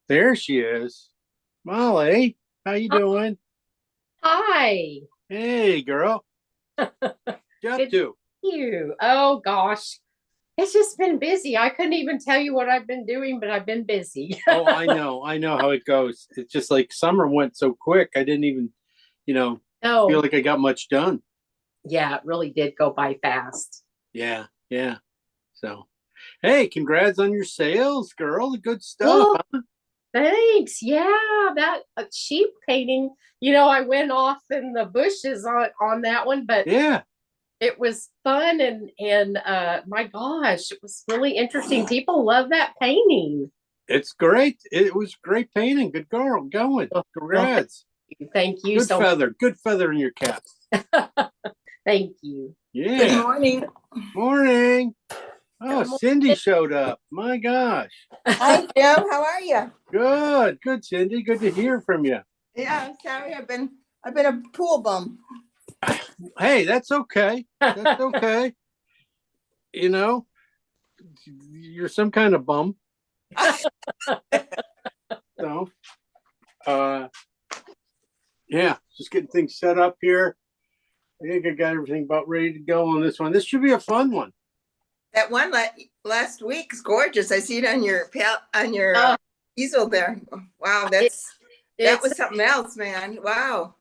There she is. Molly, how you doing? Hi. Hey, girl. What you up Good to to? see you. Oh gosh. It's just been busy. I couldn't even tell you what I've been doing, but I've been busy. Oh, I know. I know how it goes. It's just like summer went so quick. I didn't even, you know, feel Oh, like I got much done. yeah, it really did go by fast. Yeah, yeah. So, hey, congrats on your sales, girl. Good stuff. Oh, Huh? thanks. Yeah, that sheep painting, I went off in the bushes on that one, but Yeah, it was fun and my gosh, it was really interesting. People love that painting. it's great. It was great painting. Good girl. Going. Well, well, Congrats. thank you Good so feather. Good feather in your cap. much. Thank you. Good Yeah. morning. Morning. Oh, Good Cindy morning. showed up. My gosh. Hi, Jim. How are you? Good, good, Cindy. Good to hear from you. Yeah, sorry, I've been a pool bum. Hey, that's okay. That's okay. You know, you're some kind of bum. So, uh, yeah, just getting things set up here. I think I got everything about ready to go on this one. This should be a fun one. That one last week is gorgeous. I see it on your Oh, easel there. Wow, that it's was something else, man. Wow,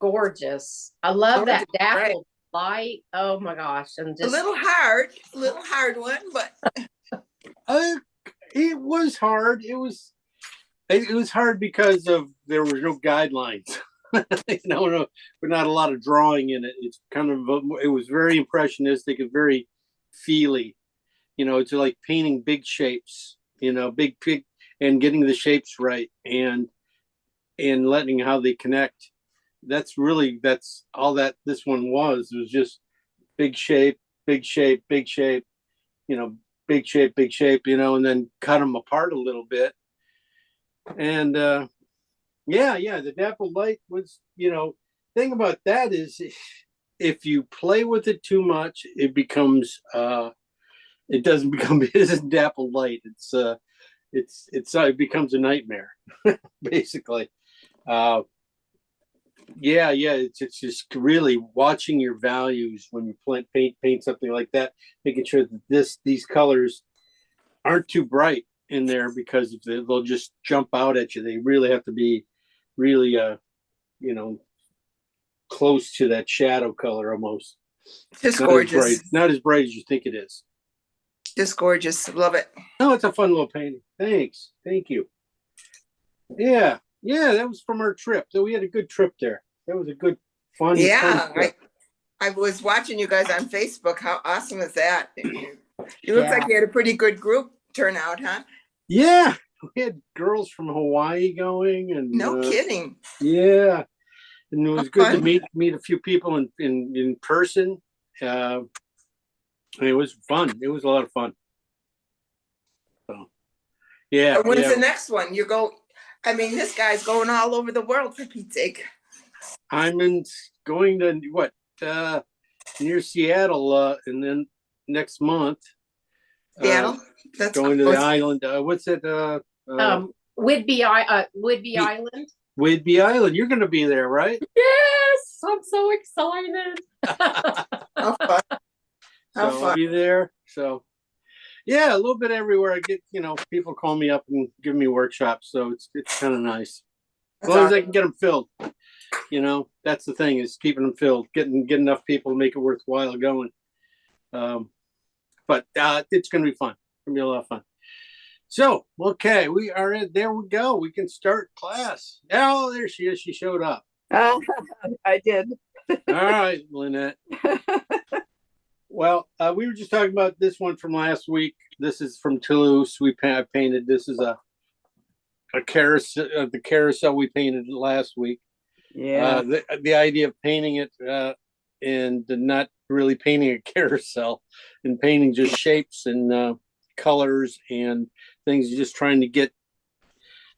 gorgeous. I love that gorgeous, right? dappled light. Oh my gosh. And A just little hard one, but It was hard. It was hard because of there were no guidelines. No, but not a lot of drawing in it. It's kind of it was very impressionistic and very feely. It's like painting big shapes. Big and getting the shapes right and letting how they connect. That's all that this one was. It was just big shape, big shape, big shape. You know, big shape, big shape. And then cut them apart a little bit. And yeah, the dappled light was, thing about that is if you play with it too much, it becomes it doesn't become it isn't dappled light. It becomes a nightmare, basically. Yeah, it's just really watching your values when you paint something like that, making sure that these colors aren't too bright in there because they'll just jump out at you. They really have to be really you know close to that shadow color almost. just Not gorgeous. as bright, not as bright as you think it is. Just gorgeous. Love it. Oh, it's a fun little painting. Thanks. Thank you. Yeah, that was from our trip. So we had a good trip there. That was a good, fun trip. I was watching you guys on Facebook. How awesome is that? You look Yeah. like you had a pretty good group turnout, huh? Yeah, we had girls from Hawaii going, and No kidding. yeah, and it was good to Fun. meet a few people in person. And it was fun. It was a lot of fun. So, yeah. When's the next one? This guy's going all over the world, for Pete's sake. I'm going to what near Seattle, and then next month. Seattle. That's going to the island. What's it? Whidbey Island. Whidbey Island. You're going to be there, right? Yes, I'm so excited. How fun. I'll be there. So, yeah, a little bit everywhere. I get, people call me up and give me workshops, so it's kind of nice. As long as I can get them filled. That's the thing, is keeping them filled, getting enough people to make it worthwhile going. But it's going to be fun. It's going to be a lot of fun. So, okay, we are in. There we go. We can start class. Oh, there she is. She showed up. I did. All right, Lynette. Well, we were just talking about this one from last week. This is from Toulouse. We painted. This is a carousel. The carousel we painted last week. Yeah. The idea of painting it and not really painting a carousel and painting just shapes and colors and things, just trying to get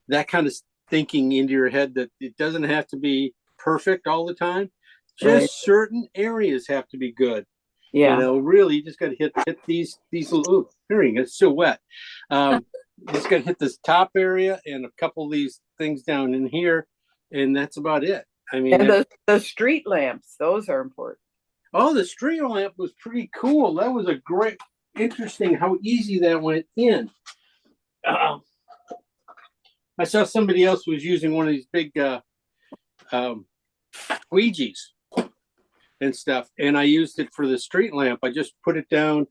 that kind of thinking into your head that it doesn't have to be perfect all the time. Just certain areas have to be good. Yeah. Really, you just got to hit these little. Hearing it's so wet. Just got to hit this top area and a couple of these things down in here, and that's about it. And the street lamps, those are important. Oh, the street lamp was pretty cool. That was a great, interesting how easy that went in. I saw somebody else was using one of these big squeegees and stuff, and I used it for the street lamp. I just put it down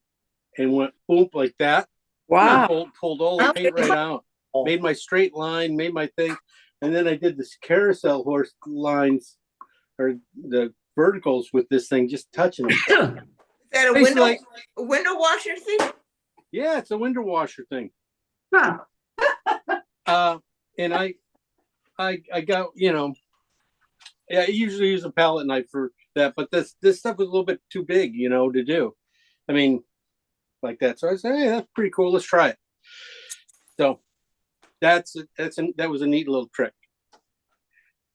and went boom like that. Wow. Pulled all the paint right out. Made my straight line, made my thing, and then I did this carousel horse lines or the verticals with this thing, just touching them. Is that a window washer thing? Yeah, it's a window washer thing. Huh. And I got, I usually use a palette knife for that, but this stuff was a little bit too big, to do. Like that. So I said, hey, that's pretty cool. Let's try it. So that was a neat little trick.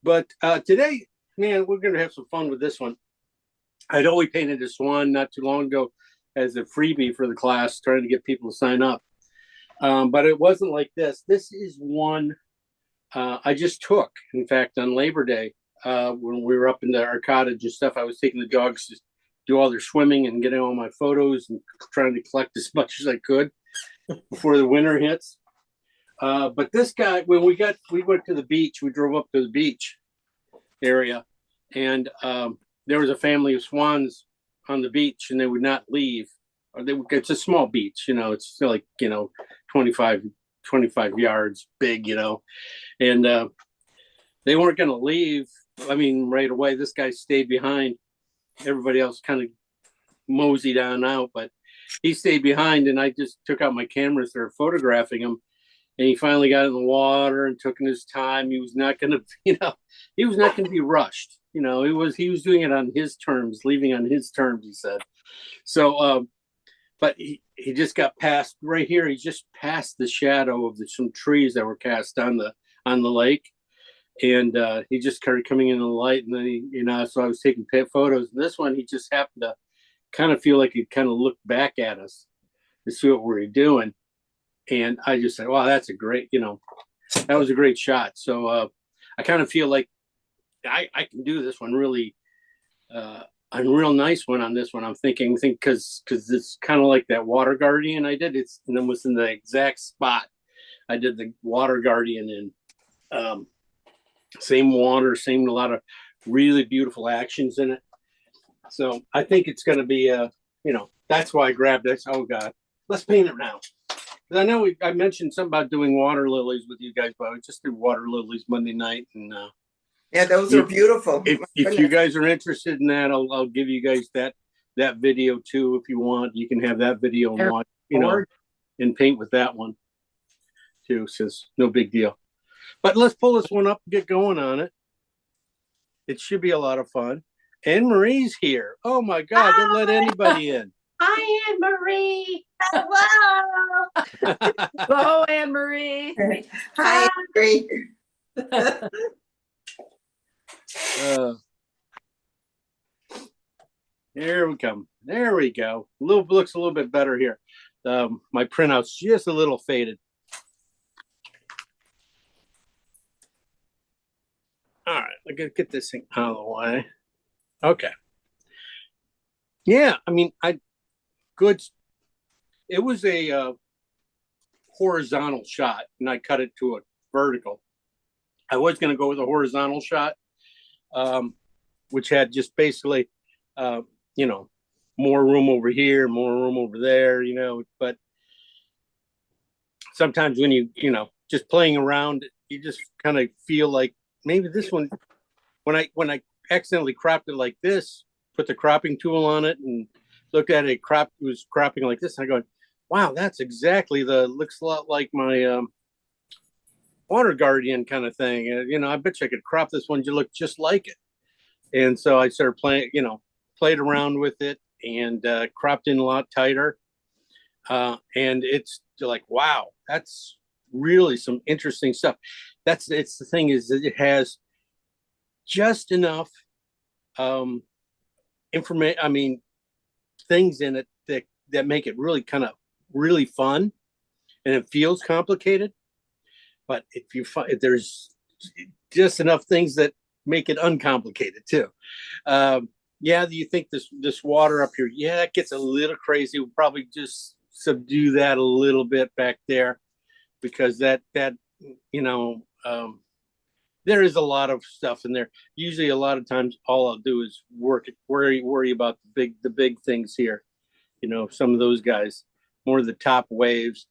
But today, man, we're gonna have some fun with this one. I'd always painted this one not too long ago as a freebie for the class, trying to get people to sign up. But it wasn't like this. This is one I just took. In fact, on Labor Day, when we were up in our cottage and stuff, I was taking the dogs to do all their swimming and getting all my photos and trying to collect as much as I could before the winter hits. But this guy, when we went to the beach, we drove up to the beach area, and there was a family of swans on the beach, and they would not leave. It's a small beach, it's still like, 25 yards big, and they weren't going to leave. I mean, right away, this guy stayed behind. Everybody else kind of moseyed on out, but he stayed behind, and I just took out my camera, started photographing him. And he finally got in the water and took his time. He was not going to, he was not going to be rushed. He was doing it on his terms, leaving on his terms, he said. So, but he just got past right here. He just passed the shadow of some trees that were cast on the lake. And he just started coming into the light. And then, so I was taking photos. And this one, he just happened to kind of feel like he kind of looked back at us to see what we were doing. And I just said, wow, that's a great, that was a great shot. So I kind of feel like I can do this one really, a real nice one on this one. I'm thinking because it's kind of like that Water Guardian I did. And then was in the exact spot I did the Water Guardian in. Same water, a lot of really beautiful actions in it. So I think it's going to be, that's why I grabbed this. Oh God, let's paint it now. I know I mentioned something about doing water lilies with you guys, but I just did water lilies Monday night, and Yeah, those are beautiful. If you guys are interested in that, I'll give you guys that video too. If you want, you can have that video and watch, and paint with that one too. Says no big deal. But let's pull this one up and get going on it. It should be a lot of fun. Anne Marie's here. Oh my God, don't let anybody in. Hi, Anne Marie. Hello. Hello, Anne Marie. Hi, Andrea. Here we come. There we go. Looks a little bit better here. My printout's just a little faded. All right, I gotta get this thing out of the way. Okay. Yeah, I mean, good. It was a horizontal shot, and I cut it to a vertical. I was going to go with a horizontal shot, which had just basically, more room over here, more room over there, but sometimes when just playing around, you just kind of feel like maybe this one, when I accidentally cropped it like this, put the cropping tool on it and looked at it, it was cropping like this. And I go, wow, that's exactly looks a lot like my Water Guardian kind of thing. I bet you I could crop this one to look just like it. And so I started played around with it and cropped in a lot tighter. And it's like, wow, that's really some interesting stuff. It's the thing is that it has just enough information. I mean, things in it that make it really kind of really fun, and it feels complicated. But if you find there's just enough things that make it uncomplicated too. Yeah, you think this water up here? Yeah, it gets a little crazy. We'll probably just subdue that a little bit back there, because that there is a lot of stuff in there. Usually, a lot of times, all I'll do is worry about the big things here. Some of those guys, more of the top waves,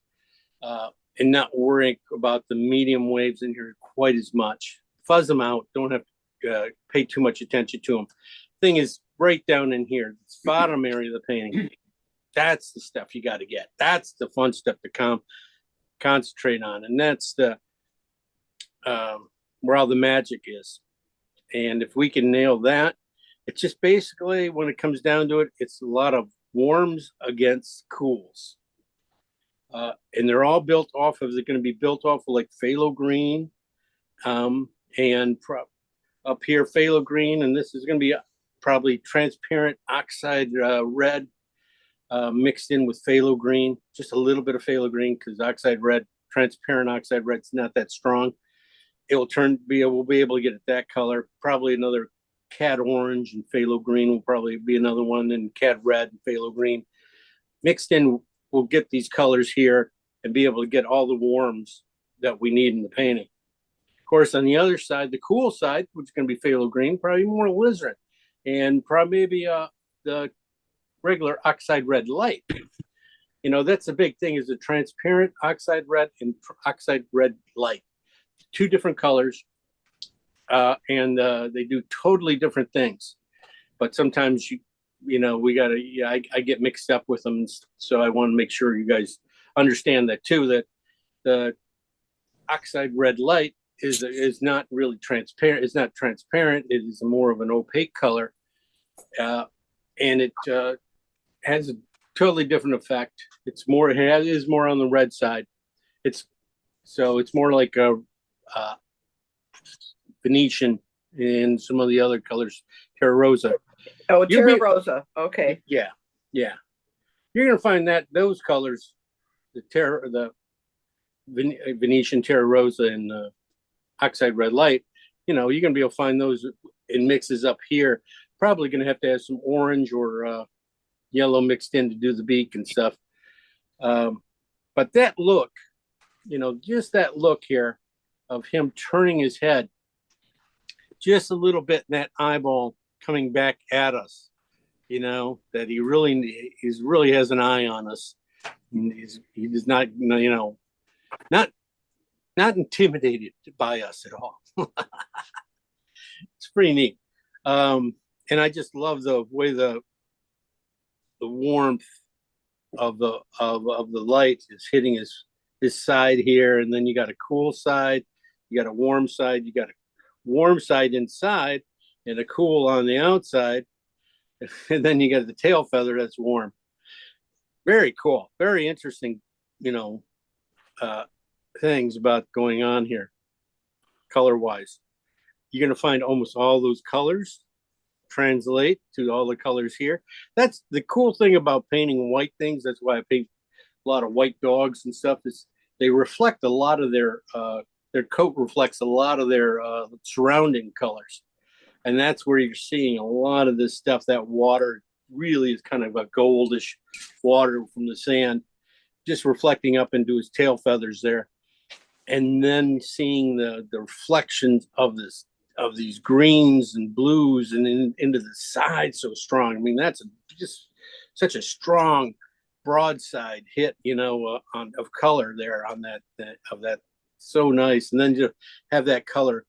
and not worrying about the medium waves in here quite as much. Fuzz them out. Don't have to pay too much attention to them. Thing is, right down in here, this bottom area of the painting, that's the stuff you got to get. That's the fun stuff to concentrate on, and that's the where all the magic is. And if we can nail that, it's just basically, when it comes down to it, it's a lot of warms against cools. And they're all they're going to be built off of like phthalo green, and up here, phthalo green, and this is going to be probably transparent oxide red mixed in with phthalo green, just a little bit of phthalo green because oxide red, transparent oxide red's not that strong. It will we'll be able to get it that color. Probably another cad orange and phthalo green will probably be another one, and cad red and phthalo green mixed in. We'll get these colors here and be able to get all the warms that we need in the painting. Of course, on the other side, the cool side, which is going to be phthalo green, probably more alizarin, and probably maybe the regular oxide red light. You know, that's a big thing, is a transparent oxide red and oxide red light. Two different colors, and they do totally different things. But sometimes I get mixed up with them, so I want to make sure you guys understand that too. That the oxide red light is not really transparent. It's not transparent. It is more of an opaque color, and it has a totally different effect. It is more on the red side. It's more like a Venetian and some of the other colors, Terra Rosa. Oh, Terra Rosa. Okay. Yeah. You're gonna find that those colors, the Venetian, Terra Rosa, and oxide red light. You're gonna be able to find those in mixes up here. Probably gonna have to have some orange or yellow mixed in to do the beak and stuff. But that look, just that look here of him turning his head just a little bit, and that eyeball coming back at us, that he really has an eye on us. He does not, not intimidated by us at all. It's pretty neat. And I just love the way the warmth of the light is hitting his side here, and then you got a cool side, you got a warm side, you got a warm side inside and a cool on the outside, and then you got the tail feather that's warm. Very cool, very interesting, things about going on here color wise. You're going to find almost all those colors translate to all the colors here. That's the cool thing about painting white things. That's why I paint a lot of white dogs and stuff, is they reflect a lot of their coat reflects a lot of their surrounding colors. And that's where you're seeing a lot of this stuff. That water really is kind of a goldish water from the sand, just reflecting up into his tail feathers there. And then seeing the reflections of these greens and blues and into the side so strong. I mean, that's just such a strong broadside hit, of color there on that. So nice. And then to have that color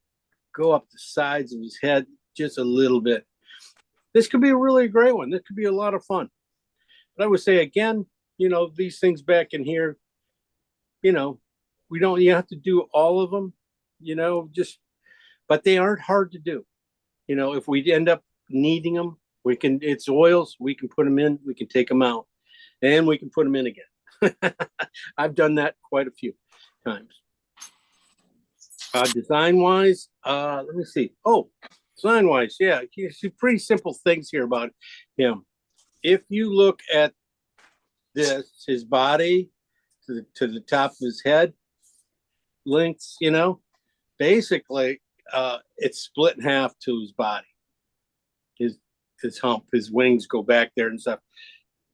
go up the sides of his head just a little bit. This could be a really great one. This could be a lot of fun. But I would say again, these things back in here, you have to do all of them, but they aren't hard to do. If we end up needing them, it's oils, we can put them in, we can take them out, and we can put them in again. I've done that quite a few times. Design wise, let me see. Oh, design wise, yeah, you see pretty simple things here about him. If you look at this, his body to the top of his head, lengths, basically it's split in half to his body. His hump, his wings go back there and stuff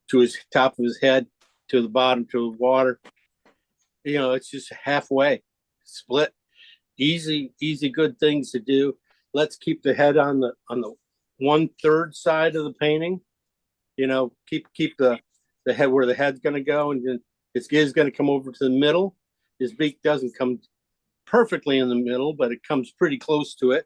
to his top of his head, to the bottom, to the water. It's just halfway split. Easy, good things to do. Let's keep the head on the 1/3 side of the painting. Keep the head where the head's going to go, and then his is going to come over to the middle. His beak doesn't come perfectly in the middle, but it comes pretty close to it.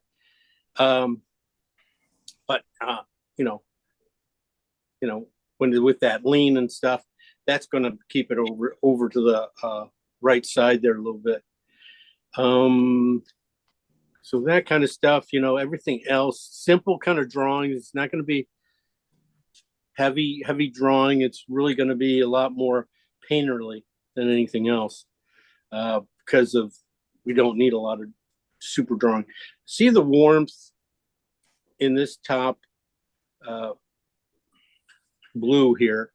When with that lean and stuff, that's going to keep it over to the right side there a little bit. So that kind of stuff, everything else, simple kind of drawing. It's not going to be heavy drawing. It's really going to be a lot more painterly than anything else, because we don't need a lot of super drawing. See the warmth in this top uh, blue here,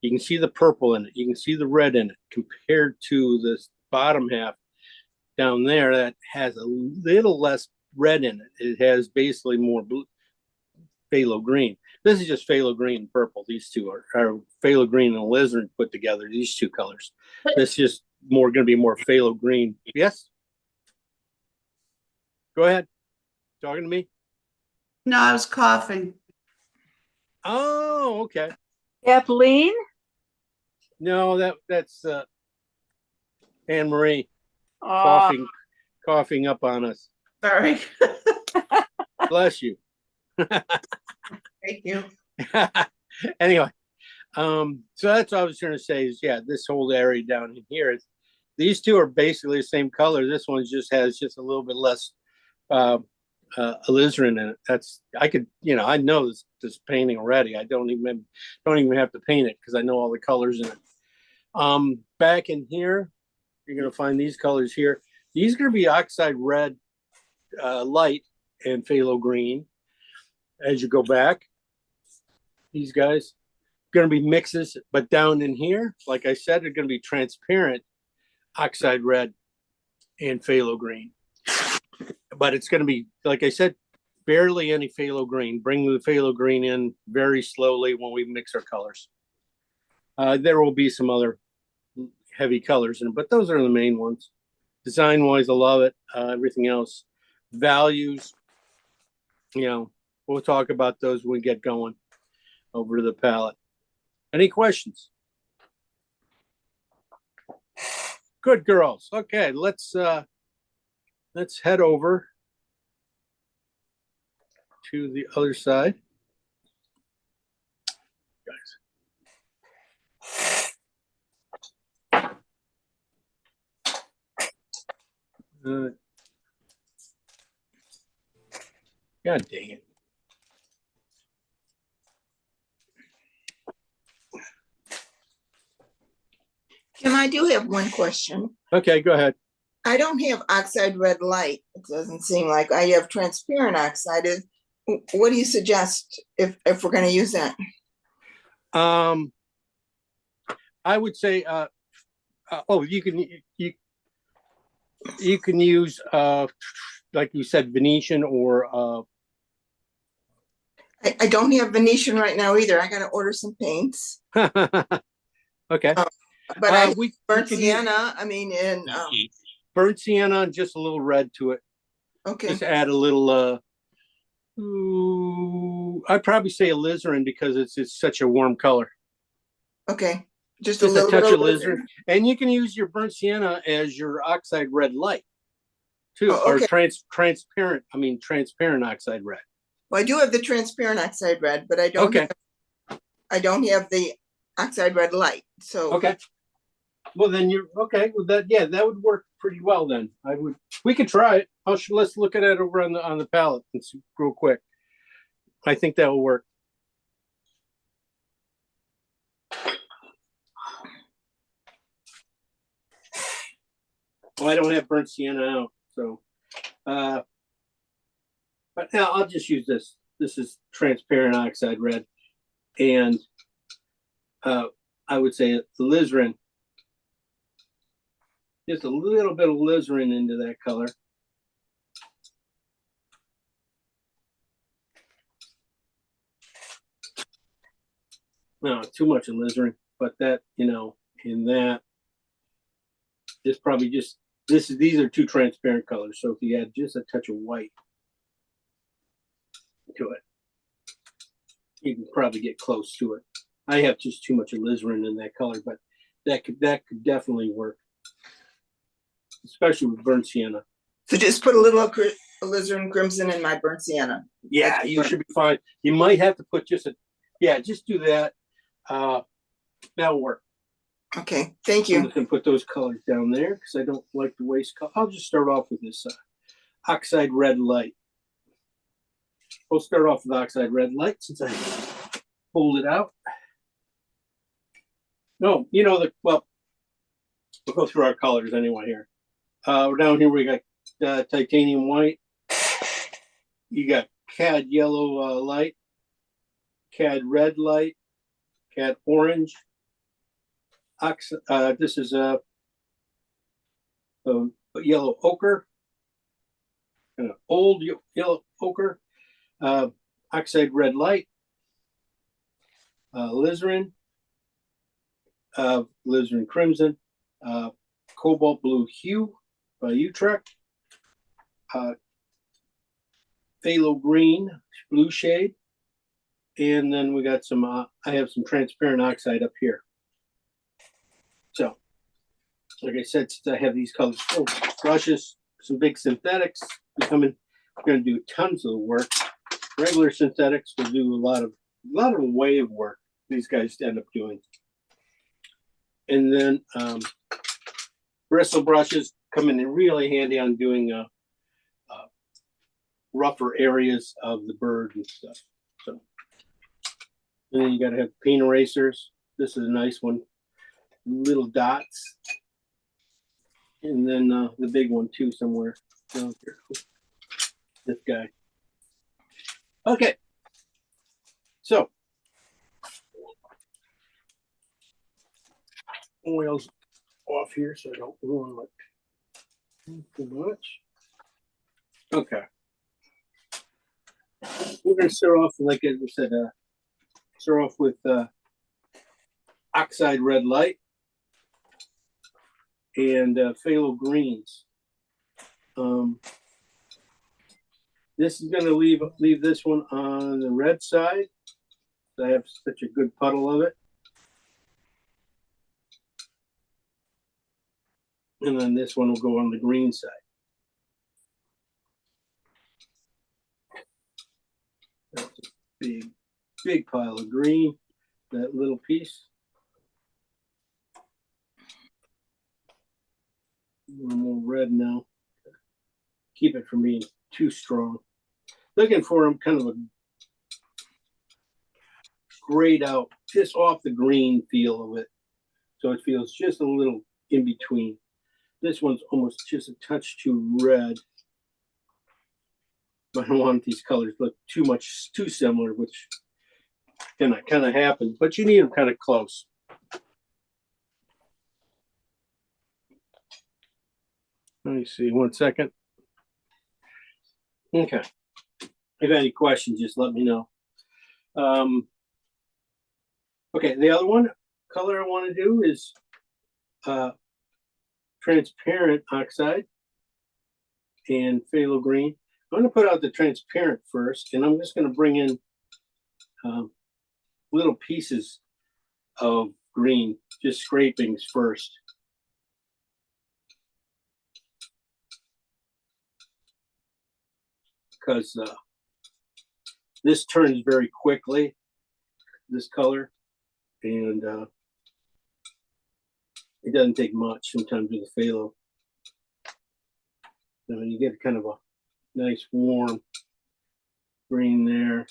you can see the purple in it. You can see the red in it compared to this bottom half down there that has a little less red in it. It has basically more blue, phthalo green. This is just phthalo green and purple. These two are phthalo green and alizarin put together, these two colors. This is just more going to be more phthalo green. Yes? Go ahead. Talking to me? No, I was coughing. Oh, okay. Kathleen? No, that's Anne Marie Uh, coughing up on us. Sorry. Bless you. Thank you. Anyway, so that's what I was trying to say is, yeah, this whole area down in here is, these two are basically the same color. This one just has just a little bit less alizarin in it. That's, I could, I know this painting already. I don't even have to paint it because I know all the colors in it. Back in here, you're going to find these colors here. These are going to be oxide red, light, and phthalo green. As you go back, these guys going to be mixes, but down in here, like I said, they're going to be transparent oxide red and phthalo green. But it's going to be, like I said, barely any phthalo green. Bring the phthalo green in very slowly when we mix our colors. There will be some other heavy colors in it, but those are the main ones. Design wise, I love it. Everything else, values, we'll talk about those when we get going over to the palette. Any questions? Good girls. Okay, let's head over to the other side. Guys. God dang it. Kim, I do have one question. Okay, go ahead. I don't have oxide red light. It doesn't seem like I have transparent oxide. What do you suggest if we're going to use that? I would say, you can use like you said, Venetian or I don't have Venetian right now either. I got to order some paints. okay. But I we burnt can sienna. I mean, burnt sienna and just a little red to it. okay. Just add a little. I'd probably say alizarin because it's such a warm color. Okay. Just Just a little touch bit of alizarin, and you can use your burnt sienna as your oxide red light, too, Oh, okay. or transparent. I mean, transparent oxide red. Well, I do have the transparent oxide red, but I don't. Okay. I don't have the oxide red light. So Okay. Well, then you're okay with that. Yeah, that would work pretty well. Then we could try it. Let's look at it over on the palette and see real quick. I think that will work. Well, I don't have burnt sienna out, so but now I'll just use this. This is transparent oxide red, and I would say alizarin. Just a little bit of alizarin into that color. No, too much alizarin, but that, in that, this probably just, these are two transparent colors. So if you add just a touch of white to it, you can probably get close to it. I have just too much alizarin in that color, but that could definitely work, especially with burnt sienna. So just put a little alizarin crimson in my burnt sienna. Yeah, you should be fine. You might have to put just do that. That'll work. Okay, thank I'm you. just gonna put those colors down there because I don't like to waste color. I'll just start off with this oxide red light. We'll start off with oxide red light since I pulled it out. No, we'll go through our colors anyway here. Down here we got titanium white. You got cad yellow light, cad red light, cad orange. This is a yellow ochre, kind of old yellow ochre, oxide red light, alizarin, alizarin crimson, cobalt blue hue by Utrecht, phthalo green blue shade, and then we got some. I have some transparent oxide up here. So, like I said, since I have these colors, brushes, some big synthetics, we're going to do tons of the work. Regular synthetics will do a lot of wave work. These guys end up doing, and then bristle brushes come in really handy on doing rougher areas of the bird and stuff. So, and then you got to have paint erasers. This is a nice one, little dots, and then the big one too somewhere down here. This guy. Okay, so oils off here so I don't ruin my too much. Okay. We're going to start off, like I said, start off with oxide red light and phthalo greens. This is going to leave this one on the red side. I have such a good puddle of it. And then this one will go on the green side. That's a big pile of green, that little piece. A little more red now. Keep it from being too strong. Looking for them kind of a grayed out, just off the green feel of it. So it feels just a little in between. This one's almost just a touch too red. I don't want these colors to look too similar, which kind of happens, but you need them kind of close. Let me see, 1 second. Okay. If you have any questions, just let me know. Okay, the other color I want to do is transparent oxide and phthalo green. I'm going to put out the transparent first, and I'm just going to bring in little pieces of green, just scrapings first. Because this turns very quickly, this color, and it doesn't take much sometimes with the phthalo. And then you get kind of a nice warm green there.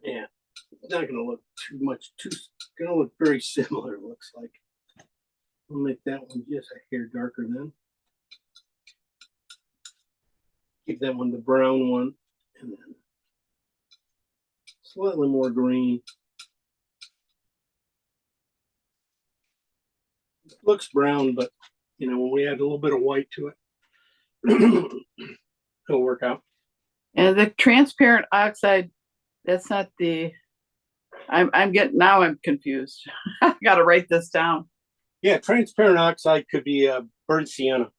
Yeah, it's not going to look it's going to look very similar, it looks like. I'll make that one just a hair darker then. Keep that one the brown one, and then slightly more green. It looks brown, but you know, when we add a little bit of white to it, it'll work out. And the transparent oxide, that's not the, I'm confused. I gotta write this down. Yeah, transparent oxide could be burnt sienna.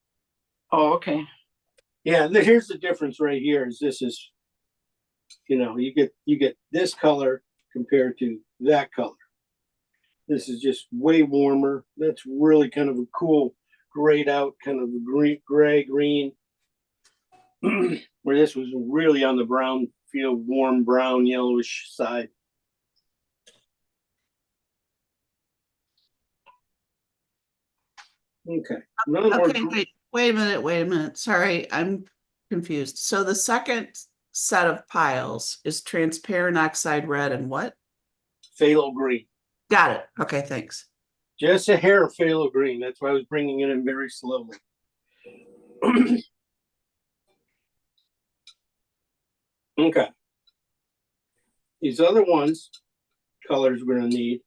Oh, okay. Yeah, here's the difference right here. This is, you know, you get this color compared to that color. This is just way warmer. That's really kind of a cool grayed out kind of a gray green. Where this was really on the brown, warm brown yellowish side. Okay. Okay, wait a minute. Sorry, I'm confused. So the second set of piles is transparent oxide red and what? Phthalo green. Got it. Okay, thanks. Just a hair of phthalo green. That's why I was bringing it in very slowly. Okay. These other ones, colors we're gonna need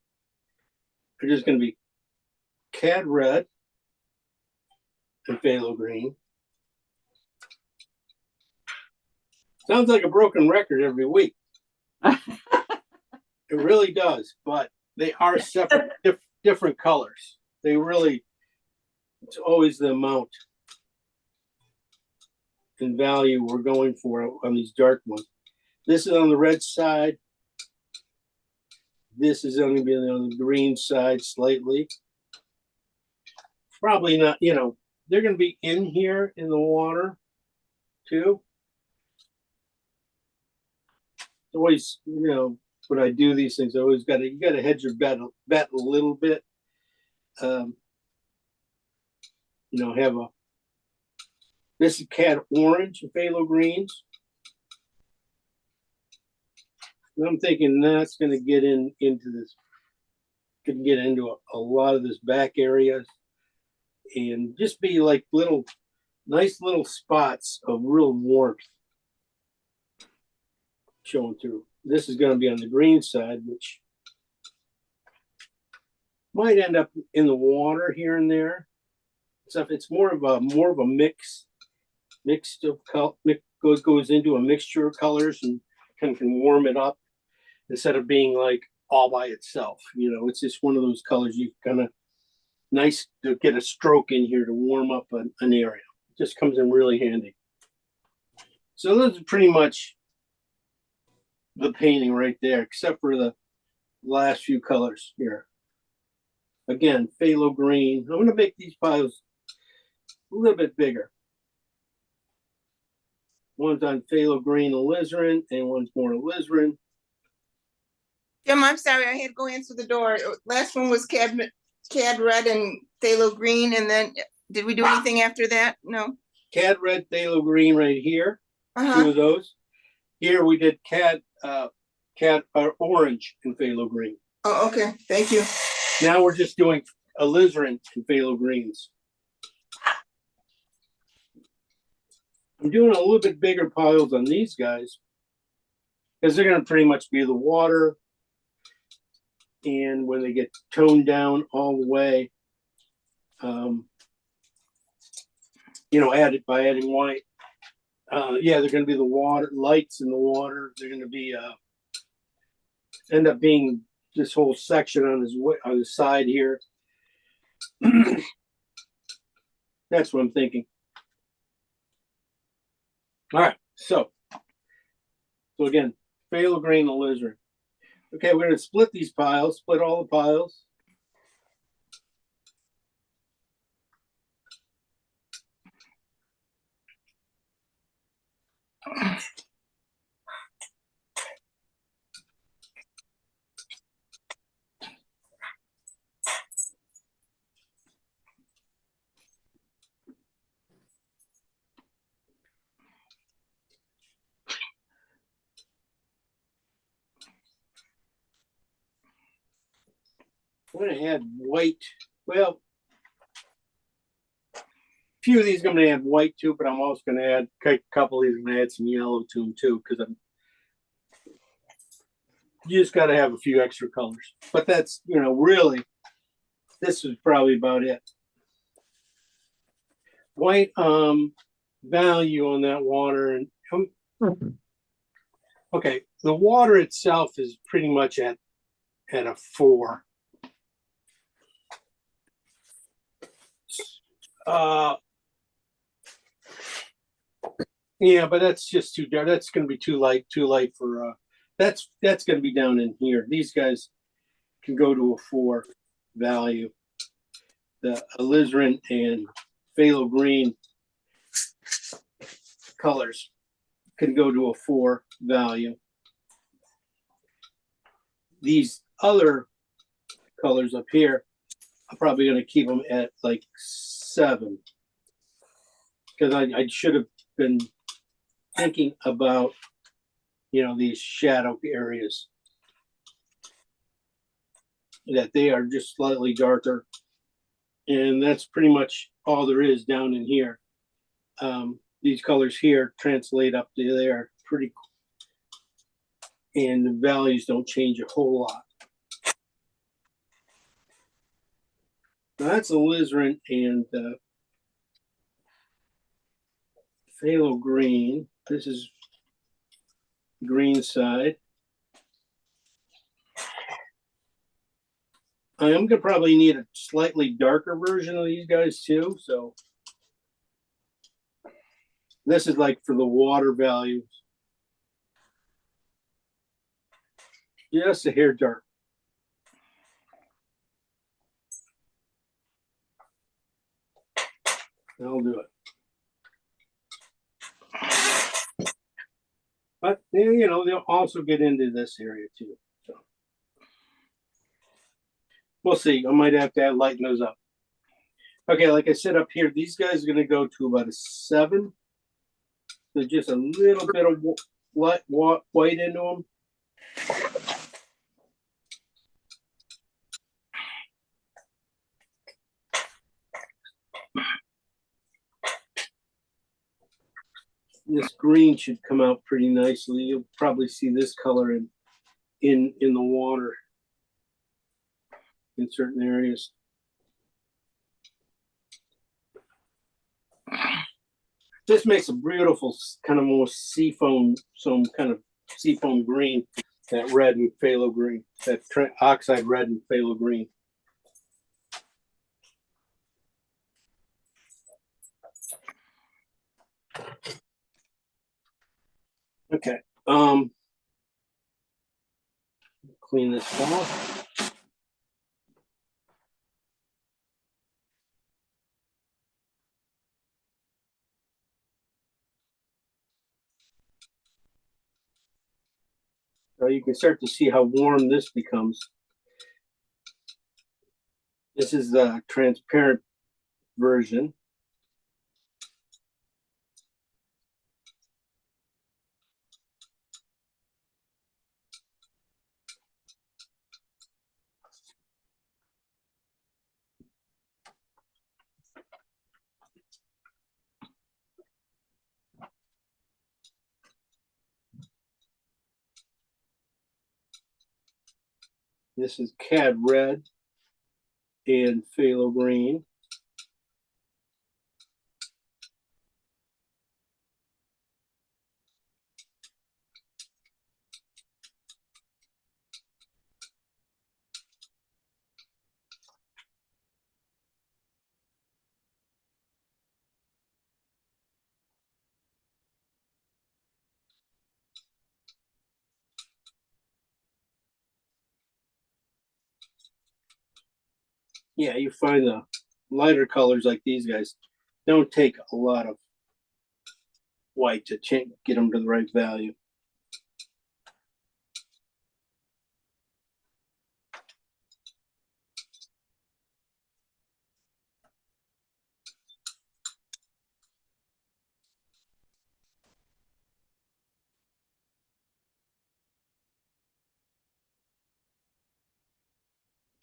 are just gonna be cad red and phthalo green. Sounds like a broken record every week. It really does, but they are separate, different colors. They really, it's always the amount and value we're going for on these dark ones. This is on the red side. This is only be on the green side slightly. Probably not, you know, they're going to be in here in the water too. Always, you know, when I do these things, I always you got to hedge your bet a little bit. You know, this is cad orange and phthalo greens. And I'm thinking that's going to get into this, can get into a lot of this back areas and just be like nice little spots of real warmth showing through. This is going to be on the green side, which might end up in the water here and there. So if it's more of a mixed of color, goes into a mixture of colors and can warm it up instead of being like all by itself. You know, it's just one of those colors you kind of nice to get a stroke in here to warm up an area. It just comes in really handy. So those are pretty much the painting right there, except for the last few colors here. Again, phthalo green. I'm going to make these piles a little bit bigger. One's on phthalo green alizarin, and one's more alizarin. Jim, I'm sorry, I had to go answer the door. Last one was cad red and phthalo green, and then did we do anything after that? No. Cad red, phthalo green right here. Uh-huh. 2 of those. Here we did cad orange and phthalo green. Oh, okay. Thank you. Now we're just doing alizarin and phthalo greens. I'm doing a little bit bigger piles on these guys because they're going to pretty much be the water. And when they get toned down all the way, you know, by adding white, yeah, they're going to be the water lights in the water. They're going to be end up being this whole section on his side here. That's what I'm thinking. All right, so again, phthalo green alizarin. Okay, we're going to split these piles, split all the piles. I'm going to add white. Well, a few of these I'm going to add white too, but I'm also going to add a couple of these. I'm going to add some yellow to them too, because you just got to have a few extra colors. But that's, you know, really, this is probably about it. White value on that water, and okay, the water itself is pretty much at a 4. Yeah, but that's just too dark. That's going to be too light for that's going to be down in here. These guys can go to a 4 value. The alizarin and phthalo green colors can go to a 4 value. These other colors up here, I'm probably going to keep them at like 7, because I should have been thinking about, you know, these shadow areas. that they are just slightly darker. And that's pretty much all there is down in here. These colors here translate up to there pretty, and the values don't change a whole lot. Now that's alizarin and phthalo green. This is green side. I am gonna probably need a slightly darker version of these guys too. So this is like for the water values. Just a hair dark. I'll do it. But you know, they'll also get into this area too. So we'll see. I might have to lighten those up. Okay, like I said up here, these guys are going to go to about a 7. So just a little bit of white into them. This green should come out pretty nicely. You'll probably see this color in the water in certain areas. This makes a beautiful kind of more seafoam, some kind of seafoam green, that red and phthalo green, that oxide red and phthalo green. Okay. Clean this off. So you can start to see how warm this becomes. This is the transparent version. This is cad red and phthalo green. Yeah, you find the lighter colors like these guys don't take a lot of white to get them to the right value.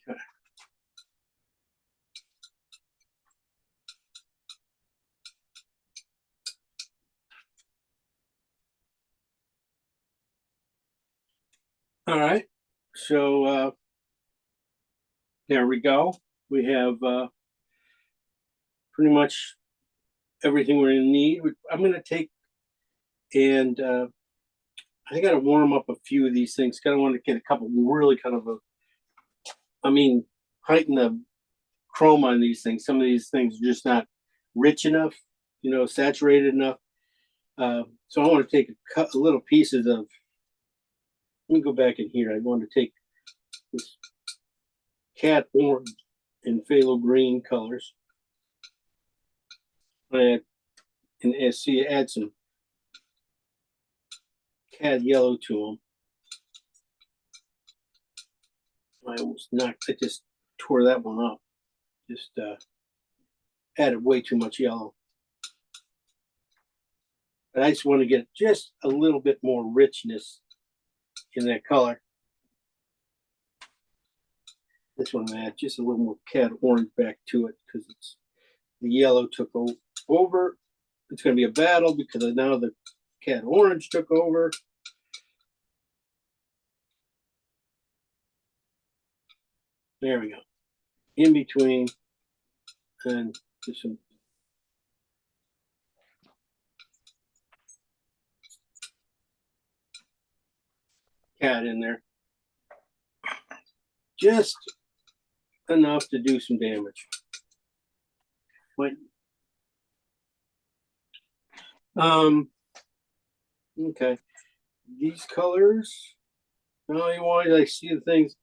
Okay. All right, so there we go. We have pretty much everything we're gonna need. I'm gonna take and I gotta warm up a few of these things. Kind of want to get a couple really kind of heighten the chroma on these things. Some of these things are just not rich enough, you know, saturated enough. So I want to take a little pieces of. Let me go back in here. I want to take this cat orange and phthalo green colors. And add some cad yellow to them. I just tore that one up. Just added way too much yellow. But I just want to get just a little bit more richness in that color. This one I add just a little more cad orange back to it because it's the yellow took over. It's going to be a battle because now the cad orange took over. There we go. In between, and just some cad in there. Just enough to do some damage. But, okay. These colors, value-wise, I see the things.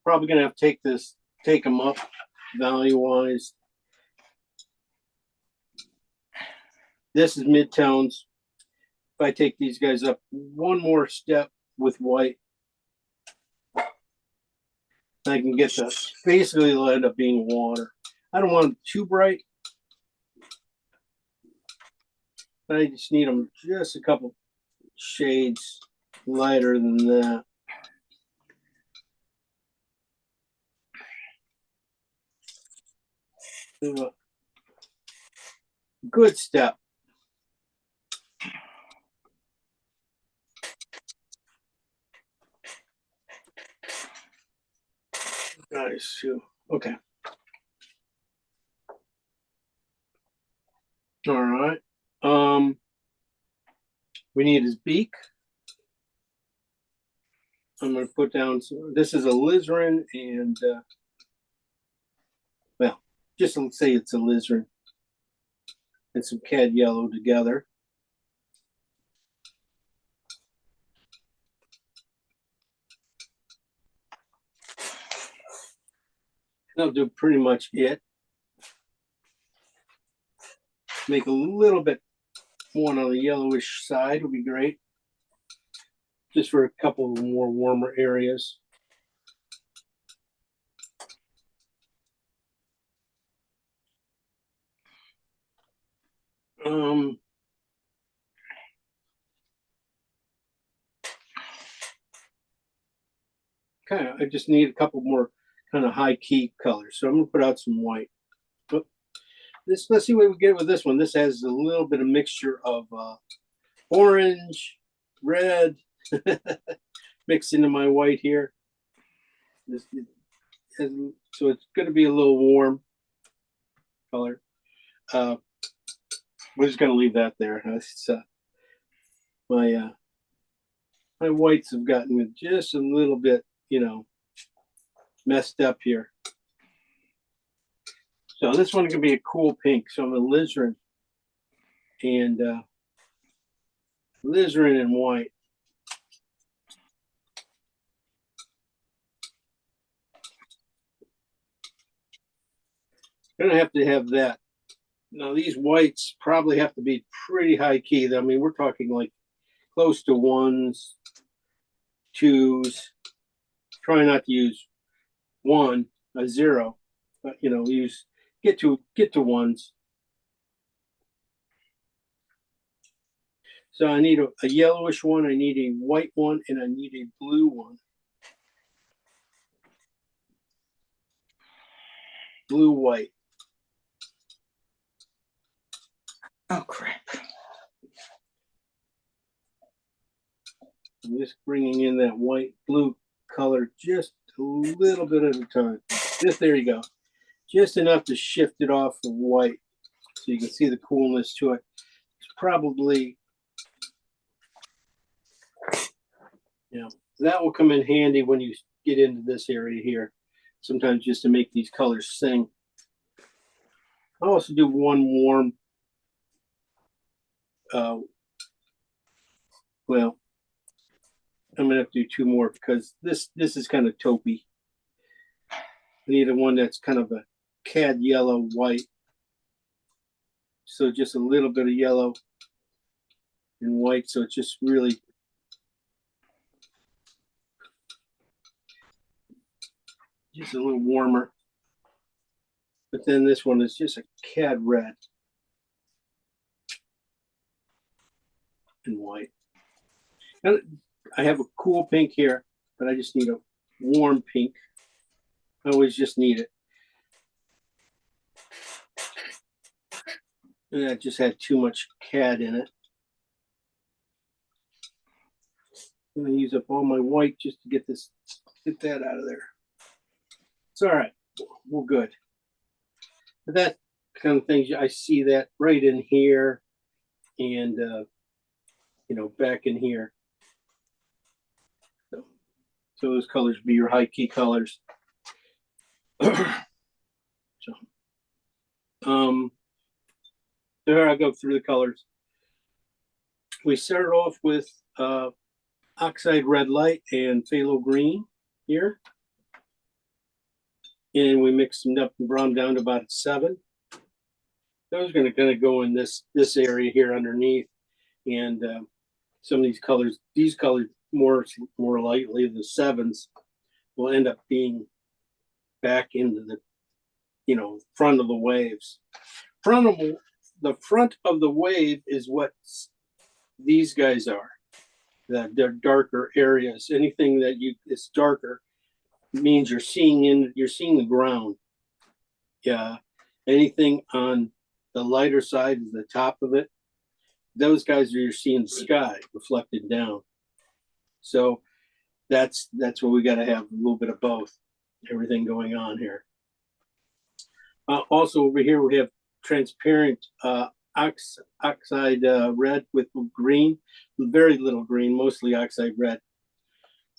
Probably gonna have to take them up value-wise. This is midtones. If I take these guys up one more step with white, I can get the basically it'll end up being water. I don't want them too bright. I just need them just a couple shades lighter than that. Good step. Nice. Okay. All right. We need his beak. I'm going to put down this is alizarin and well, just let's say it's alizarin and some cad yellow together. That'll do pretty much it. Make a little bit more on the yellowish side would be great. Just for a couple of more warmer areas. Kind of, I just need a couple more kind of high key colors. So I'm gonna put out some white. But let's see what we get with this one. This has a little bit of mixture of orange, red, mixed into my white here. So it's going to be a little warm color. We're just going to leave that there. My whites have gotten just a little bit, messed up here. So this one can be a cool pink. So I'm a alizarin and white. Gonna have to have that. Now these whites probably have to be pretty high key. I mean, we're talking like close to ones, twos. Try not to use a zero, but get to ones. So I need a yellowish one, I need a white one, and I need a blue one. Blue, white. Oh, crap. I'm just bringing in that white, blue color just a little bit at a time. There you go. Just enough to shift it off the white so you can see the coolness to it. It's probably, that will come in handy when you get into this area here. Sometimes just to make these colors sing. I'll also do one warm, well, I'm gonna have to do two more because this is kind of taupey. I need one that's kind of a cad yellow white. So just a little bit of yellow and white. So it's just really just a little warmer. But then this one is just a cad red and white. And I have a cool pink here, but I just need a warm pink. I always just need it. And that just had too much CAD in it. I'm gonna use up all my white just to get that out of there. It's all right. We're good. But that kind of things, I see that right in here and, you know, back in here. So those colors be your high key colors. There I go through the colors. We started off with oxide red light and phthalo green here. And we mixed them up and brought them down to about 7. Those are going to go in this area here underneath. And some of these colors more lightly, the 7s will end up being back into the, you know, front of the waves. The front of the wave is what these guys are. That they're darker areas. Anything that it's darker means you're seeing the ground. Yeah. Anything on the lighter side is the top of it. Those guys are you're seeing the sky reflected down. So that's what we got to have a little bit of both. Everything going on here. Also over here we have transparent oxide red with green, very little green, mostly oxide red.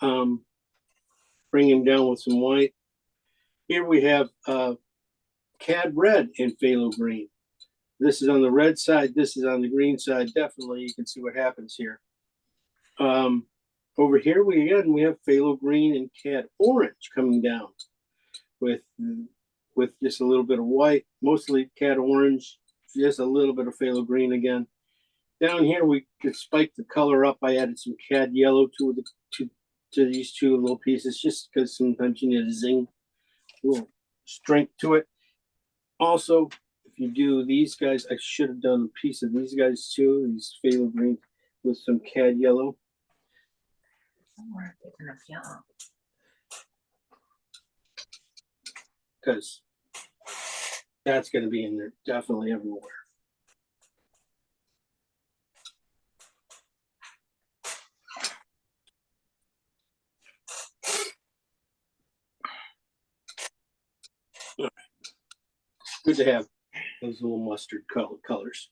Bring him down with some white. Here we have CAD red and phthalo green. This is on the red side. This is on the green side. Definitely, you can see what happens here. Over here, we have phthalo green and CAD orange coming down with just a little bit of white, mostly CAD orange, just a little bit of phthalo green again. Down here, we could spike the color up. I added some CAD yellow to these two little pieces, just because sometimes you need a zing, a little strength to it. Also, if you do these guys, I should have done a piece of these guys too, these phthalo green with some CAD yellow. Because that's going to be in there definitely everywhere. All right. Good to have those little mustard colors.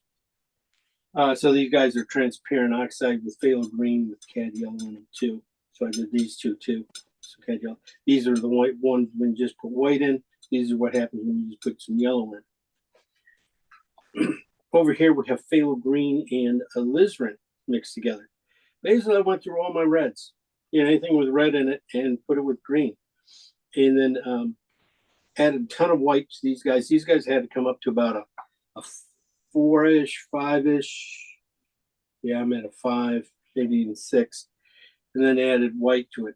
So these guys are transparent oxide with phthalo green with CAD yellow in them too. So I did these two too. So CAD yellow. These are the white ones when you just put white in. These are what happens when you just put some yellow in. Over here we have phthalo green and alizarin mixed together. Basically, I went through all my reds, anything with red in it, and put it with green, and then added a ton of white to these guys. These guys had to come up to about a 4-ish, 5-ish. Yeah, I'm at a 5, maybe even 6, and then added white to it.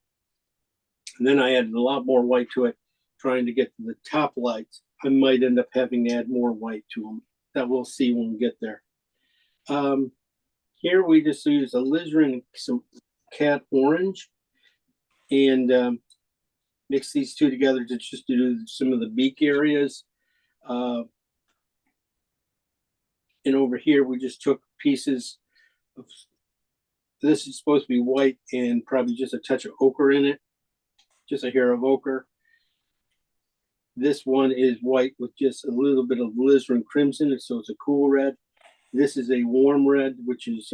And then I added a lot more white to it, trying to get to the top lights. I might end up having to add more white to them. That we'll see when we get there. Here we just use alizarin and some CAD orange, and mix these two together to do some of the beak areas. And over here we just took pieces of, this is supposed to be white and probably just a touch of ochre in it, just a hair of ochre. This one is white with just a little bit of alizarin crimson, so it's a cool red. This is a warm red, which is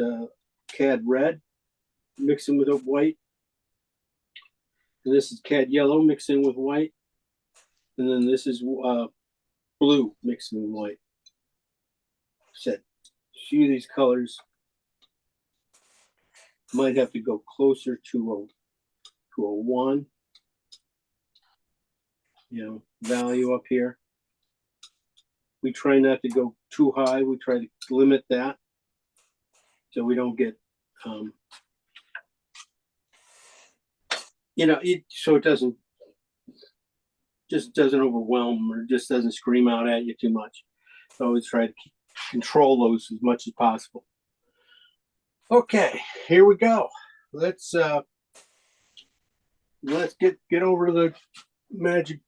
CAD red, mixing with a white. And this is CAD yellow mixing with white. And then this is blue mixing with white. Said, see these colors. Might have to go closer to a 1. Value up here. We try not to go too high. We try to limit that so we don't get, so it doesn't overwhelm or just doesn't scream out at you too much. So I always try to control those as much as possible. Okay, here we go. Let's get over to the magic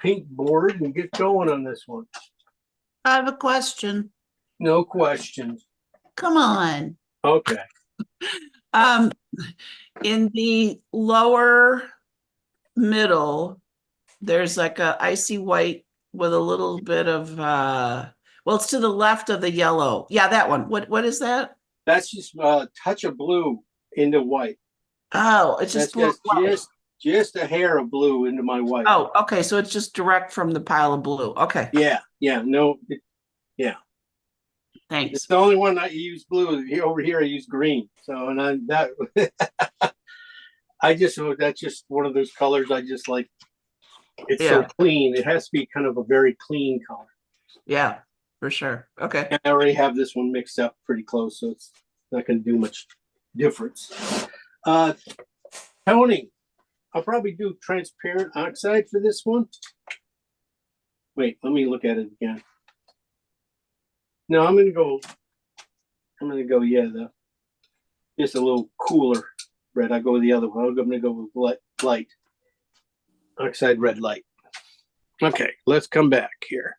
paint board and get going on this one. I have a question. No questions. Come on. Okay. In the lower middle, there's like a icy white with a little bit of well, it's to the left of the yellow. Yeah, that one. What is that? That's just a touch of blue into white. Oh, it's just That's blue. just a hair of blue into my white. Oh, okay. So it's just direct from the pile of blue. Okay. Yeah, no, Thanks. it's the only one I use blue. Over here I use green. So that's just one of those colors I just like. It's so Yeah. clean. It has to be kind of a very clean color. Yeah, for sure. Okay. And I already have this one mixed up pretty close, so it's not going to do much difference. Toning. I'll probably do transparent oxide for this one. Wait, let me look at it again. No, I'm gonna go, just a little cooler red. I go with the other one. I'm gonna go with light. Oxide red light. Okay, let's come back here.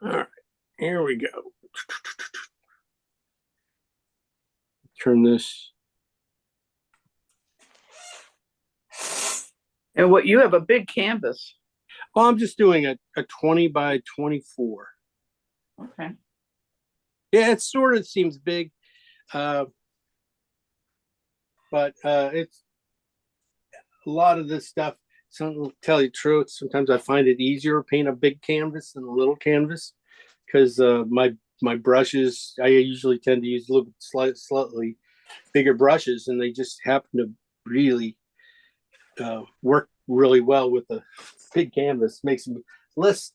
All right, here we go. Turn this. And what, you have a big canvas. Well, I'm just doing a 20 by 24. Okay. Yeah, it sort of seems big. But it's a lot of this stuff. Some tell you the truth. Sometimes I find it easier to paint a big canvas than a little canvas because my brushes, I usually tend to use a little bit slightly bigger brushes, and they just happen to really work really well with a big canvas. Makes them less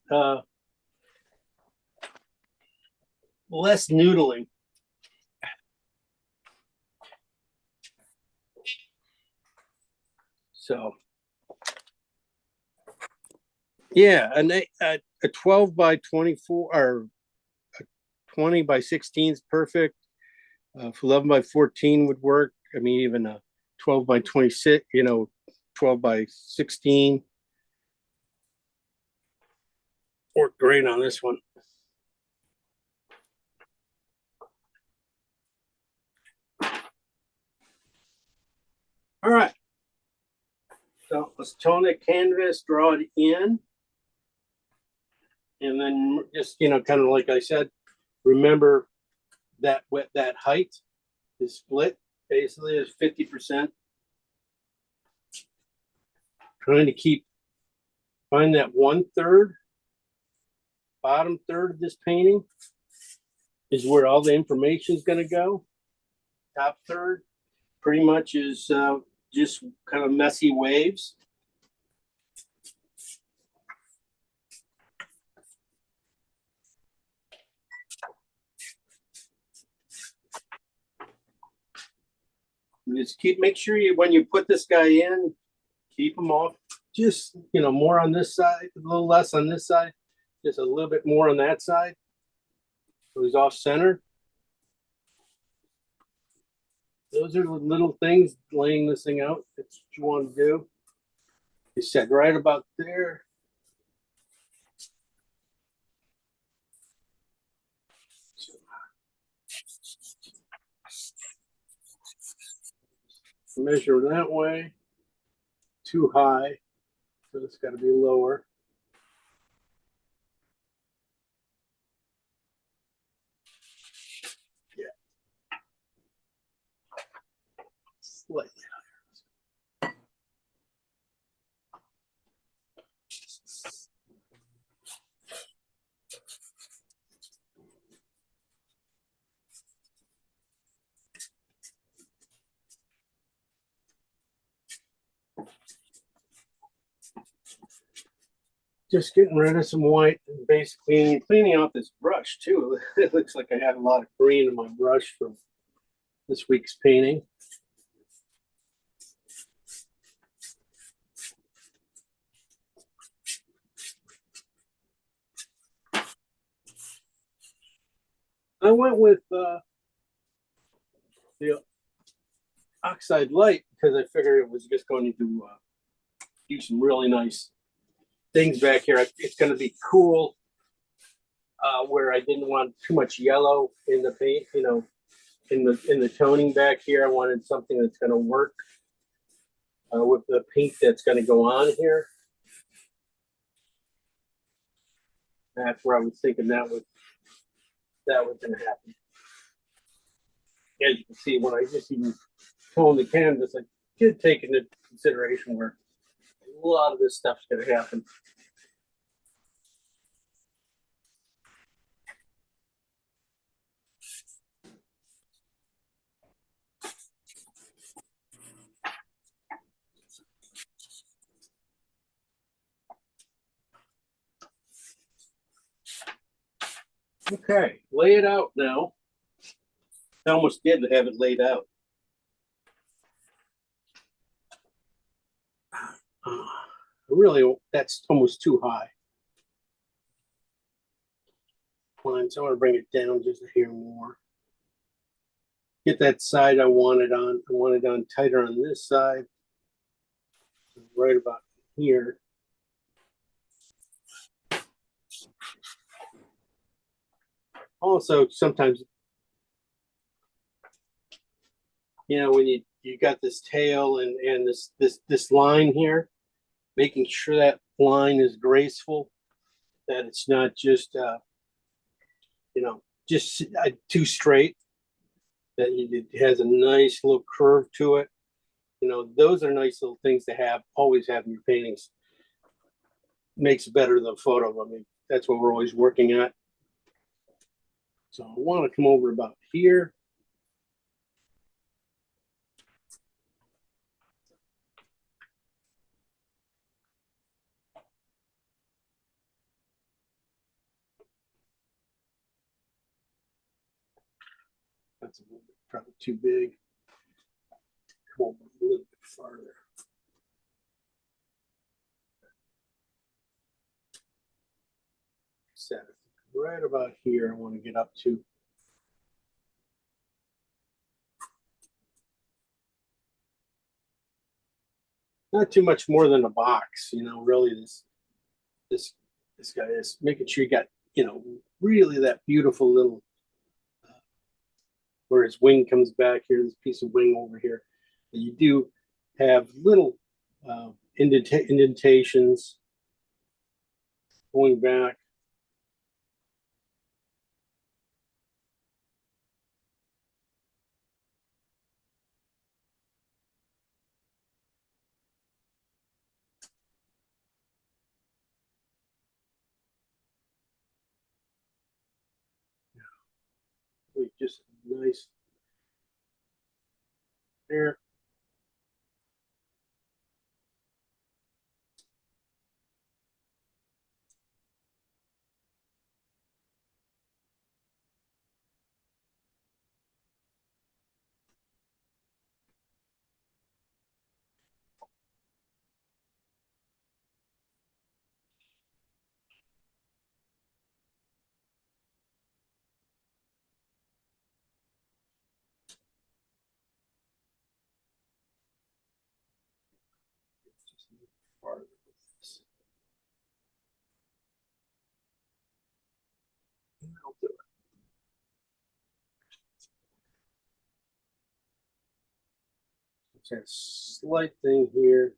noodling. So, yeah, a 12 by 24 or a 20 by 16 is perfect. 11 by 14 would work. I mean, even a 12 by 26, 12 by 16 worked great on this one. All right. So let's tone the canvas, draw it in. And then just, kind of like I said, remember that height is split, basically is 50%. Trying to find that 1/3, bottom third of this painting is where all the information is going to go. Top third pretty much is just kind of messy waves. Just make sure when you put this guy in, keep them off. Just, more on this side, a little less on this side, just a little bit more on that side. So he's off center. Those are the little things, laying this thing out. That's what you want to do. You set right about there. Measure that way. Too high, so it's got to be lower. Yeah. Slightly higher. Just getting rid of some white and basically cleaning out this brush too. It looks like I had a lot of green in my brush from this week's painting. I went with the oxide light because I figured it was just going to do some really nice things back here. It's going to be cool where I didn't want too much yellow in the paint, you know, in the toning back here. I wanted something that's going to work with the paint that's going to go on here. That's where I was thinking that was going to happen. As you can see, when I just even tone the canvas, I did take into consideration where a lot of this stuff's going to happen. Okay, lay it out now. I almost did have it laid out. Really, that's almost too high. Fine, so I want to bring it down just a hair more. Get that side I want it on. I want it on tighter on this side. Right about here. Also, sometimes, you know, when you got this tail and this line here, making sure that line is graceful, that it's not just you know, just too straight, that it has a nice little curve to it. You know, those are nice little things to have, always have in your paintings. Makes it better than photo. I mean, that's what we're always working at. So I want to come over about here. That's a little bit, probably too big. Come over a little bit farther. Set it right about here. I want to get up to. Not too much more than a box, you know, really this guy is making sure you got, you know, really that beautiful little where his wing comes back here, this piece of wing over here. You do have little indentations going back. Just nice there. Just part of this. I'll do it. It's a slight thing here.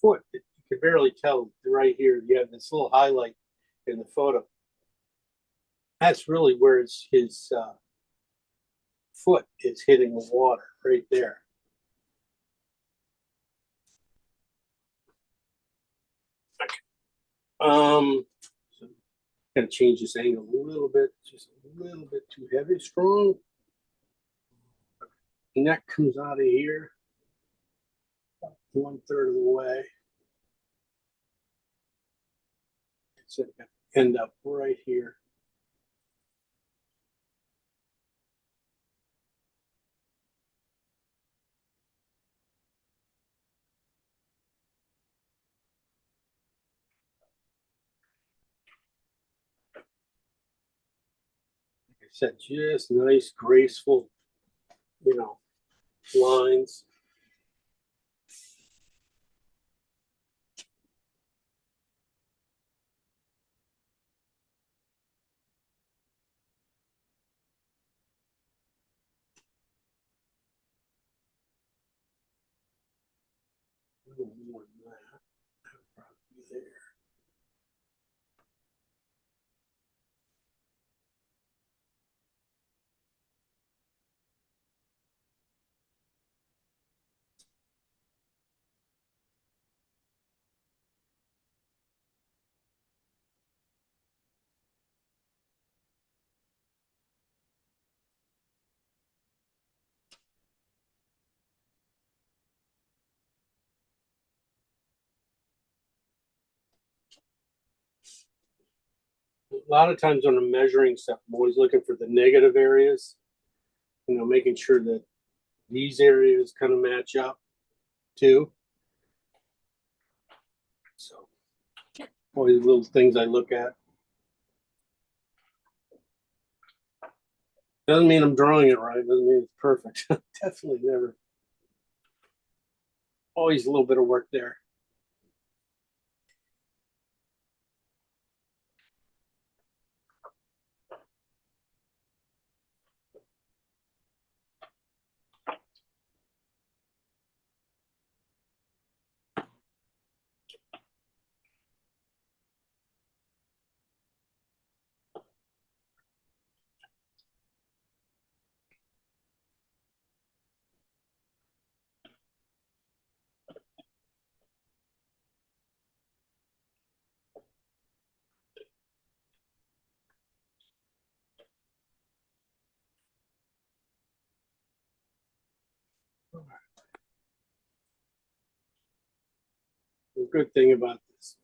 Foot, you can barely tell right here. You have this little highlight in the photo. That's really where his foot is hitting the water right there. So I'm gonna change this angle a little bit, just a little bit too heavy, strong. Neck comes out of here, 1/3 of the way. It's gonna end up right here. I said, just nice, graceful, you know, lines. A little more than that. That would probably be there. A lot of times when I'm measuring stuff, I'm always looking for the negative areas, you know, making sure that these areas kind of match up too. So, always little things I look at. Doesn't mean I'm drawing it right. Doesn't mean it's perfect. Definitely never. Always a little bit of work there. The good thing about this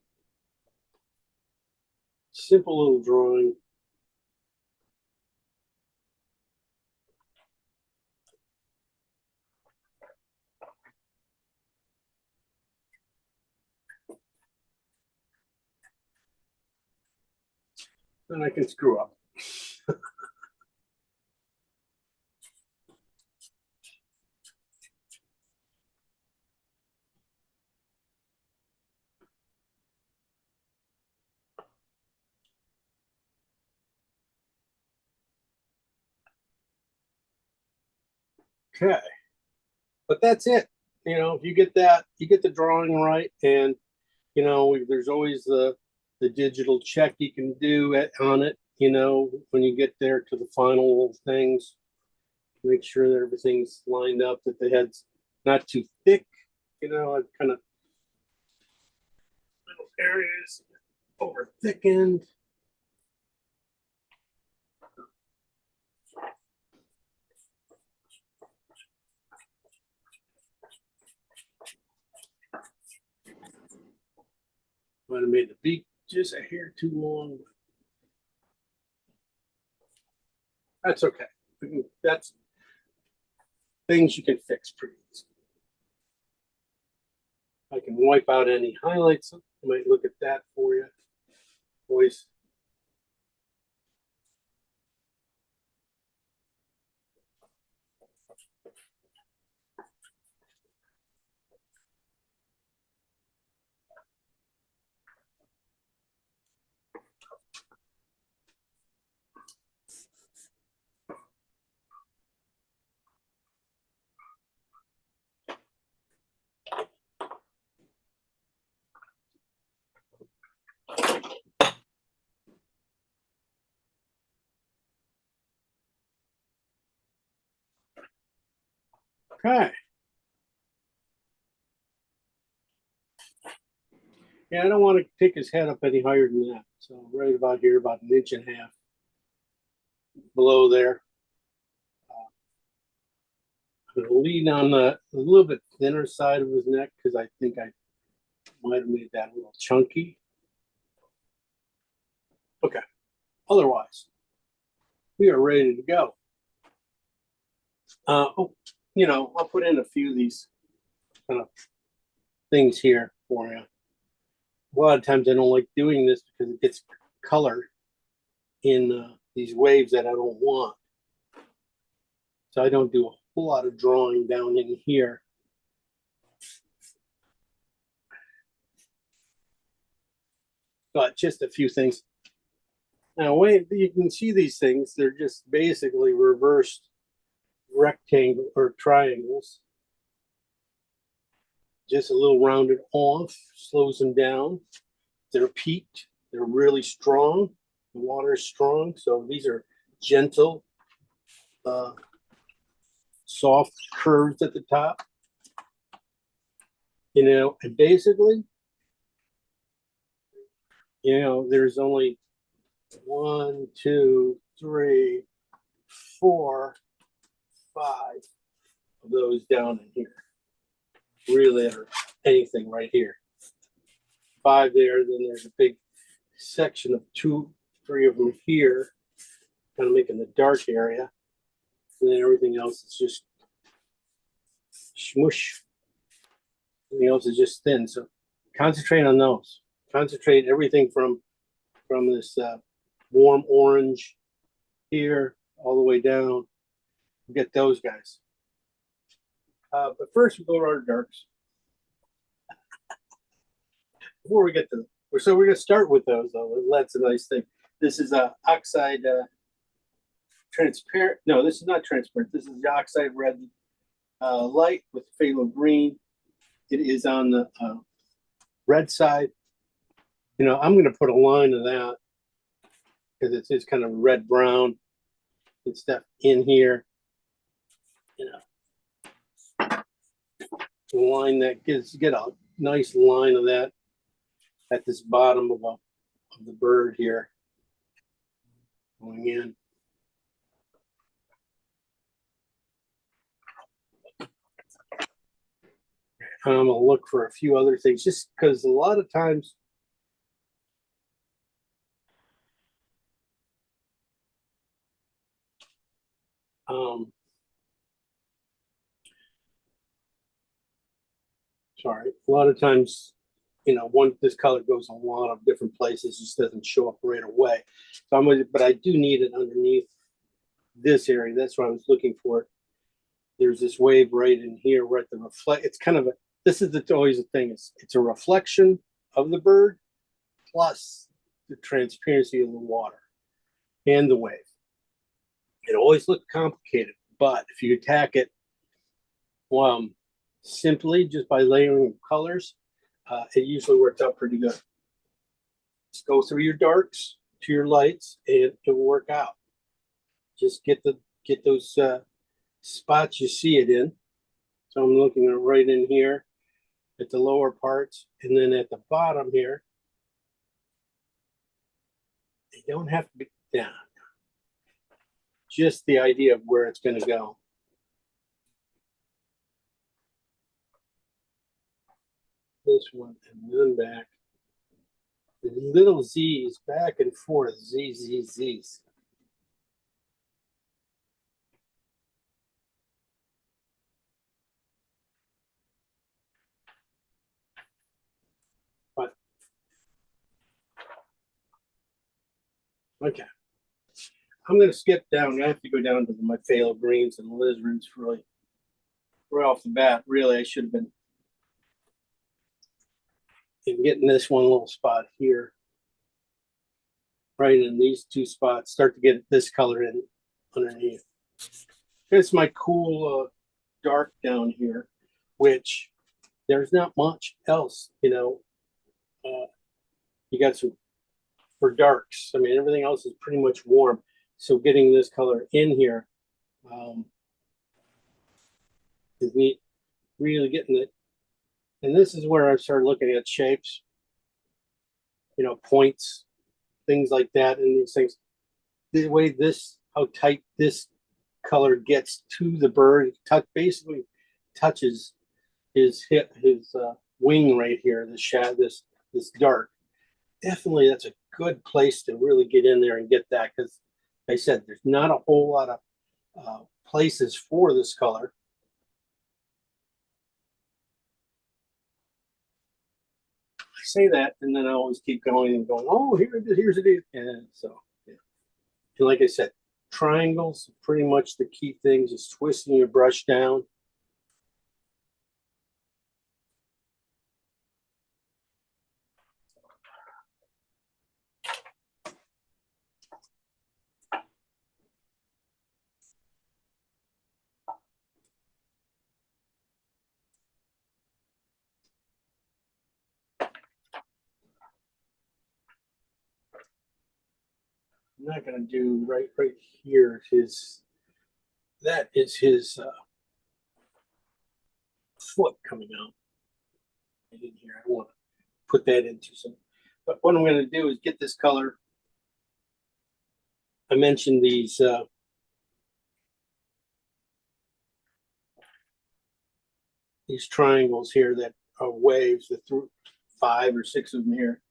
simple little drawing. And I can screw up. Okay. But that's it. You know, if you get that, you get the drawing right, and you know, there's always the digital check you can do on it. You know, when you get there to the final things, make sure that everything's lined up, that the head's not too thick. You know, I've kind of little areas over thickened. Might have made the beak just a hair too long. That's okay. That's things you can fix pretty easy. I can wipe out any highlights. I might look at that for you. Always. Okay. Yeah, I don't want to pick his head up any higher than that. So right about here, about an inch and a half below there. I'm going to lean on the a little bit thinner side of his neck because I think I might have made that a little chunky. Okay. Otherwise, we are ready to go. You know, I'll put in a few of these kind of things here for you. A lot of times I don't like doing this because it gets color in these waves that I don't want. So I don't do a whole lot of drawing down in here. But just a few things. Now, wait, you can see these things. They're just basically reversed rectangle or triangles. Just a little rounded off, slows them down. They're peaked. They're really strong. The water is strong. So these are gentle, soft curves at the top. You know, and basically, you know, there's only 1, 2, 3, 4, 5 of those down in here. Really, or anything right here. 5 there, then there's a big section of 2, 3 of them here, kind of making the dark area. And then everything else is just smush. Everything else is just thin. So concentrate on those. Concentrate everything from this warm orange here all the way down. Get those guys. But first we go to our darks. Before we get to, so we're going to start with those though. That's a nice thing. This is a oxide transparent. No, this is not transparent. This is the oxide red light with phthalo green. It is on the red side. You know, I'm going to put a line of that because it's kind of red brown and stuff in here. You know, the line that get a nice line of that at this bottom of the bird here going in. I'm gonna look for a few other things just because a lot of times sorry, a lot of times, you know, this color goes a lot of different places, just doesn't show up right away. So but I do need it underneath this area. That's what I was looking for. There's this wave right in here, right the reflect. It's kind of this is always the thing. It's a reflection of the bird plus the transparency of the water and the wave. It always looks complicated, but if you attack it simply just by layering colors, it usually works out pretty good. Just go through your darks to your lights and it will work out. Just get those spots you see it in. So I'm looking at right in here at the lower parts, and then at the bottom here, they don't have to be down. Just the idea of where it's going to go. This one and then back. The little Z's back and forth, Z's. But okay, I'm going to skip down. I have to go down to my phthalo greens and alizarinds really right off the bat. Really, I should have been getting this one little spot here, right in these 2 spots. Start to get this color in underneath. It's my cool dark down here, which there's not much else, you know. You got some for darks. I mean, everything else is pretty much warm. So getting this color in here is neat. Really getting it. And this is where I started looking at shapes, you know, points, things like that, and these things. The way how tight this color gets to the bird, basically touches his wing right here, the shadow, this dark. Definitely, that's a good place to really get in there and get that, because like I said, there's not a whole lot of places for this color. I say that, and then I always keep going and going. Oh, here's it is, and so yeah. And like I said, triangles, pretty much the key things is twisting your brush down. I'm not going to do right here. That is his foot coming out. In here, I want to put that into some. But what I'm going to do is get this color. I mentioned these triangles here that are waves. The through 5 or 6 of them here.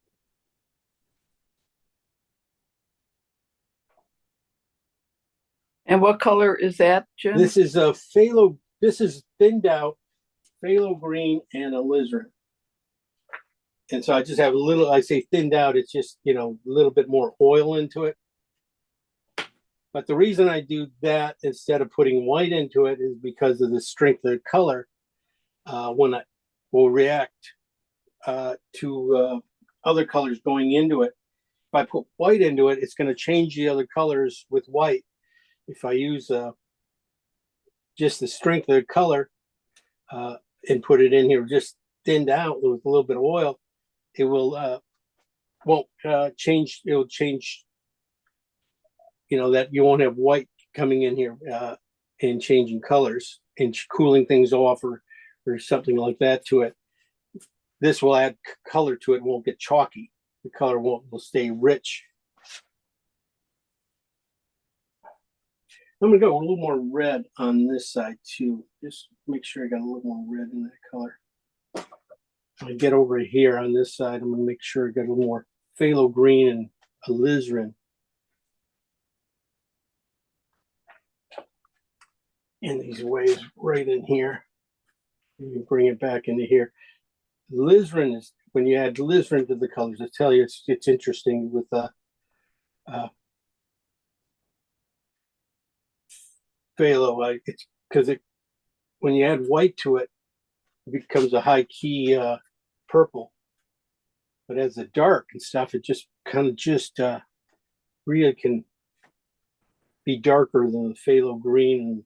And what color is that, Jim? This is a phthalo. This is thinned out phthalo green and alizarin. And so I just have a little. I say thinned out. It's just a little bit more oil into it. But the reason I do that instead of putting white into it is because of the strength of the color. When I will react to other colors going into it. If I put white into it, it's going to change the other colors with white. If I use just the strength of the color and put it in here just thinned out with a little bit of oil, it will won't change. It will change. That you won't have white coming in here and changing colors and cooling things off or something like that to it. This will add color to it. It won't get chalky. The color will stay rich. I'm going to go a little more red on this side too. Just make sure I got a little more red in that color. When I get over here on this side, I'm going to make sure I got a little more phthalo green and alizarin. In these waves right in here. You bring it back into here. Alizarin is, when you add alizarin to the colors, I tell you, it's interesting with phthalo. It's because when you add white to it, it becomes a high key purple. But as a dark and stuff, it just kind of really can be darker than the phthalo green.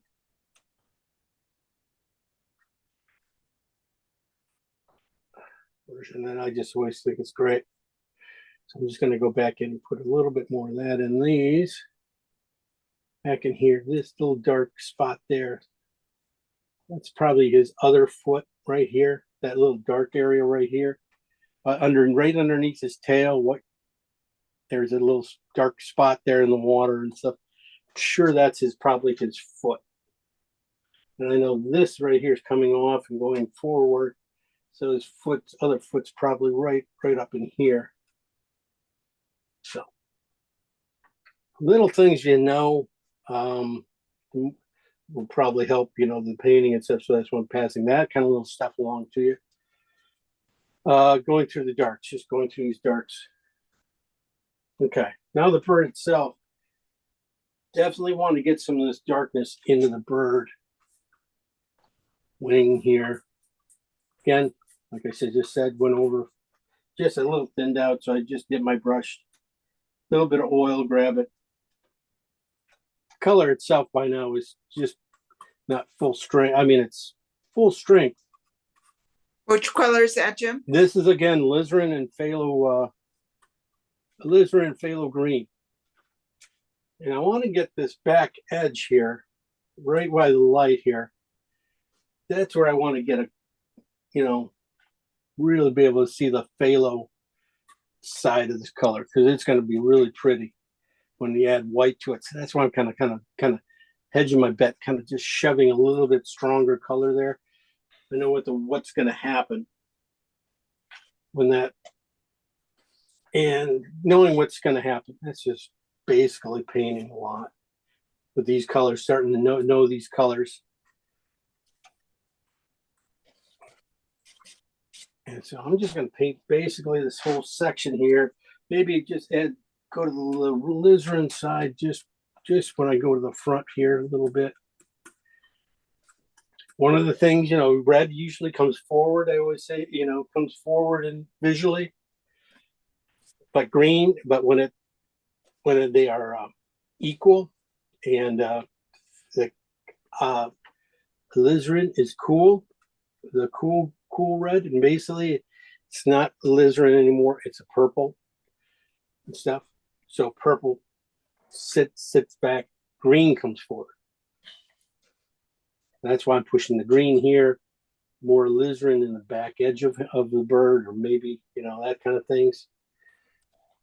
Version, and I just always think it's great. So I'm just going to go back in and put a little bit more of that in these. Back in here, this little dark spot there. That's probably his other foot right here. That little dark area right here. Right underneath his tail, there's a little dark spot there in the water and stuff. I'm sure that's probably his foot. And I know this right here is coming off and going forward. So his other foot's probably right up in here. So little things will probably help, the painting and stuff. So that's why I'm passing that kind of little stuff along to you. Going through the darks, just going through these darks. Okay, now the bird itself. Definitely want to get some of this darkness into the bird wing here. Again, like I went over just a little thinned out. So I just did my brush, a little bit of oil, grab it. The color itself by now is just not full strength. I mean, it's full strength. Which color is that, Jim? This is again alizarin and phthalo green. And I want to get this back edge here, right by the light here. That's where I want to get really be able to see the phthalo side of this color, because it's going to be really pretty when you add white to it. So that's why I'm kind of hedging my bet, kind of just shoving a little bit stronger color there. I know what's going to happen when that, and knowing what's going to happen. That's just basically painting a lot with these colors, starting to know these colors. And so I'm just going to paint basically this whole section here. Maybe just add go to the alizarin side just when I go to the front here a little bit. One of the things, red usually comes forward. I always say, comes forward and visually, but green. But when they are equal, and the alizarin is cool, the cool red, and basically it's not alizarin anymore. It's a purple and stuff. So purple sits back, green comes forward. That's why I'm pushing the green here, more alizarin in the back edge of the bird, or maybe, that kind of things.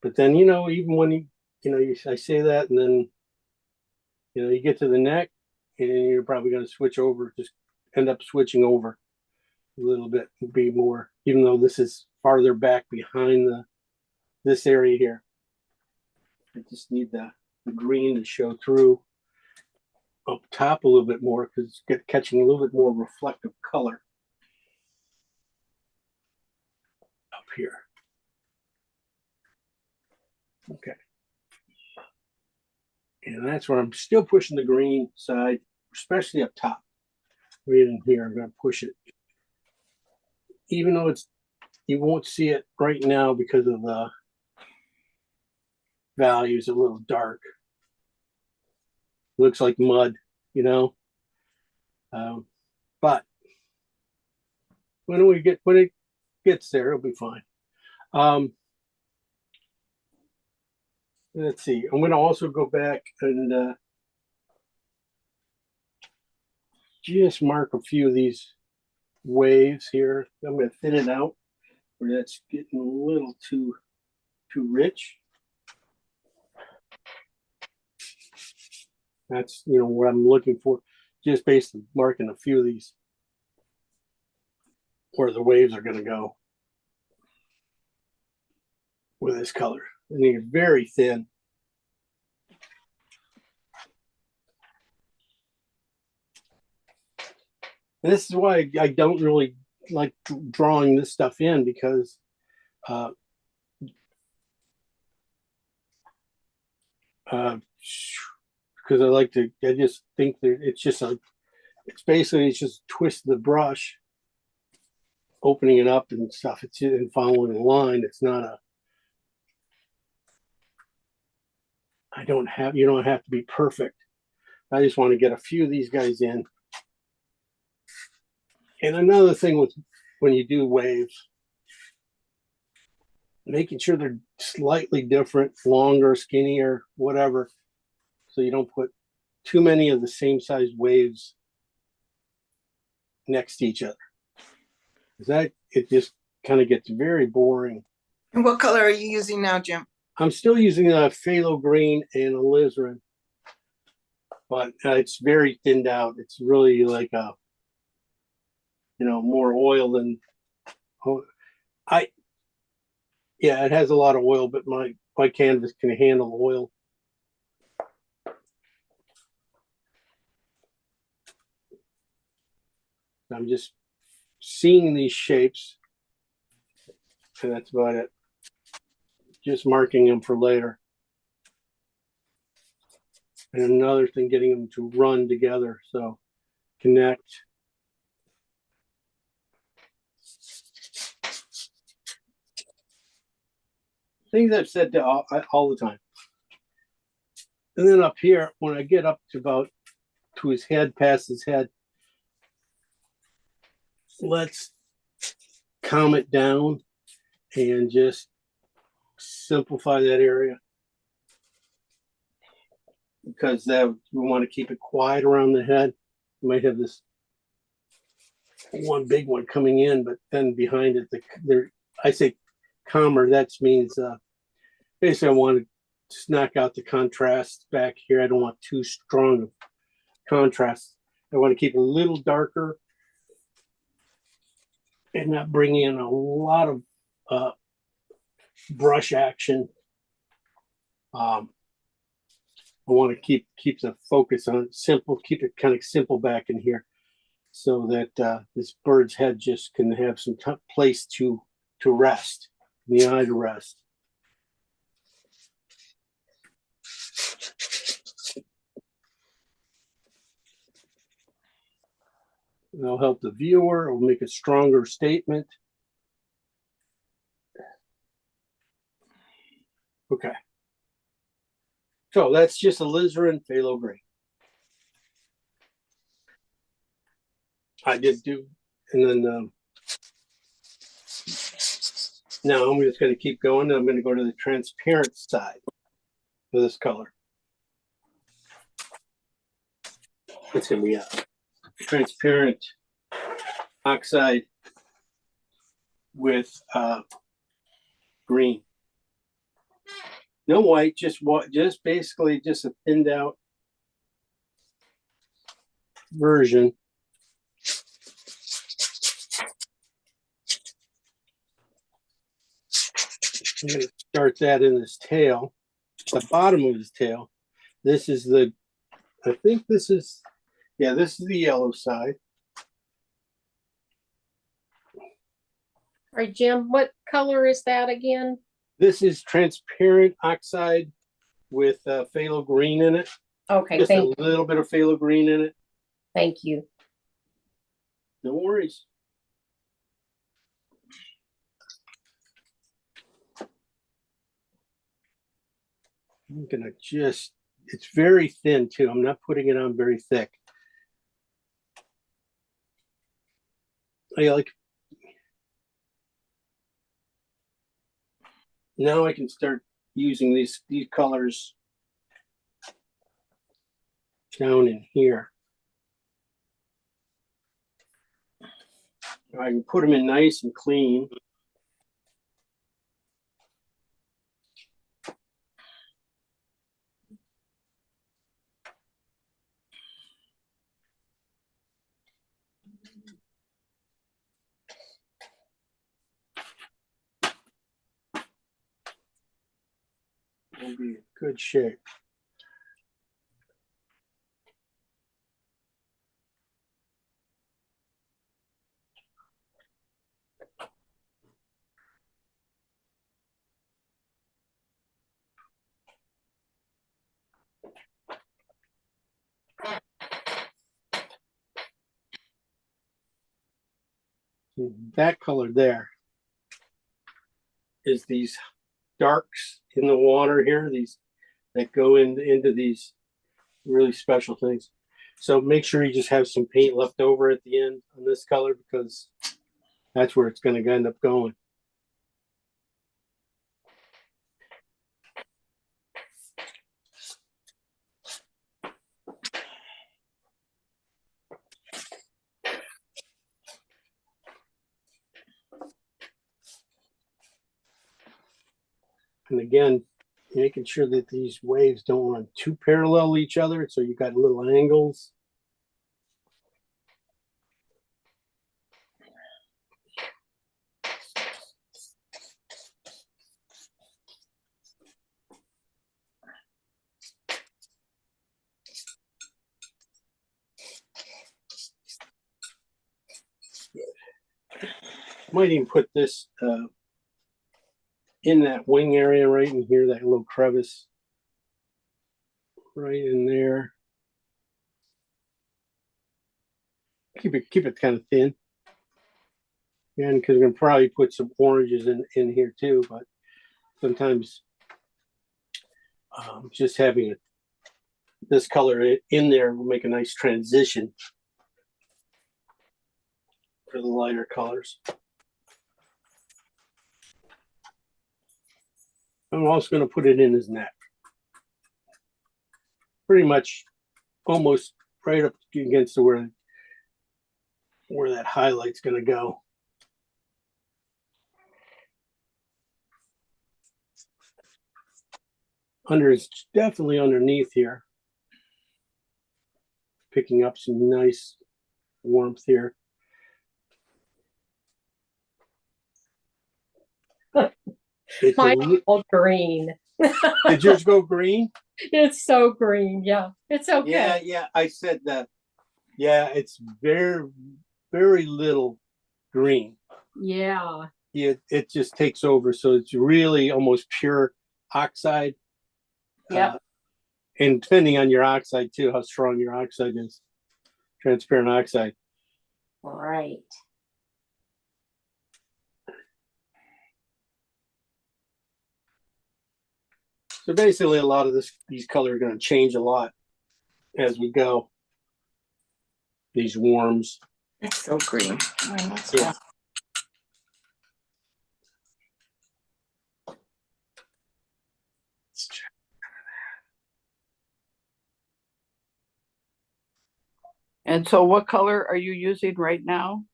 But then, even when I say that, and then, you get to the neck, and you're probably going to switch over, just end up switching over a little bit, be more, even though this is farther back behind this area here. I just need the green to show through up top a little bit more, because it's catching a little bit more reflective color up here. Okay. And that's where I'm still pushing the green side, especially up top. Right in here, I'm going to push it. Even though you won't see it right now because of the values a little dark. Looks like mud, but when it gets there, it'll be fine. Let's see. I'm going to also go back and just mark a few of these waves here. I'm going to thin it out where that's getting a little too rich. That's what I'm looking for, just basically marking a few of these where the waves are going to go with this color. And they're very thin. And this is why I don't really like drawing this stuff in, because I just think that it's just twist the brush, opening it up and stuff. It's in following the line. It's not you don't have to be perfect. I just want to get a few of these guys in. And another thing with when you do waves, making sure they're slightly different, longer, skinnier, whatever. So you don't put too many of the same size waves next to each other. It just kind of gets very boring. And what color are you using now, Jim? I'm still using a phthalo green and alizarin, but it's very thinned out. It's really like more oil than it has a lot of oil, but my canvas can handle oil. I'm just seeing these shapes, and that's about it. Just marking them for later. And another thing, getting them to run together, so connect. Things I've said to all the time. And then up here, when I get up to his head, past his head, let's calm it down and just simplify that area, because we want to keep it quiet around the head. You might have this one big one coming in, but then behind it, I say calmer. That means basically I want to just knock out the contrast back here. I don't want too strong of contrast. I want to keep it a little darker and not bring in a lot of brush action. I want to keep the focus on simple, keep it kind of simple back in here, so that this bird's head just can have some place to rest, the eye to rest. It'll help the viewer. It will make a stronger statement. Okay. So that's just alizarin phthalo green. I did do, and then now I'm just going to keep going. I'm going to go to the transparent side of this color. It's going to be a transparent oxide with green. No white, just basically just a thinned out version. I'm going to start that in this tail, the bottom of his tail. This is the, I think this is, yeah, this is the yellow side. All right, Jim, what color is that again? This is transparent oxide with phthalo green in it. Okay, Just a little bit of phthalo green in it. thank you. No worries. I'm gonna just, it's very thin too. I'm not putting it on very thick. I like, now I can start using these colors down in here. I can put them in nice and clean. We'll be in good shape. That color there is these darks in the water here, these that go into these really special things. So make sure you just have some paint left over at the end on this color, because that's where it's going to end up going. And again, making sure that these waves don't run too parallel each other, so you got little angles. Might even put this in that wing area right in here, that little crevice right in there. Keep it kind of thin. And because we're gonna probably put some oranges in here too, but sometimes just having this color in there will make a nice transition for the lighter colors. I'm also going to put it in his neck. Pretty much almost right up against where that highlight's going to go. It's definitely underneath here. Picking up some nice warmth here. It's Mine all green. Did yours go green? It's so green. Yeah, it's okay. Yeah. I said that. Yeah, it's very, very little green. Yeah. It just takes over. So it's really almost pure oxide. Yep. And depending on your oxide too, how strong your oxide is. Transparent oxide. Right. So basically, a lot of these colors are going to change a lot as we go. These warms. It's so green. Oh, that's Yeah. awesome. And so what color are you using right now?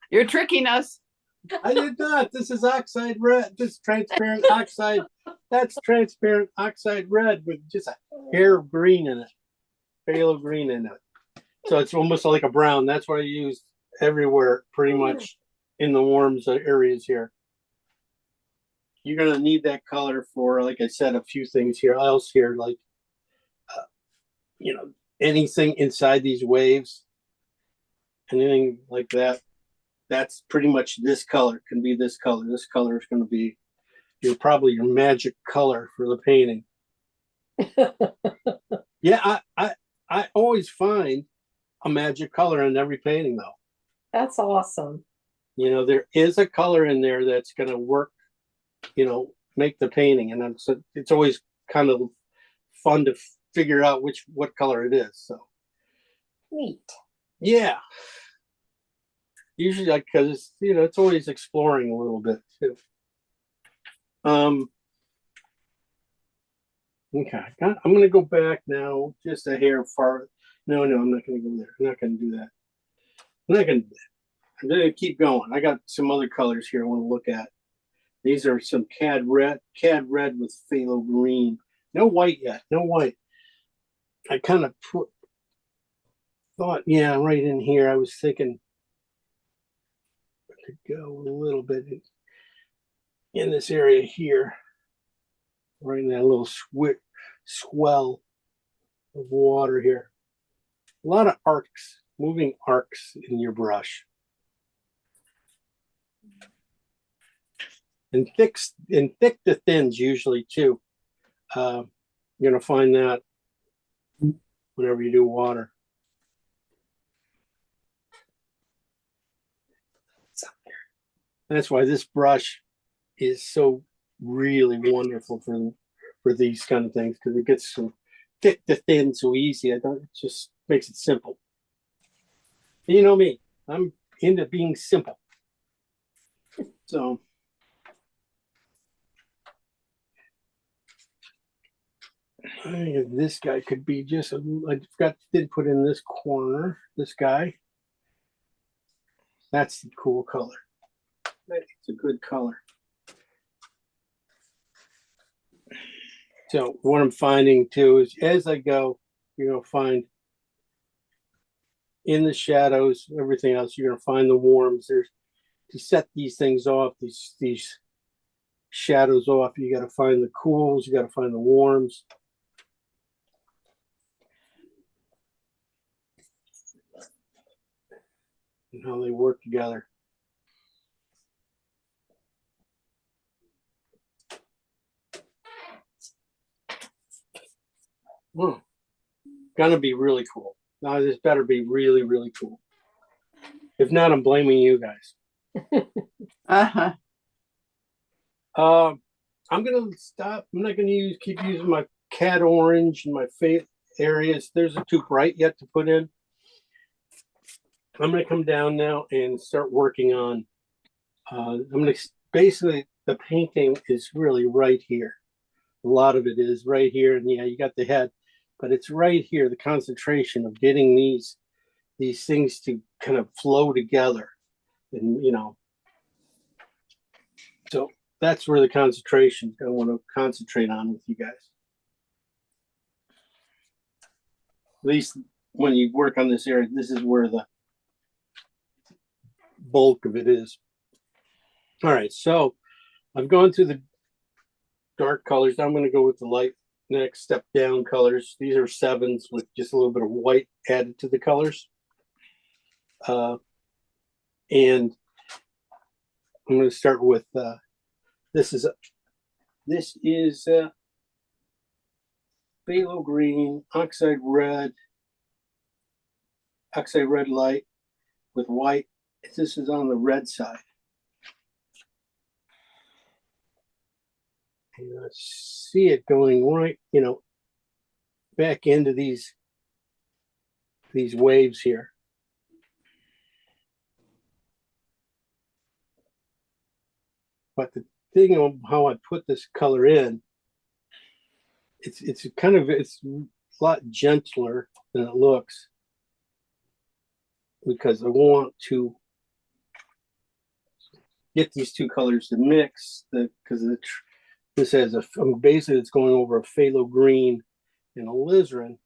You're tricking us. I did not. This is oxide red. This is transparent oxide. That's transparent oxide red with just a hair of green in it. Phthalo green in it. So it's almost like a brown. That's what I use everywhere, pretty much in the warms areas here. You're gonna need that color for, like I said, a few things here. Else here, like anything inside these waves, anything like that. That's pretty much this color. Can be this color. This color is going to be probably your magic color for the painting. Yeah, I always find a magic color in every painting, though. That's awesome. There is a color in there that's going to work. Make the painting, and it's always kind of fun to figure out what color it is. So Neat. yeah. Usually, because it's always exploring a little bit too. Okay, I'm going to go back now, just a hair far. No, I'm not going to go there. I'm not going to do that. I'm not going to do that. I'm going to keep going. I got some other colors here I want to look at. These are some cad red with phthalo green. No white yet. No white. I kind of thought, yeah, right in here. I was thinking I could go a little bit in this area here, right in that little swell of water here. A lot of arcs, moving arcs in your brush. And thick to thins usually too. You're gonna find that whenever you do water. That's why this brush is so really wonderful for these kind of things, because it gets so thick to thin so easy. It just makes it simple. You know me, I'm into being simple. So I think this guy could be just did put in this corner, this guy. That's the cool color. It's a good color. So what I'm finding too is as I go, you're gonna find in the shadows, everything else, you're gonna find the warms. There's to set these things off, these shadows off, you gotta find the cools, you gotta find the warms. And how they work together. Gonna be really cool. Now this better be really, really cool. If not, I'm blaming you guys. Uh-huh. I'm gonna stop. I'm not gonna keep using my cad orange in my face areas. There's too bright yet to put in. I'm gonna come down now and start working on. I'm gonna basically, the painting is really right here. A lot of it is right here, and yeah, you got the head, but it's right here. The concentration of getting these things to kind of flow together, and so that's where the concentration I want to concentrate on with you guys. At least when you work on this area, this is where the bulk of it is. All right, so I've gone through the dark colors. Now I'm going to go with the light, next step down colors. These are sevens with just a little bit of white added to the colors. And I'm going to start with this is phthalo green, oxide red, oxide red light with white. This is on the red side. And I see it going right, back into these waves here. But the thing on how I put this color in, it's a lot gentler than it looks, because I want to get these two colors to mix. This has basically it's going over a phthalo green and alizarin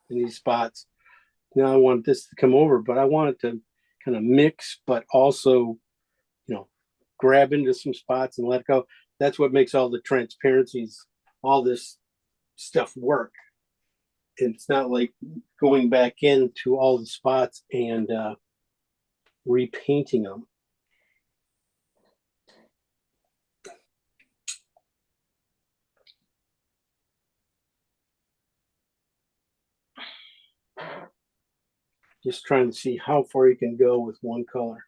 in these spots. Now I want this to come over, but I want it to kind of mix, but also, grab into some spots and let go. That's what makes all the transparencies, all this stuff work. It's not like going back into all the spots and repainting them. Just trying to see how far you can go with one color.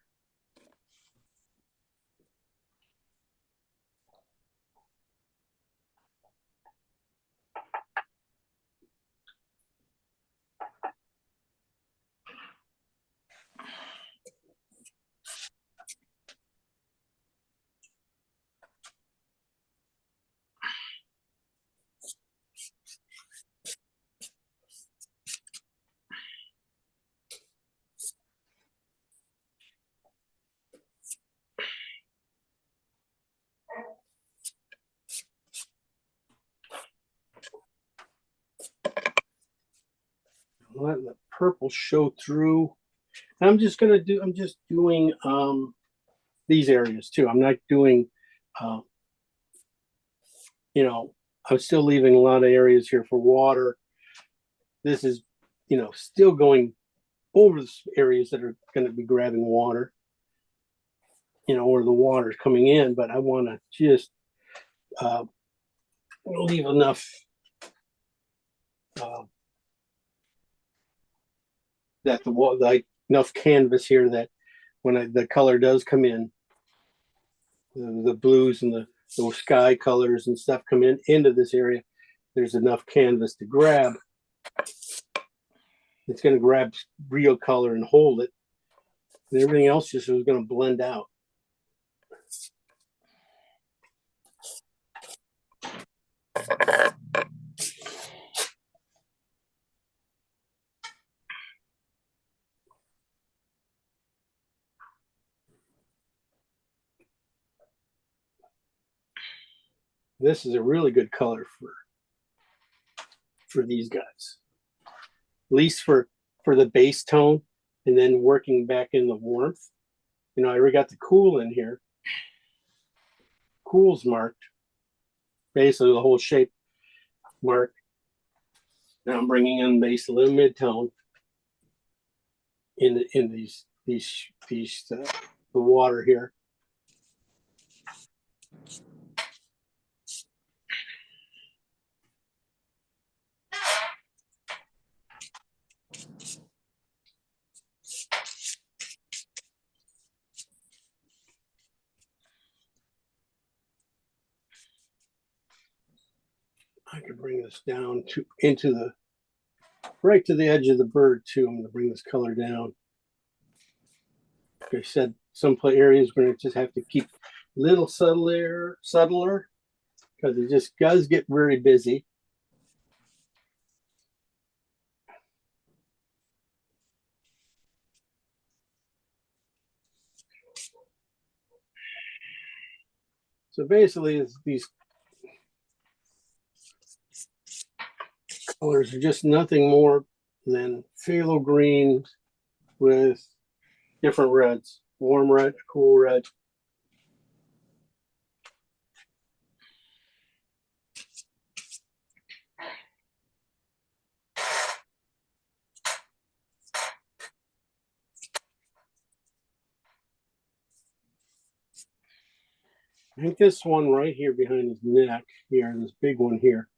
Letting the purple show through. I'm just doing these areas too. I'm not doing, I'm still leaving a lot of areas here for water. This is, still going over the areas that are going to be grabbing water, or the water's coming in, but I want to just leave enough that enough canvas here that when the color does come in, the blues and those sky colors and stuff come into this area, there's enough canvas to grab. It's going to grab real color and hold it, and everything else just is going to blend out. This is a really good color for these guys, at least for the base tone, and then working back in the warmth. I already got the cool in here. Cool's marked, basically the whole shape marked. Now I'm bringing in basically mid-tone in these the water here. I could bring this down right to the edge of the bird too. I'm going to bring this color down. Like I said, some areas we're going to just have to keep a little subtler, because it just does get very busy. So basically, these colors are just nothing more than phthalo greens with different reds, warm red, cool red. I think this one right here behind his neck here, this big one here,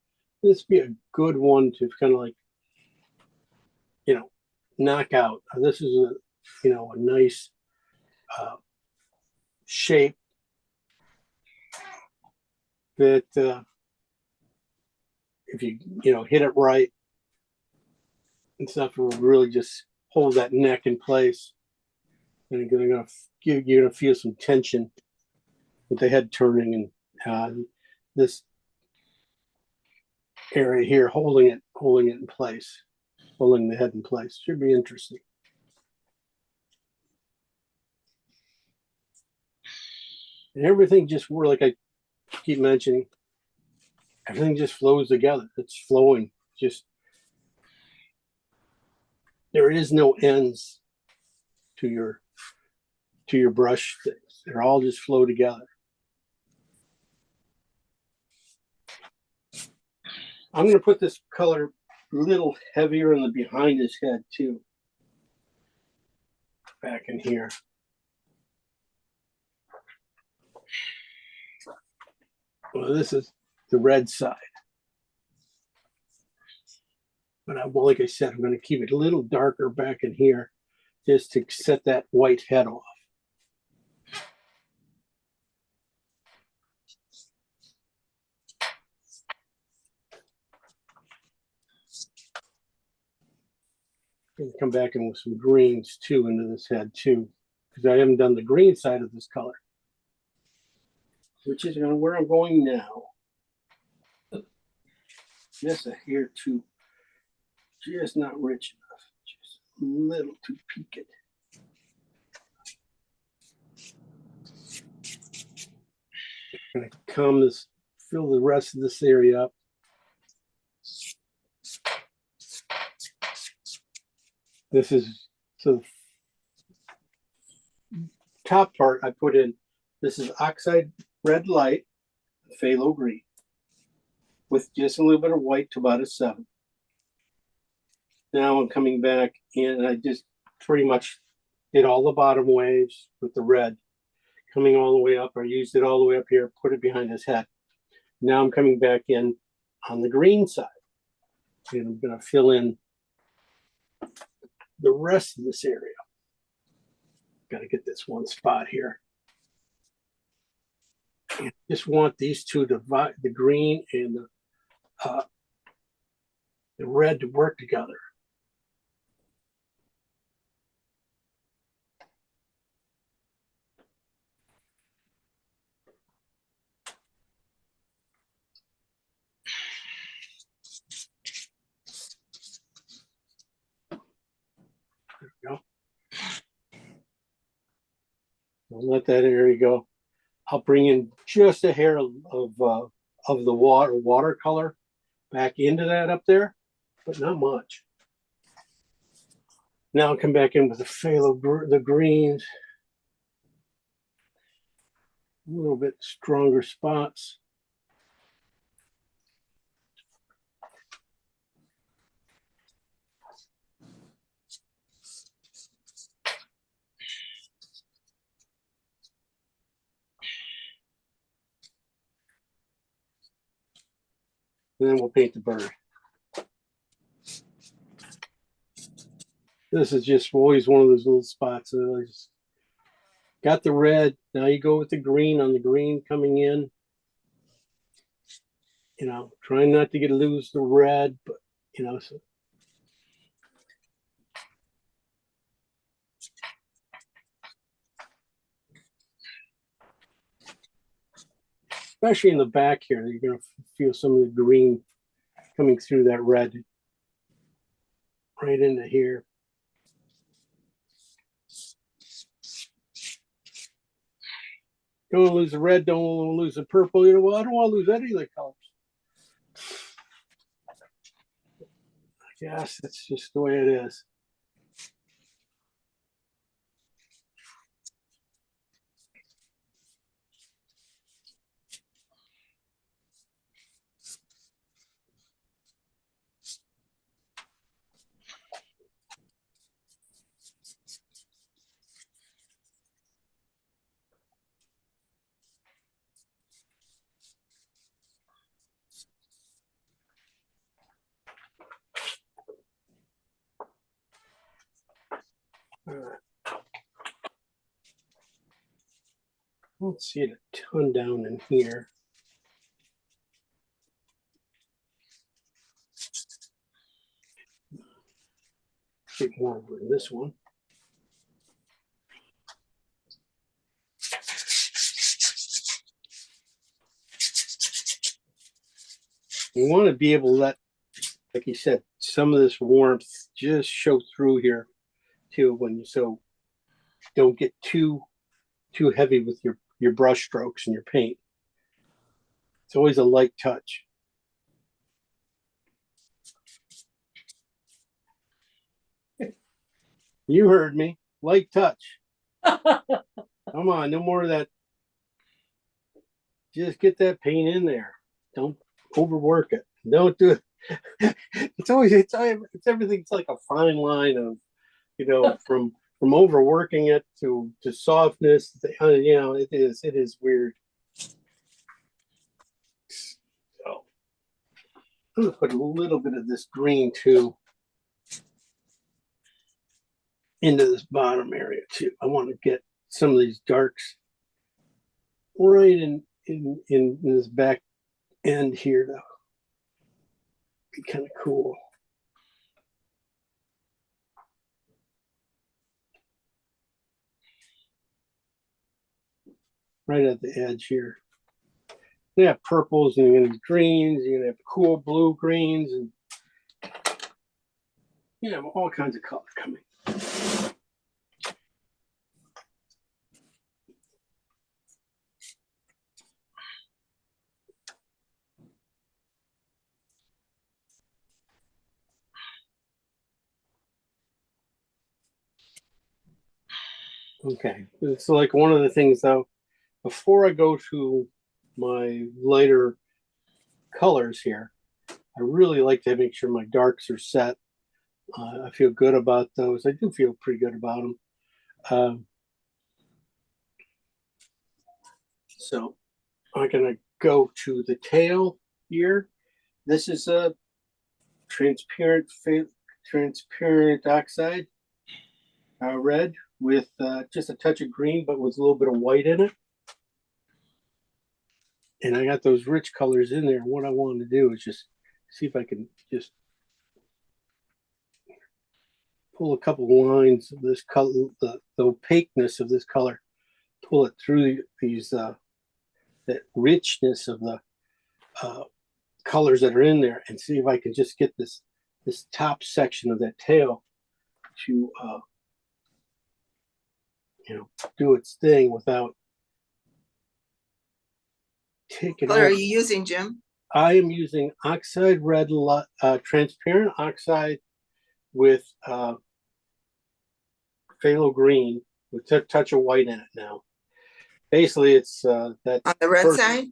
this would be a good one to kind of like, knockout. This is a, you know, a nice shape that if you, you know, hit it right and stuff, it will really just hold that neck in place. And you're gonna you're gonna feel some tension with the head turning, and this area here holding it in place, holding the head in place. Should be interesting. And everything just, we're like I keep mentioning, everything just flows together. It's flowing. Just there is no ends to your brush things. They're all just flow together. I'm going to put this color a little heavier in the behind his head too. Back in here. Well, this is the red side. But like I said, I'm going to keep it a little darker back in here just to set that white head off. I'm going to come back in with some greens too into this head too, because I haven't done the green side of this color, which is where I'm going now. Just a hair too, just not rich enough, just a little too peaked. I'm going to come this, fill the rest of this area up. This is, so top part I put in, this is Oxide Red Light, Phthalo Green, with just a little bit of white to about a 7. Now I'm coming back in, and I just pretty much did all the bottom waves with the red, coming all the way up. I used it all the way up here, put it behind his head. Now I'm coming back in on the green side, and I'm going to fill in the rest of this area. Got to get this one spot here. I just want these two to divide, the green and the red, to work together. There we go. I'll let that area go. I'll bring in just a hair of the watercolor back into that up there, but not much. Now I'll come back in with the phthalo, the greens, a little bit stronger spots. And then we'll paint the bird. This is just always one of those little spots that I just got the red. Now you go with the green on the green coming in. You know, trying not to lose the red, but you know, so. Especially in the back here, you're going to feel some of the green coming through that red right into here. Don't want to lose the red, don't want to lose the purple. You know, well, I don't want to lose any of the colors. I guess that's just the way it is. don't see it a ton down in here. Get more over in this one. You want to be able to let, like you said, some of this warmth just show through here too, when you so don't get too heavy with your brush strokes and your paint. It's always a light touch. You heard me. Light touch. Come on, no more of that. Just get that paint in there. Don't overwork it. Don't do it. It's everything. It's like a fine line of, from overworking it to softness. It is weird. So I'm gonna put a little bit of this green too into this bottom area too. I want to get some of these darks right in this back end here though. Be kind of cool. Right at the edge here. You have purples and you're gonna have greens, you're gonna have cool blue greens, and you have all kinds of color coming. Okay, it's like one of the things though, before I go to my lighter colors here, I really like to make sure my darks are set. I feel good about those. I do feel pretty good about them. So I'm gonna go to the tail here. This is a transparent oxide red with just a touch of green, but with a little bit of white in it. And I got those rich colors in there. What I want to do is just see if I can just pull a couple lines of this color, the opaqueness of this color, pull it through these that richness of the colors that are in there, and see if I can just get this top section of that tail to do its thing without taking What color are over. you using, Jim? I am using oxide red, transparent oxide with phthalo green with a touch of white in it now. Basically, it's that On the red first, side?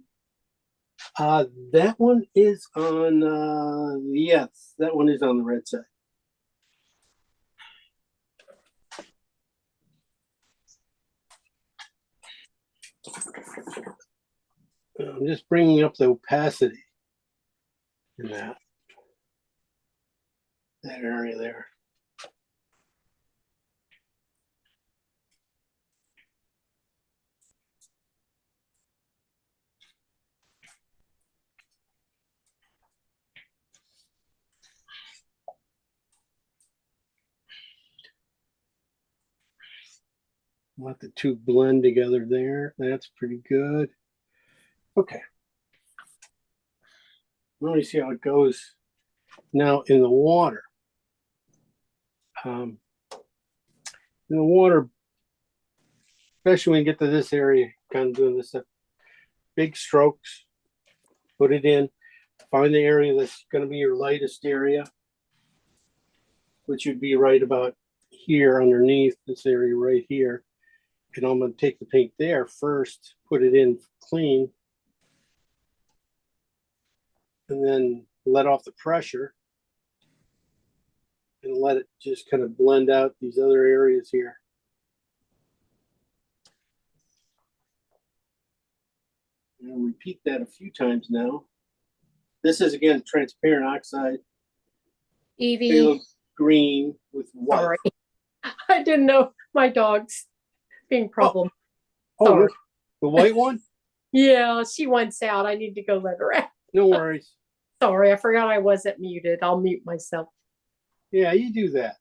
that one is on, yes, that one is on the red side. I'm just bringing up the opacity in that area there. Let the two blend together there. That's pretty good. Okay. Let me see how it goes now in the water. In the water, especially when you get to this area, kind of doing this stuff, big strokes, put it in, find the area that's going to be your lightest area, which would be right about here underneath this area right here. And I'm going to take the paint there first, put it in clean, and then let off the pressure and let it just kind of blend out these other areas here. And I'll repeat that a few times now. This is again transparent oxide, Evie, phthalo green with white. sorry. I didn't know my dog's being problem. Oh, Sorry. The white one? Yeah, she wants out. I need to go let her out. No worries. Sorry, I forgot I wasn't muted. I'll mute myself. Yeah, you do that.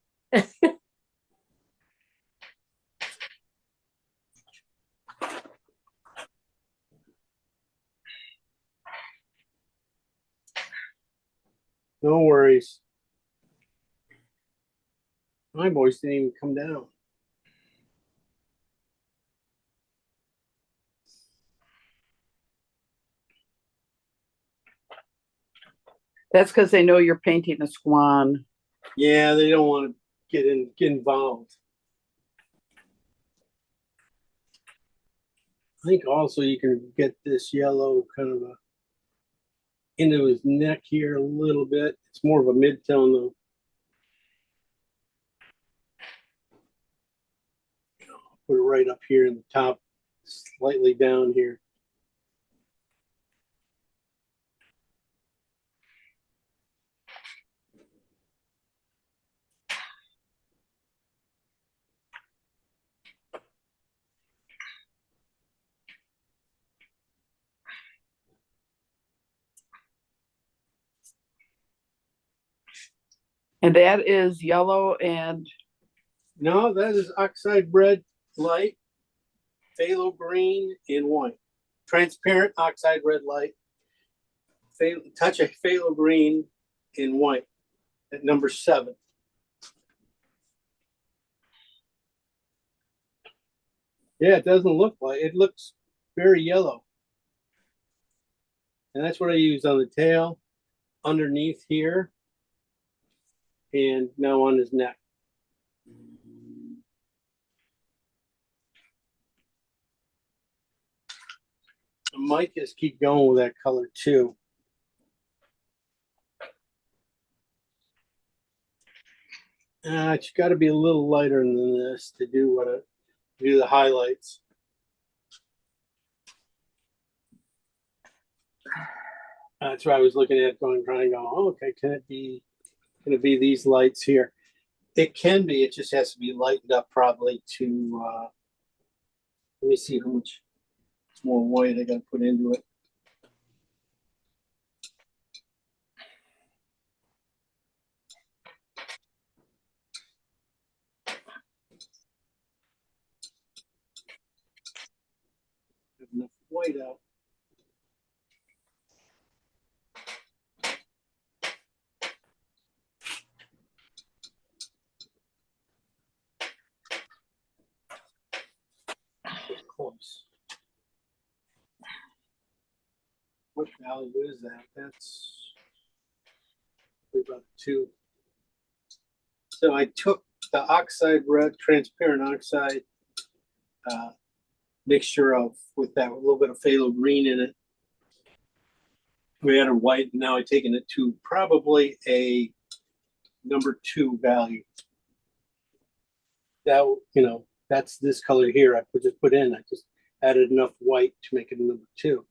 No worries. My voice didn't even come down. That's because they know you're painting a swan. Yeah, they don't want to get involved. I think also you can get this yellow kind of into his neck here a little bit. It's more of a mid-tone though. Put it right up here in the top, slightly down here. And that is yellow and No, that is oxide red light, phthalo green, and white. Transparent oxide red light, touch of phthalo green and white at number 7. Yeah, it doesn't look like it looks very yellow. And that's what I use on the tail, underneath here, and now on his neck. I might just keep going with that color too. It's got to be a little lighter than this to do do the highlights. That's what I was looking at, trying to go, oh, okay, can it be these lights here? It can be, it just has to be lightened up probably to, let me see how much more white I got to put into it. Have enough white out. Close. What value is that? That's about 2. So I took the oxide red, transparent oxide mixture with that, a little bit of phthalo green in it. We added white, and now I've taken it to probably a number 2 value. That, that's this color here. I just put in. I just added enough white to make it a number 2.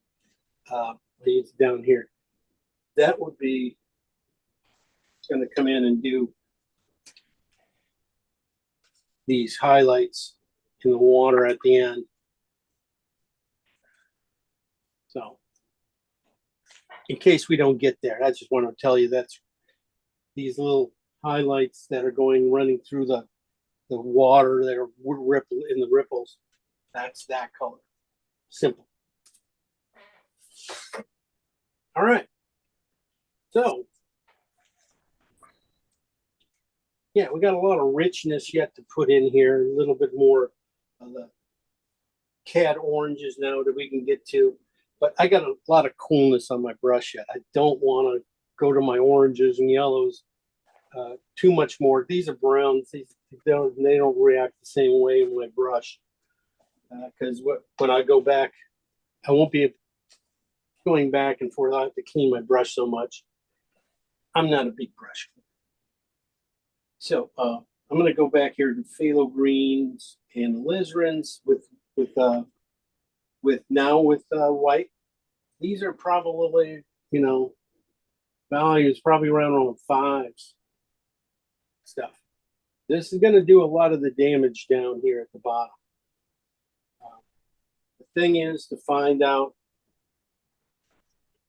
I use it down here. That would be going to come in and do these highlights in the water at the end. So, in case we don't get there, I just want to tell you that's these little highlights that are running through the water that are ripple in the ripples. That's that color. Simple. All right. So, yeah, we got a lot of richness yet to put in here. A little bit more of the cad oranges now that we can get to. But I got a lot of coolness on my brush yet. I don't want to go to my oranges and yellows too much more. These are browns. They don't react the same way in my brush. Because when I go back, I won't be going back and forth. I have to clean my brush so much. I'm not a big brush. So I'm going to go back here to phthalo greens and alizarins with white. These are probably, values probably around 5s stuff. This is going to do a lot of the damage down here at the bottom. The thing is to find out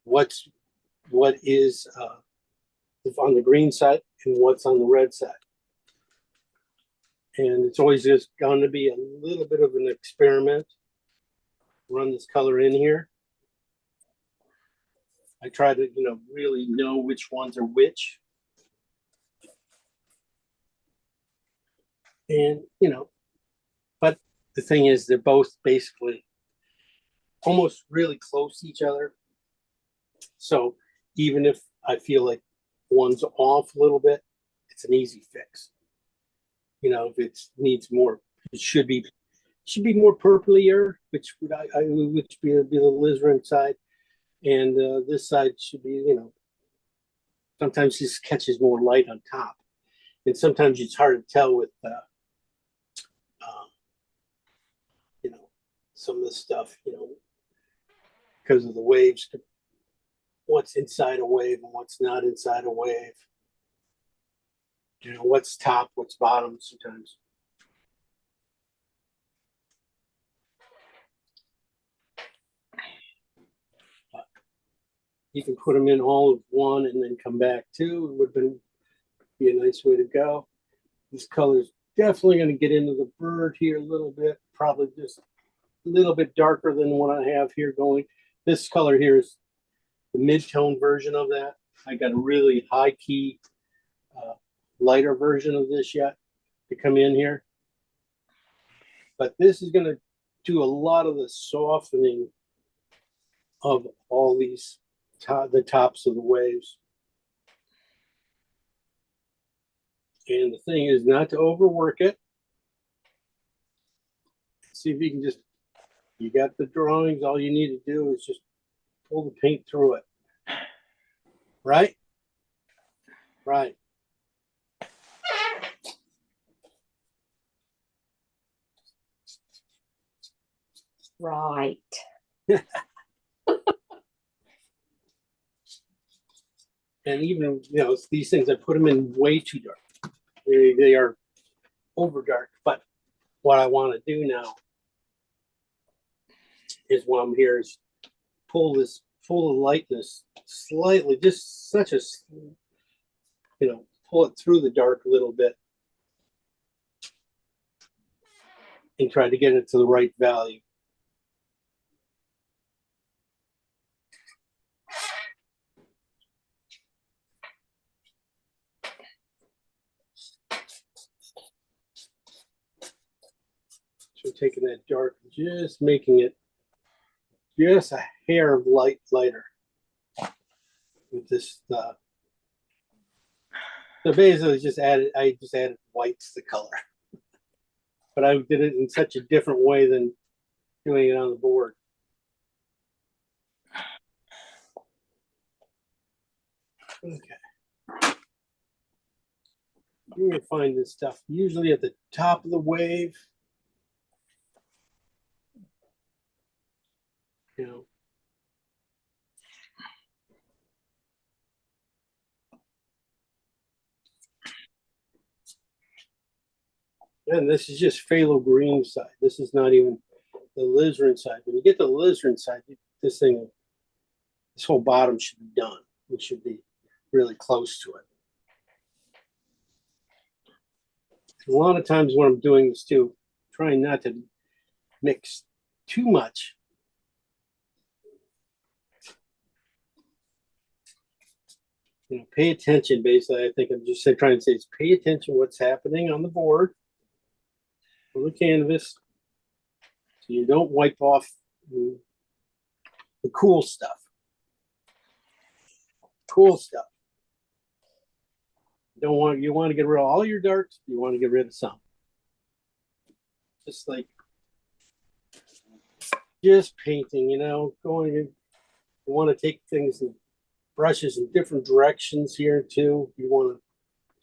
what is on the green side and what's on the red side. And it's always just going to be a little bit of an experiment. Run this color in here. I try to, really know which ones are which. And, but the thing is, they're both basically almost really close to each other. So even if I feel like one's off a little bit, it's an easy fix. If it needs more, it should be more purplier, which would be the alizarin side, and this side should be, sometimes this catches more light on top, and sometimes it's hard to tell with, some of the stuff, because of the waves, what's inside a wave and what's not inside a wave. What's top, what's bottom sometimes. You can put them in all of one and then come back two. It would be a nice way to go. This color is definitely going to get into the bird here a little bit, probably just a little bit darker than what I have here going. This color here is the mid-tone version of that. I got a really high key, lighter version of this yet to come in here. But this is going to do a lot of the softening of all these the tops of the waves. And the thing is not to overwork it. See if you can you got the drawings, all you need to do is just pull the paint through it. Right? Right. Right. And even, these things, I put them in way too dark. They are over dark. But what I want to do now is while I'm here is pull the lightness slightly, just such a, pull it through the dark a little bit and try to get it to the right value. So taking that dark, just making it just a hair of lighter with this. So basically, I just added white to the color, but I did it in such a different way than doing it on the board. Okay. You're gonna find this stuff usually at the top of the wave. And this is just phthalo green side. This is not even the alizarin side. When you get the alizarin side, this whole bottom should be done. It should be really close to it. A lot of times when I'm doing this too, trying not to mix too much. Pay attention. Basically, I think I'm just trying to say is pay attention to what's happening on the board, on the canvas, so you don't wipe off the cool stuff. Cool stuff. You want to get rid of all your darks. You want to get rid of some. Just like painting, going in. You want to take things and brushes in different directions here too. You want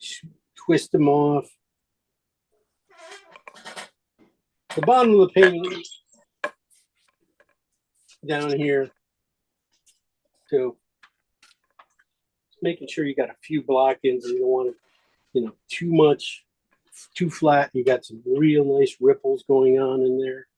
to twist them off. The bottom of the painting down here too. Just making sure you got a few block-ins. You don't want to, too much, too flat. You got some real nice ripples going on in there.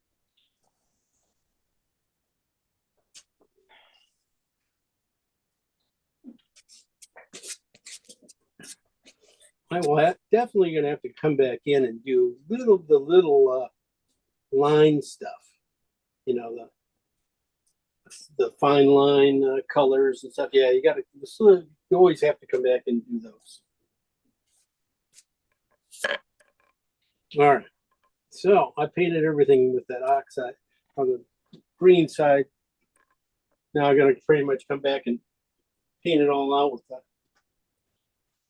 I will definitely gonna have to come back in and do the little line stuff. You know, the fine line colors and stuff. Yeah, you gotta, you always have to come back and do those. All right. So I painted everything with that oxide on the green side. Now I'm gonna pretty much come back and paint it all out with the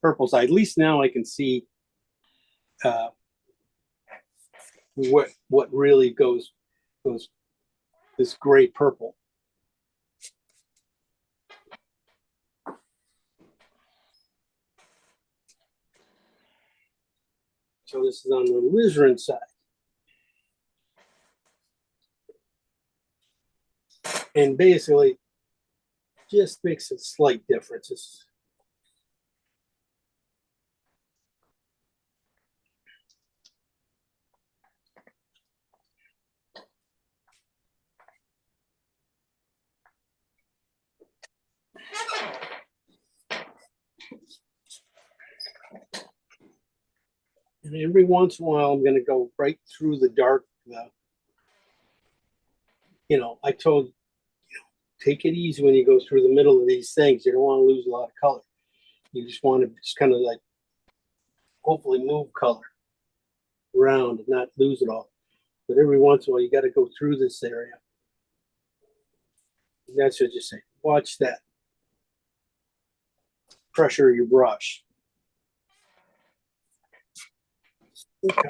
purple side. At least now I can see what really goes this gray purple. So this is on the alizarin side. And basically just makes a slight difference. And every once in a while, I'm going to go right through the dark. You know, I told you, take it easy when you go through the middle of these things. You don't want to lose a lot of color. You just want to just kind of like hopefully move color around and not lose it all. But every once in a while, you got to go through this area. And that's what I just say. Watch that. Pressure your brush. Okay.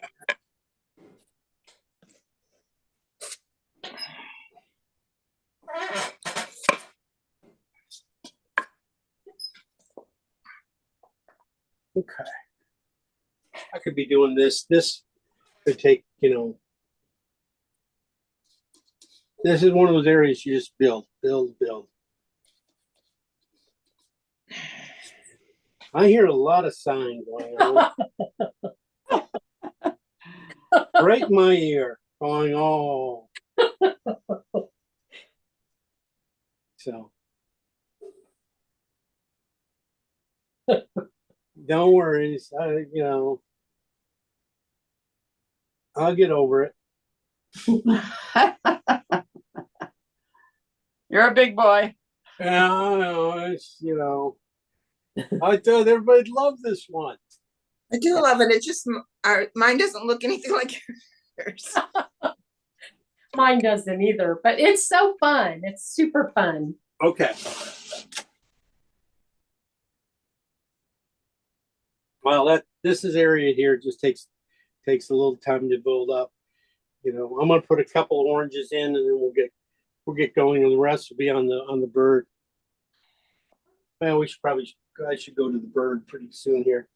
Okay. I could be doing this. This could take, you know, this is one of those areas you just build. I hear a lot of sighing going on. Right in my ear, going, oh. So. Don't worry, you know, I'll get over it. You're a big boy. Yeah, I know, it's, you know, I thought everybody'd love this one. I do love it. It just, mine doesn't look anything like yours. Mine doesn't either, but it's so fun. It's super fun. Okay. Well, this is area here just takes a little time to build up. You know, I'm gonna put a couple of oranges in, and then we'll get going, and the rest will be on the bird. Well, I should go to the bird pretty soon here.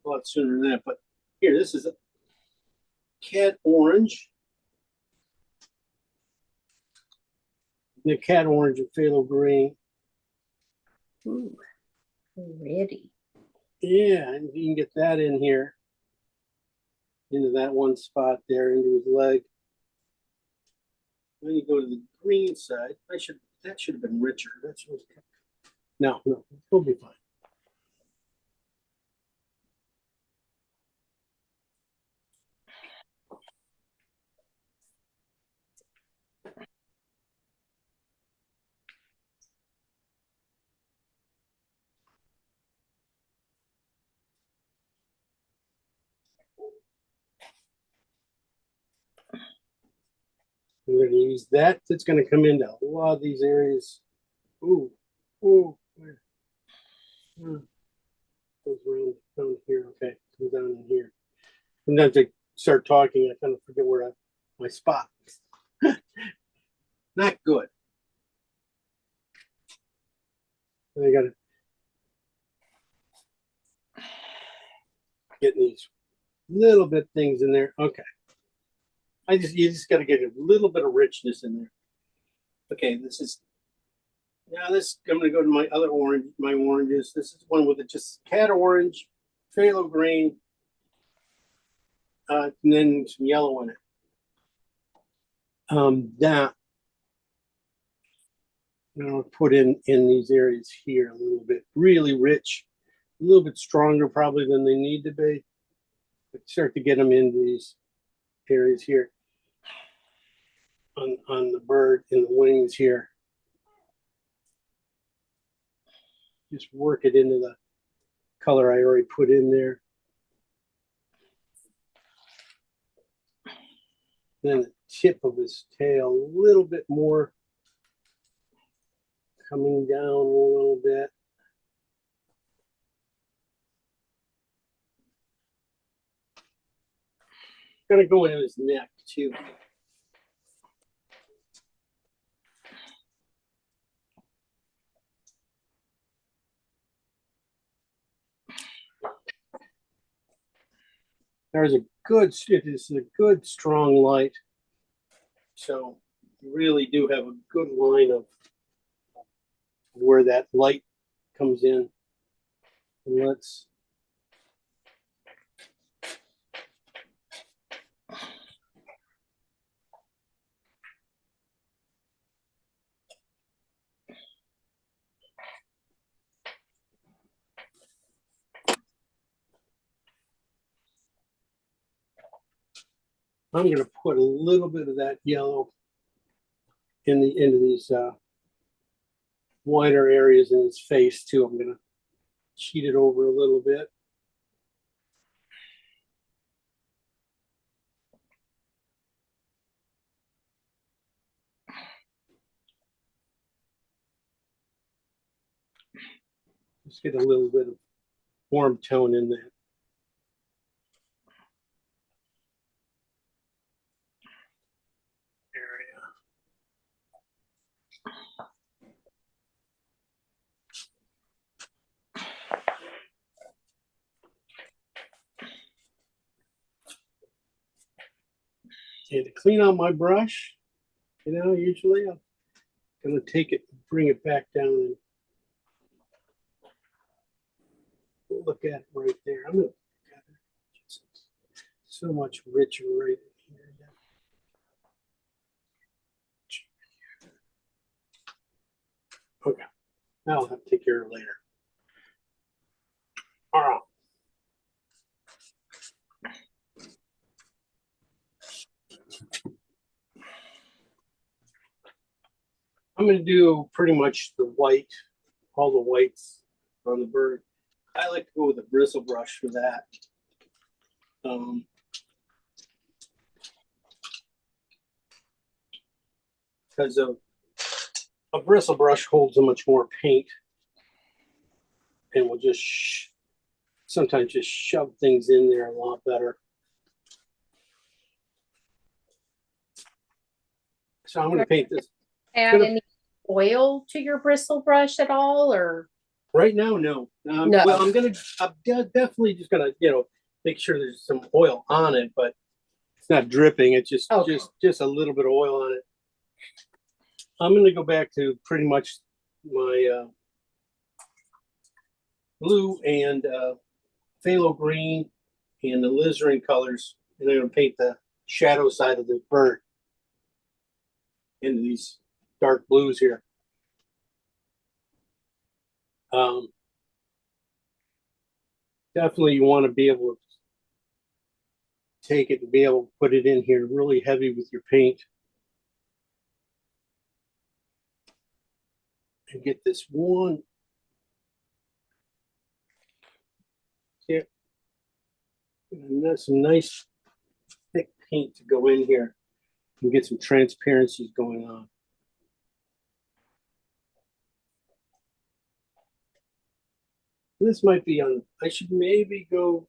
A lot sooner than that, but here, this is a cat orange. The cat orange and phthalo green. Ooh, pretty. Yeah, and if you can get that in here, into that one spot there, into his leg. Then you go to the green side. That should have been richer. No, it'll be fine. We're going to use that. That's going to come into a lot of these areas. Ooh. Goes around here. Okay, goes down in here. Sometimes I start talking, I kind of forget where my spot. Not good. I got to get these little bit things in there. Okay. You just got to get a little bit of richness in there. Okay, I'm going to go to my other my oranges. This is one with just cat orange, phthalo green, and then some yellow in it. That I'm going to put in these areas here a little bit, really rich a little bit stronger probably than they need to be. But start to get them into these areas here on the bird in the wings here. Just work it into the color I already put in there. Then the tip of his tail, a little bit more coming down a little bit. Gonna go into his neck too. There's a good, it is a good strong light. So you really do have a good line of where that light comes in. And let's I'm going to put a little bit of that yellow into these wider areas in his face too. I'm going to cheat it over a little bit. Just get a little bit of warm tone in there. And to clean out my brush, usually I'm going to take it and bring it back down and look at it right there. I'm going to look at it. It's so much richer right in here. Okay, now I'll have to take care of it later. All right. I'm going to do pretty much the white, all the whites on the bird. I like to go with a bristle brush for that. Because a bristle brush holds so much more paint and will just sometimes just shove things in there a lot better. So I'm going to paint this. Add any oil to your bristle brush at all, or? Right now, no. No. Well, I'm definitely just gonna, make sure there's some oil on it, but it's not dripping. It's just Okay. just a little bit of oil on it. I'm gonna go back to pretty much my blue and phthalo green and the alizarin colors, and I'm gonna paint the shadow side of the bird into these dark blues here. Definitely you want to be able to take it and be able to put it in here really heavy with your paint and get this one. Yeah. And that's some nice thick paint to go in here and get some transparencies going on. This might be on, I should maybe go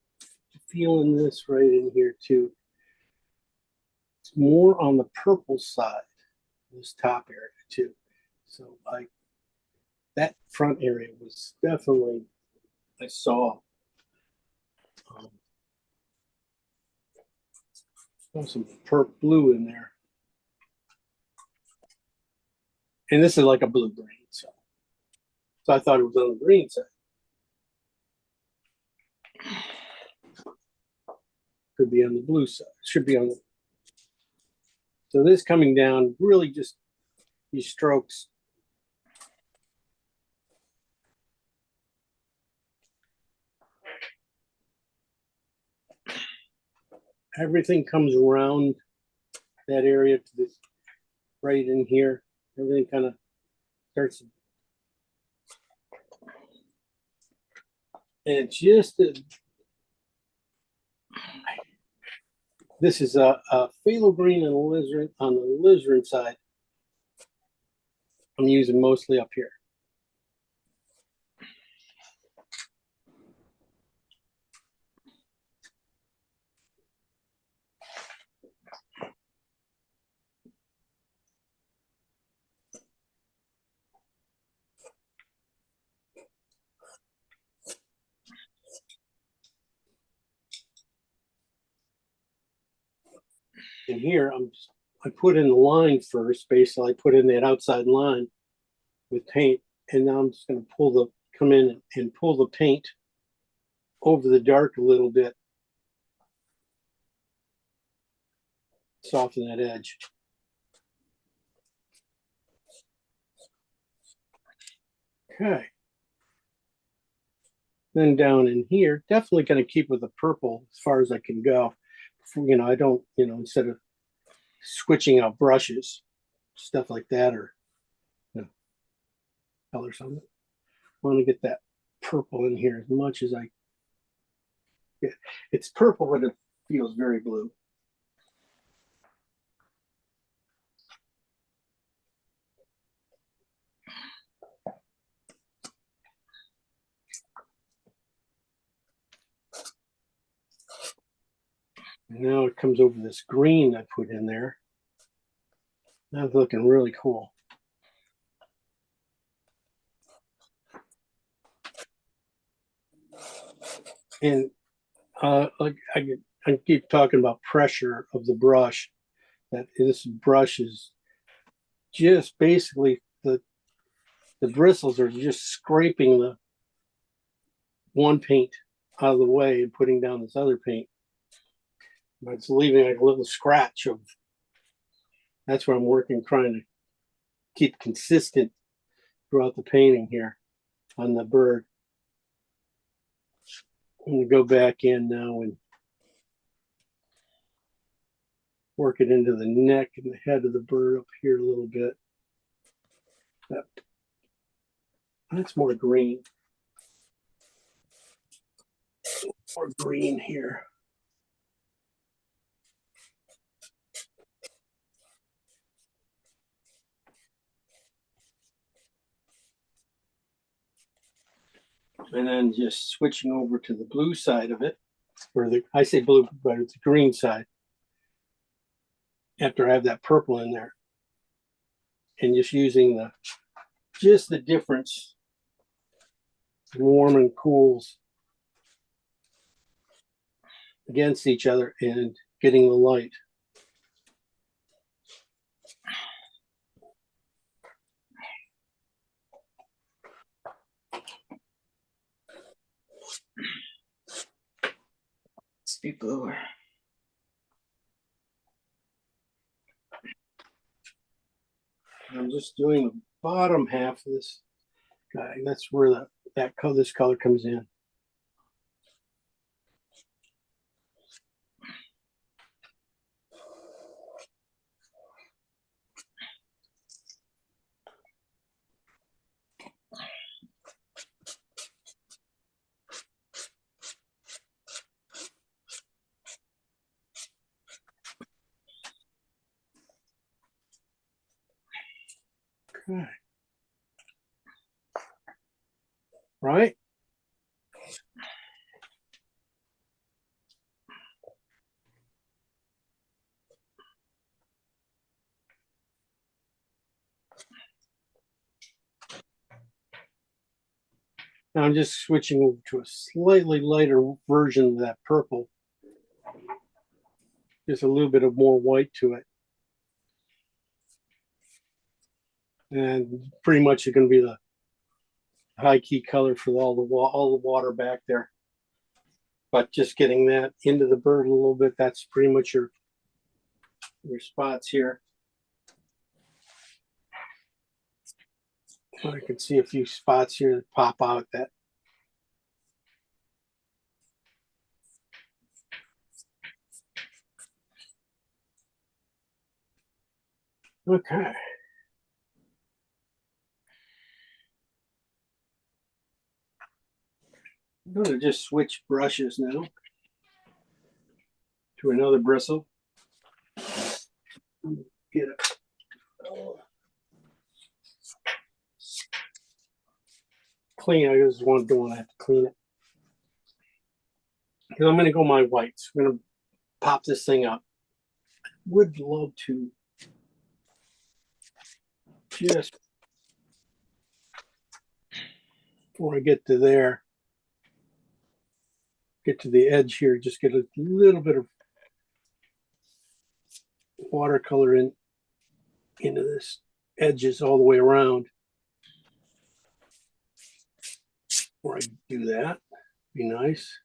feeling this right in here too. It's more on the purple side, this top area too. So that front area was definitely, I saw some purple blue in there. And this is like a blue green, so I thought it was on the green side. Could be on the blue side. Should be on the. So this coming down, really just these strokes. everything comes around that area to this right in here. Everything kind of starts. And it's just this is a phthalo green and alizarin on the alizarin side. I'm using mostly up here. And here I put in the line first. Basically, I put in that outside line with paint, and now I'm just going to come in and pull the paint over the dark a little bit, soften that edge. Okay. Then down in here, definitely going to keep with the purple as far as I can go. You know, I don't, you know, instead of switching out brushes, stuff like that, or you know, color something. I want to get that purple in here as much as I get. It's purple, but it feels very blue. And now it comes over this green I put in there. That's looking really cool. And like I keep talking about pressure of the brush. That this brush is just basically the bristles are just scraping the one paint out of the way and putting down this other paint. But it's leaving like a little scratch of. That's where I'm working, trying to keep consistent throughout the painting here on the bird. I'm going to go back in now and work it into the neck and the head of the bird up here a little bit. That's more green. More green here. And then just switching over to the blue side of it, or I say blue, but it's the green side. After I have that purple in there, and just using the difference, warm and cools against each other and getting the light. Let's be bluer. I'm just doing the bottom half of this guy. That's where this color comes in. Okay. Right? Now I'm just switching over to a slightly lighter version of that purple. Just a little bit of more white to it. And pretty much it's going to be the high key color for all the water back there. But just getting that into the bird a little bit, that's pretty much your spots here. I can see a few spots here that pop out that. Okay. I'm going to just switch brushes now to another bristle. Get it. Clean. I just want to have to clean it. Because I'm going to go my whites. I'm going to pop this thing up. Would love to just before I get to there, get to the edge here, just get a little bit of watercolor into this edges all the way around. Before I do that, be nice.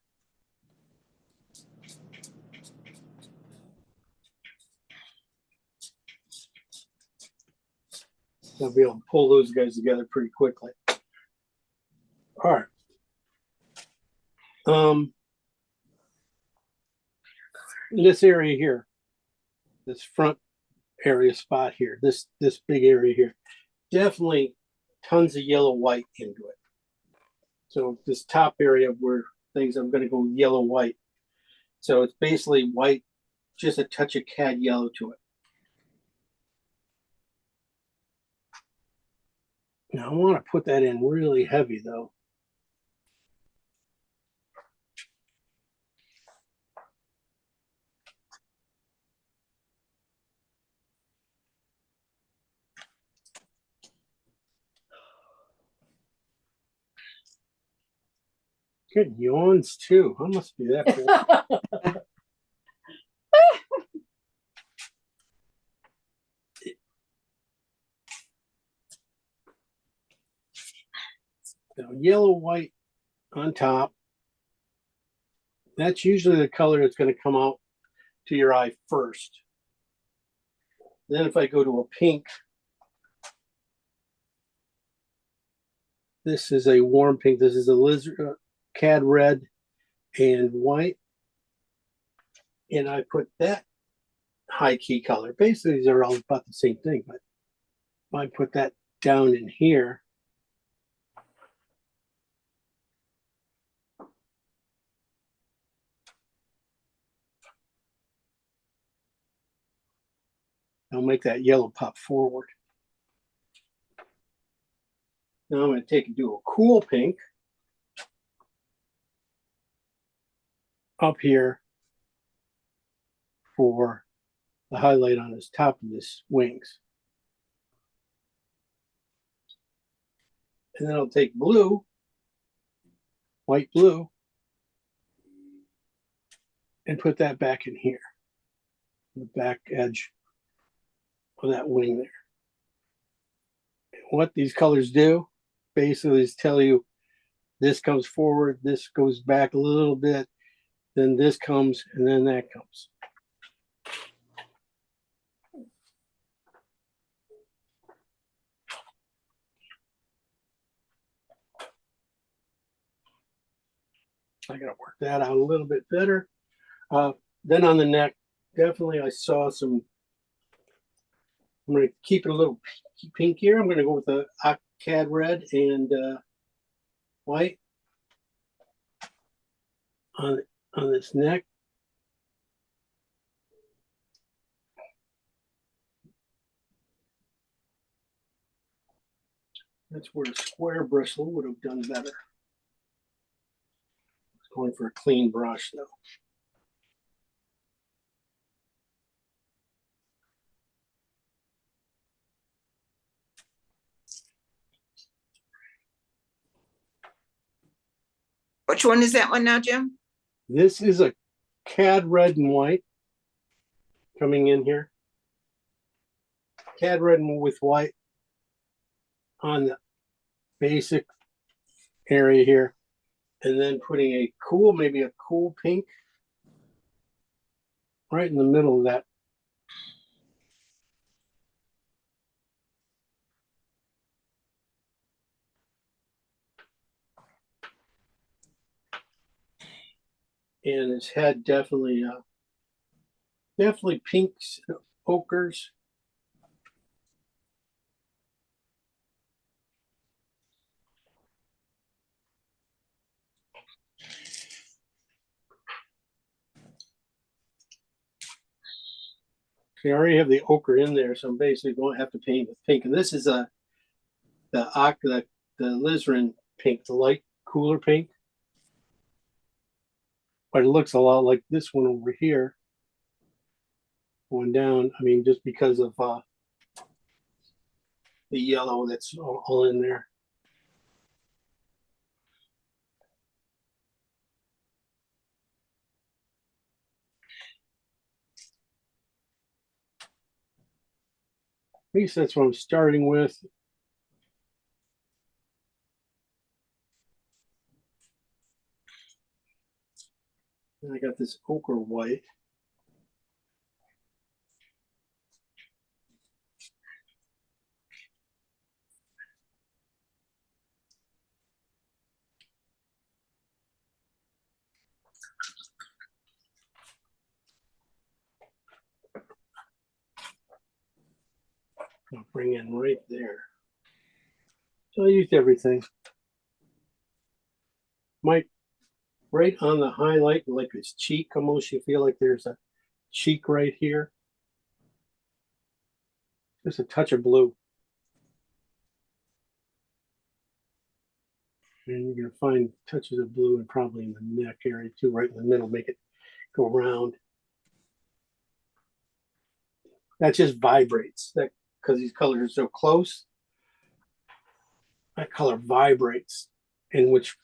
I'll be able to pull those guys together pretty quickly. All right. This area here, this front area spot here, this big area here, definitely tons of yellow white into it. So this top area where things, I'm going to go yellow white. So it's basically white, just a touch of cad yellow to it. Now I want to put that in really heavy though. Good yawns too. I must be that cool. Now, yellow white on top. That's usually the color that's going to come out to your eye first. Then if I go to a pink, this is a warm pink. This is a lizard cad red and white. And I put that high key color. Basically, these are all about the same thing, but I put that down in here. I'll make that yellow pop forward. Now I'm going to take and do a cool pink up here for the highlight on his top of his wings. And then I'll take blue, white blue, and put that back in here, the back edge of that wing there. And what these colors do basically is tell you this comes forward, this goes back a little bit, then this comes, and then that comes. I gotta work that out a little bit better. Then on the neck, definitely I saw some. I'm gonna keep it a little pink here. I'm gonna go with the cad red and white on this neck. That's where a square bristle would have done better. Going for a clean brush though. Which one is that one now, Jim? This is a cad red and white coming in here. Cad red and with white on the basic area here. And then putting a cool, maybe a cool pink right in the middle of that. And his head definitely pinks, ochres. See, I already have the ochre in there, so I'm basically going to have to paint with pink. And this is the alizarin pink, the light cooler pink. But it looks a lot like this one over here. Going down, I mean, just because of the yellow that's all in there. At least that's what I'm starting with. And I got this ochre white. I'll bring in right there. So I used everything. Might right on the highlight, like his cheek, almost you feel like there's a cheek right here. Just a touch of blue. And you're gonna find touches of blue and probably in the neck area too, right in the middle, make it go around. That just vibrates. That because these colors are so close. That color vibrates, in which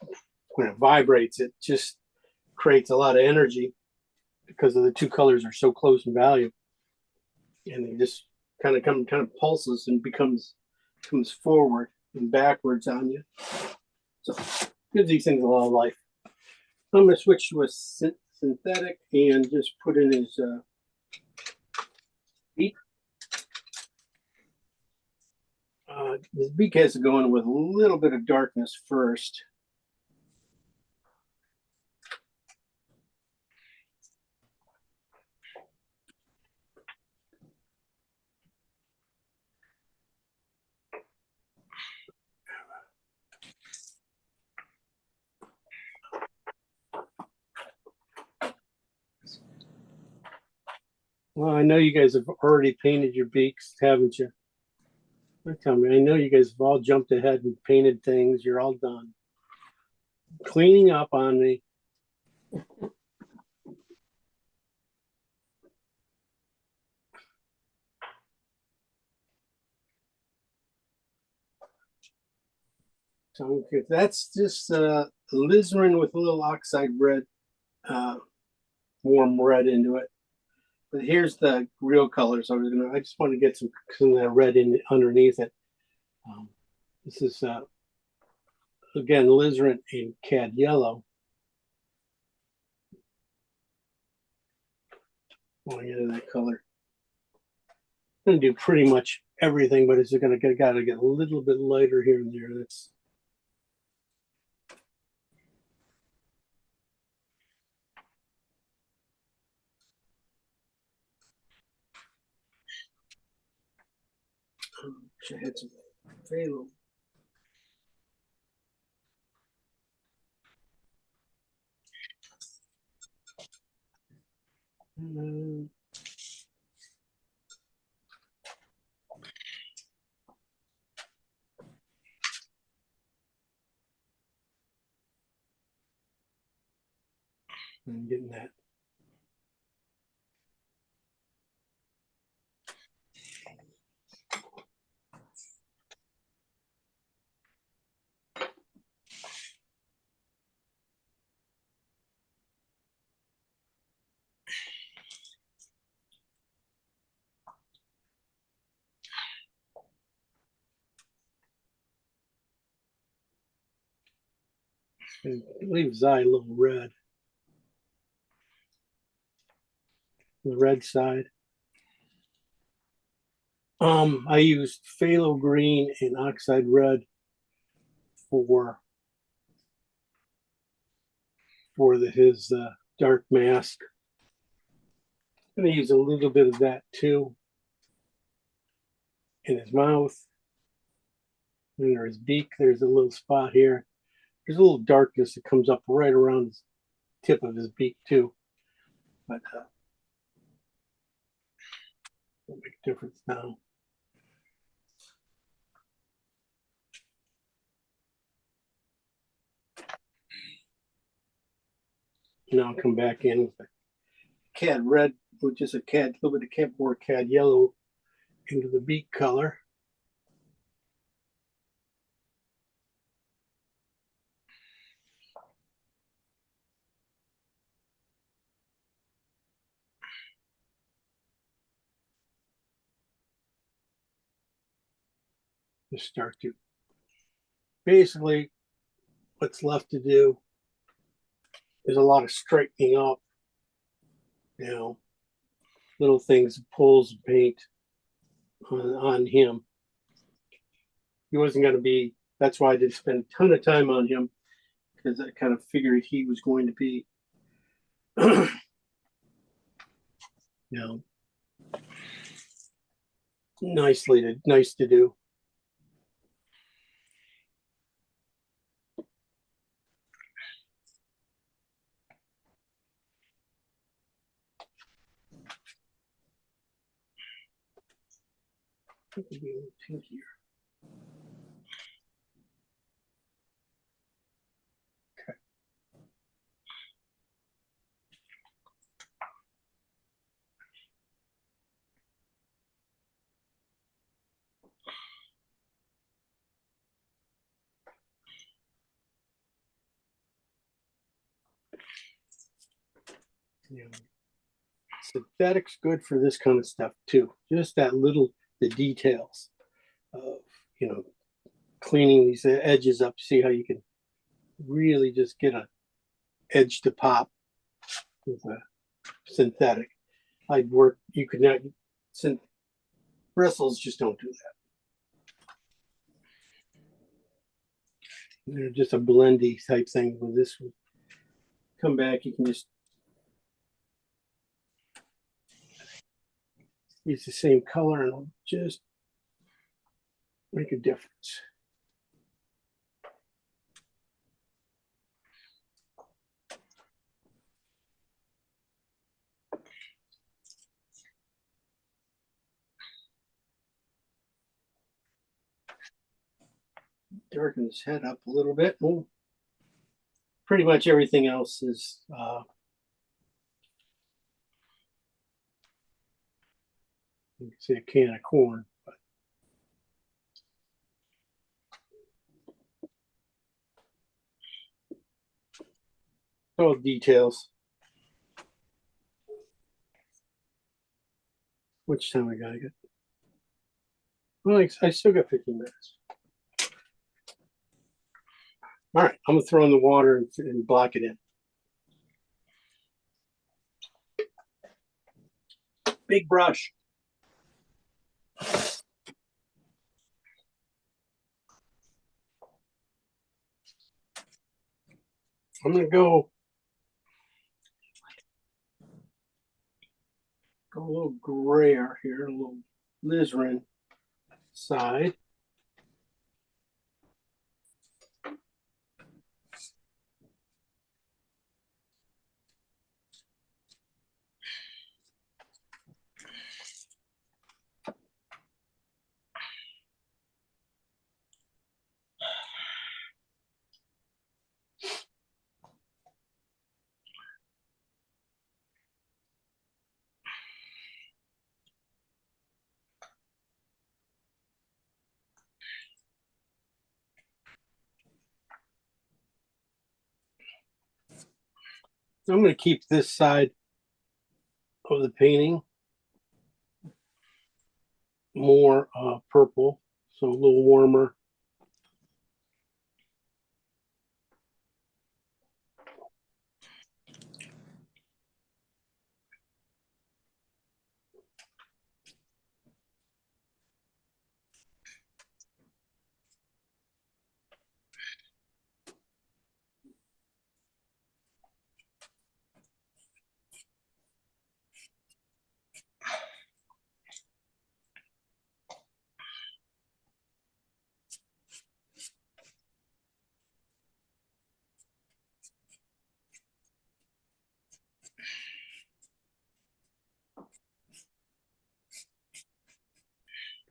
when it vibrates, it just creates a lot of energy because of the two colors are so close in value, and they just kind of pulses and comes forward and backwards on you. So gives these things a lot of life. I'm going to switch to a synthetic and just put in his beak. His beak has to go in with a little bit of darkness first. Well, I know you guys have already painted your beaks, haven't you? Tell me, I know you guys have all jumped ahead and painted things. You're all done. Cleaning up on me. So if that's just alizarin with a little oxide red, warm red into it. But here's the real color. So I just want to get some of that red in underneath it. This is again alizarin in cad yellow. I want to get in that color. I'm gonna do pretty much everything, but it's gonna gotta get a little bit lighter here and there. That's I had some phthalo. I'm getting that. And leave his eye a little red. The red side. I used phthalo green and oxide red for his dark mask. I'm gonna use a little bit of that too in his mouth. Under his beak, there's a little spot here. There's a little darkness that comes up right around the tip of his beak too. But Won't make a difference now. Now I'll come back in with a cad red, with just a little bit of more cad yellow into the beak color. Just start to basically what's left to do is a lot of straightening up, you know, little things, pulls of paint on him. He wasn't going to be, that's why I didn't spend a ton of time on him, because I kind of figured he was going to be, you know, nice to do. It could be a little pinkier. Okay. Yeah. Synthetic's good for this kind of stuff too. Just that little, the details of, you know, cleaning these edges up, see how you can really just get a edge to pop with a synthetic. I'd work, you could not, bristles just don't do that. They're just a blendy type thing. With this one, come back, you can just use the same color and it'll just make a difference. Darken his head up a little bit. Well, pretty much everything else is you can see a can of corn, but all details. Which time I gotta get? Well, I still got 15 minutes. All right, I'm gonna throw in the water and block it in. Big brush. I'm gonna go a little grayer here, a little alizarin side. I'm going to keep this side of the painting more purple, so a little warmer.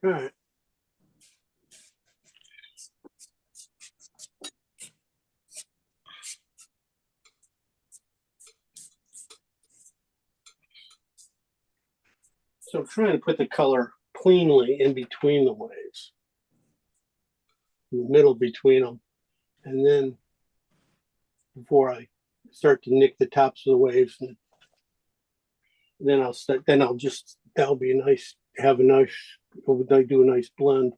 All right. So I'm trying to put the color cleanly in between the waves, in the middle between them. And then before I start to nick the tops of the waves, and then that'll be a nice, have a nice, do a nice blend.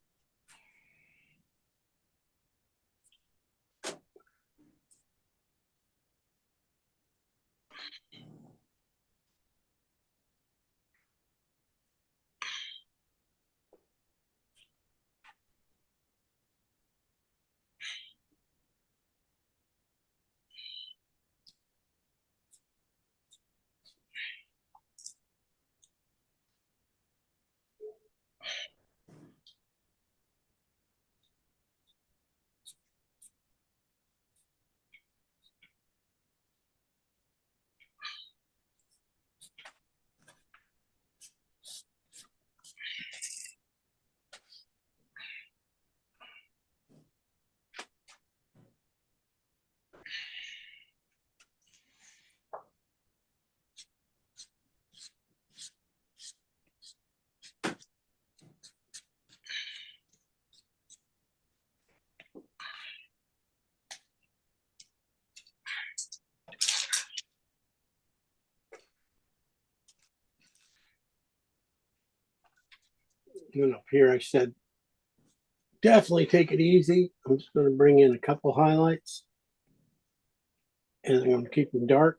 And then up here, I said, definitely take it easy. I'm just going to bring in a couple highlights, and I'm going to keep them dark.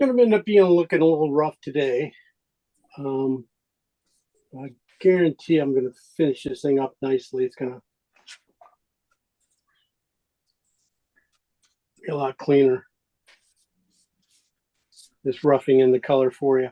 Going to end up looking a little rough today. I guarantee I'm going to finish this thing up nicely. It's going to be a lot cleaner. Just roughing in the color for you.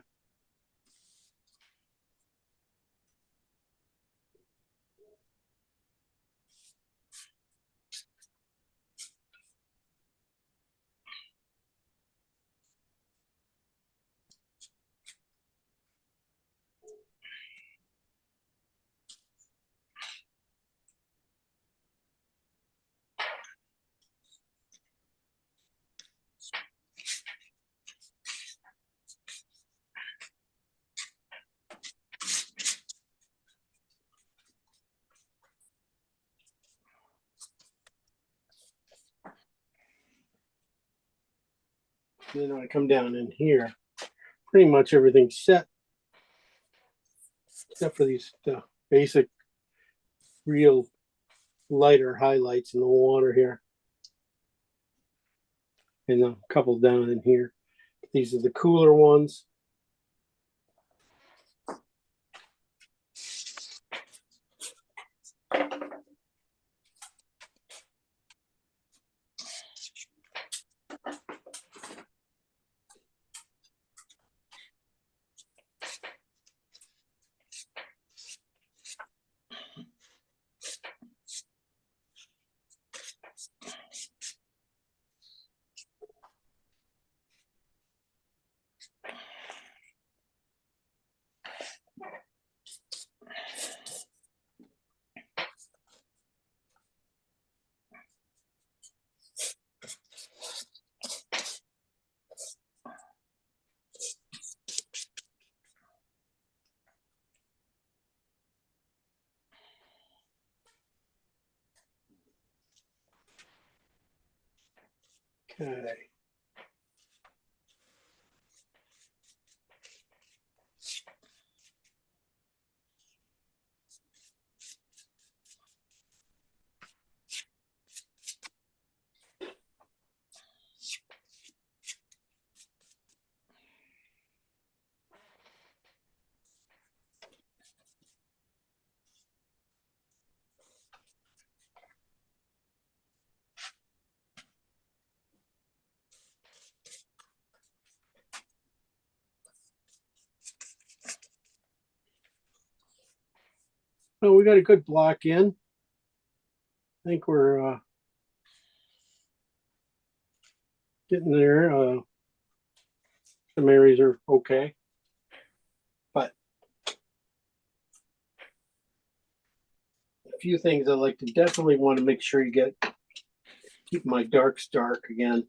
Then I come down in here, pretty much everything's set, except for these basic, real lighter highlights in the water here. And a couple down in here. These are the cooler ones. Okay. Oh, we got a good block in. I think we're getting there. Some areas are okay, but a few things I like to definitely want to make sure you get. Keep my darks dark again.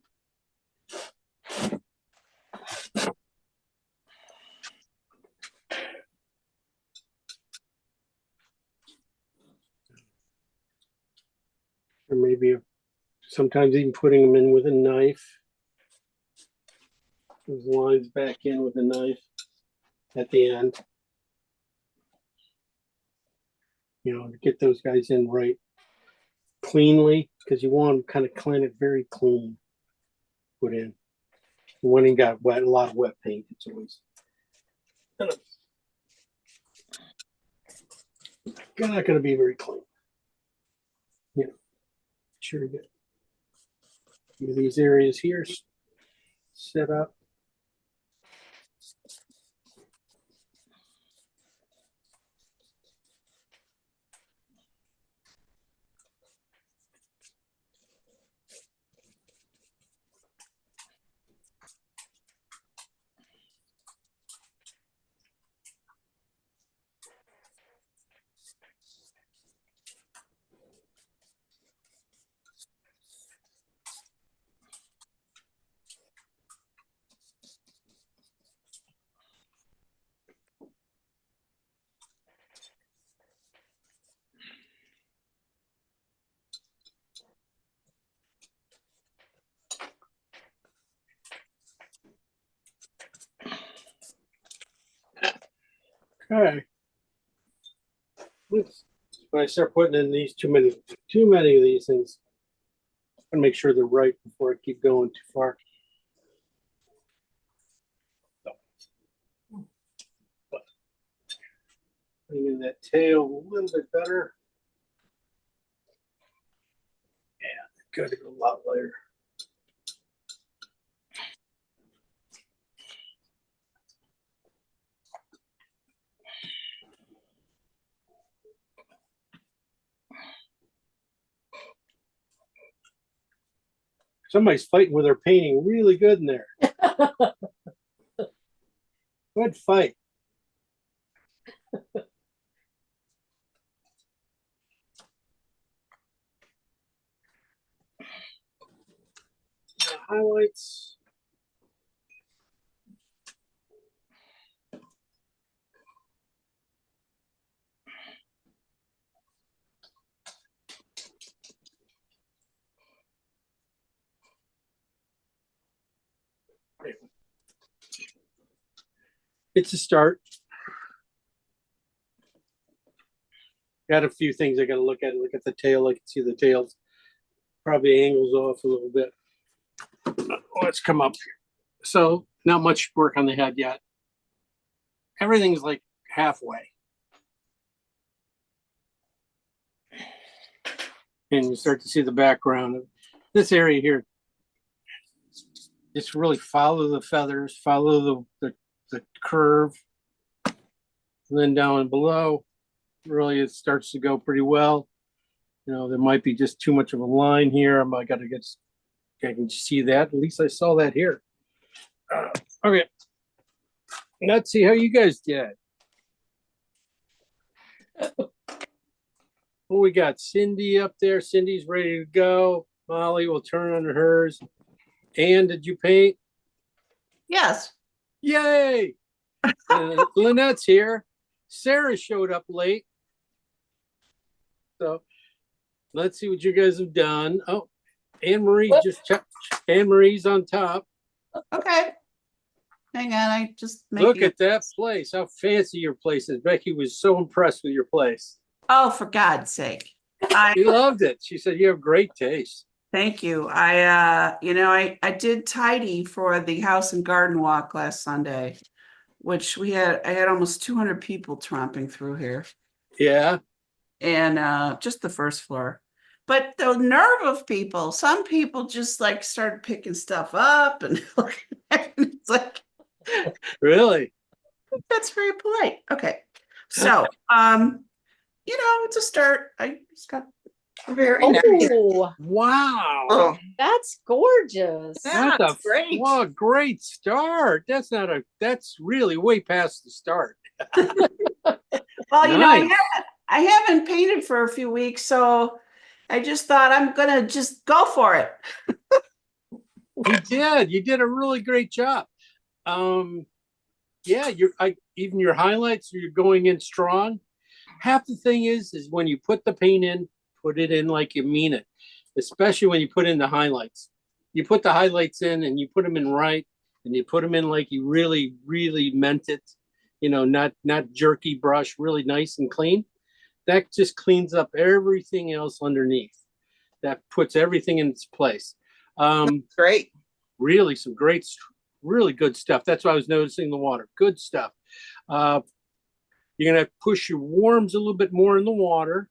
Or maybe sometimes even putting them in with a knife. Those lines back in with a knife at the end. You know, to get those guys in right cleanly, because you want to kind of clean it very clean. Put in. When you got wet, a lot of wet paint, it's always not going to be very clean. You know, sure you get these areas here set up. Okay. When I start putting in these too many of these things, I'm gonna make sure they're right before I keep going too far. Putting in that tail a little bit better. Yeah, gotta go a lot later. Somebody's fighting with their painting really good in there. Good fight. Highlights. It's a start. Got a few things I got to look at. Look at the tail. I can see the tails probably angles off a little bit. Let's come up here. So not much work on the head yet. Everything's like halfway. And you start to see the background of this area here. Just really follow the feathers, follow the curve. And then down below, really it starts to go pretty well. You know, there might be just too much of a line here. I got to get, I can see that. At least I saw that here. Okay. Let's see how you guys did. Well, we got Cindy up there. Cindy's ready to go. Molly will turn on hers. Anne, did you paint? Yes. Yay! Lynette's here. Sarah showed up late. So let's see what you guys have done. Oh, Anne Marie just checked. Anne Marie's on top. Okay. Hang on, I just Look making. at that place. How fancy your place is. Becky was so impressed with your place. Oh, for God's sake. I She loved it. She said you have great taste. thank you. I did tidy for the house and garden walk last Sunday, which I had almost 200 people tromping through here. Yeah. And just the first floor. But the nerve of people, some people just like started picking stuff up and it's like, Really? that's very polite. Okay. So, it's a start. I just got Very nice. Oh, Wow. Oh, that's gorgeous. Yeah. That's That's great. Wow, great start. That's really way past the start. well, Nice. I haven't painted for a few weeks, so I just thought I'm gonna just go for it. You did a really great job. Yeah, even your highlights, you're going in strong. Half the thing is when you put the paint in, put it in like you mean it, especially when you put in the highlights. You put the highlights in and you put them in right, and you put them in like you really, really meant it. Not jerky brush, really nice and clean. That just cleans up everything else underneath. That puts everything in its place. Great. Really some great, really good stuff. That's why I was noticing the water. Good stuff. You're gonna push your warms a little bit more in the water.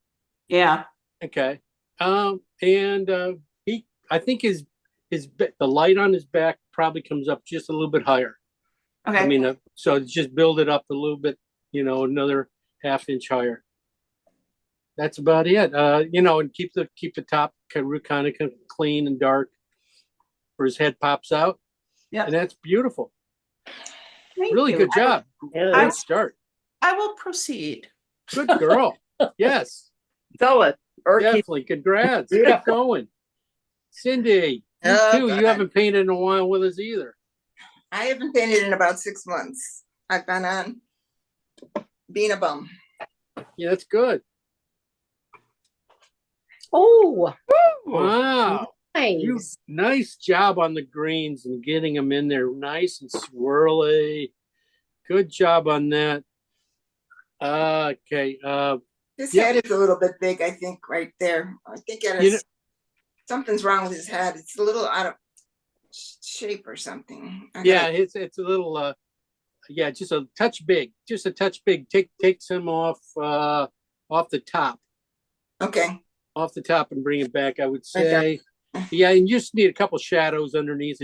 Yeah. Okay. I think the light on his back probably comes up just a little bit higher. Okay. I mean, so just build it up a little bit, another half-inch higher. That's about it. And keep the top kind of clean and dark where his head pops out. Yeah. And that's beautiful. Thank Really you. good job. Good. Great start. I will proceed. Good girl. Yes, Sell it or keep. definitely. Congrats. Keep going. Cindy, you Oh, too. You God. haven't painted in a while with us either. I haven't painted in about 6 months. I've been on being a bum. Yeah, that's good. Oh, Wow. nice. Nice job on the greens and getting them in there nice and swirly. Good job on that. Okay. His Yeah. head is a little bit big, I think, right there. I think something's wrong with his head. It's a little out of shape or something. Yeah, it's a little just a touch big. Just a touch big. Take some off the top. Okay. Off the top and bring it back, I would Okay. say. Yeah, and you just need a couple shadows underneath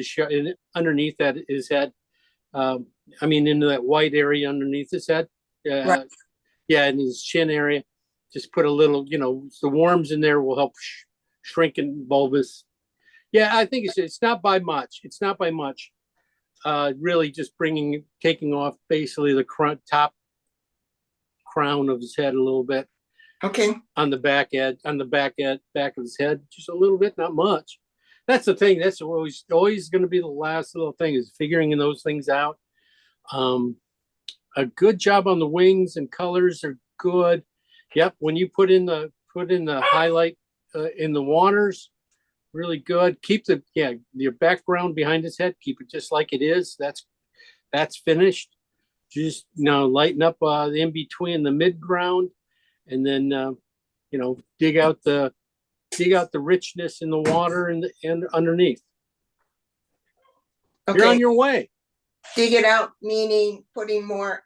underneath his head. Into that white area underneath his head. Right. Yeah, in his chin area. Just put a little, the warms in there will help shrink and bulbous. Yeah, I think it's not by much. It's not by much. Really just taking off basically the top crown of his head a little bit. Okay. On the back of his head, just a little bit, not much. That's the thing. That's always going to be the last little thing is figuring those things out. A good job on the wings and colors are good. Yep. When you put in the highlight in the waters, really good. Keep your background behind his head. Keep it just like it is. That's finished. Just lighten up in between the mid ground. And then dig out the richness in the water and underneath. Okay. You're on your way. Dig it out, meaning putting more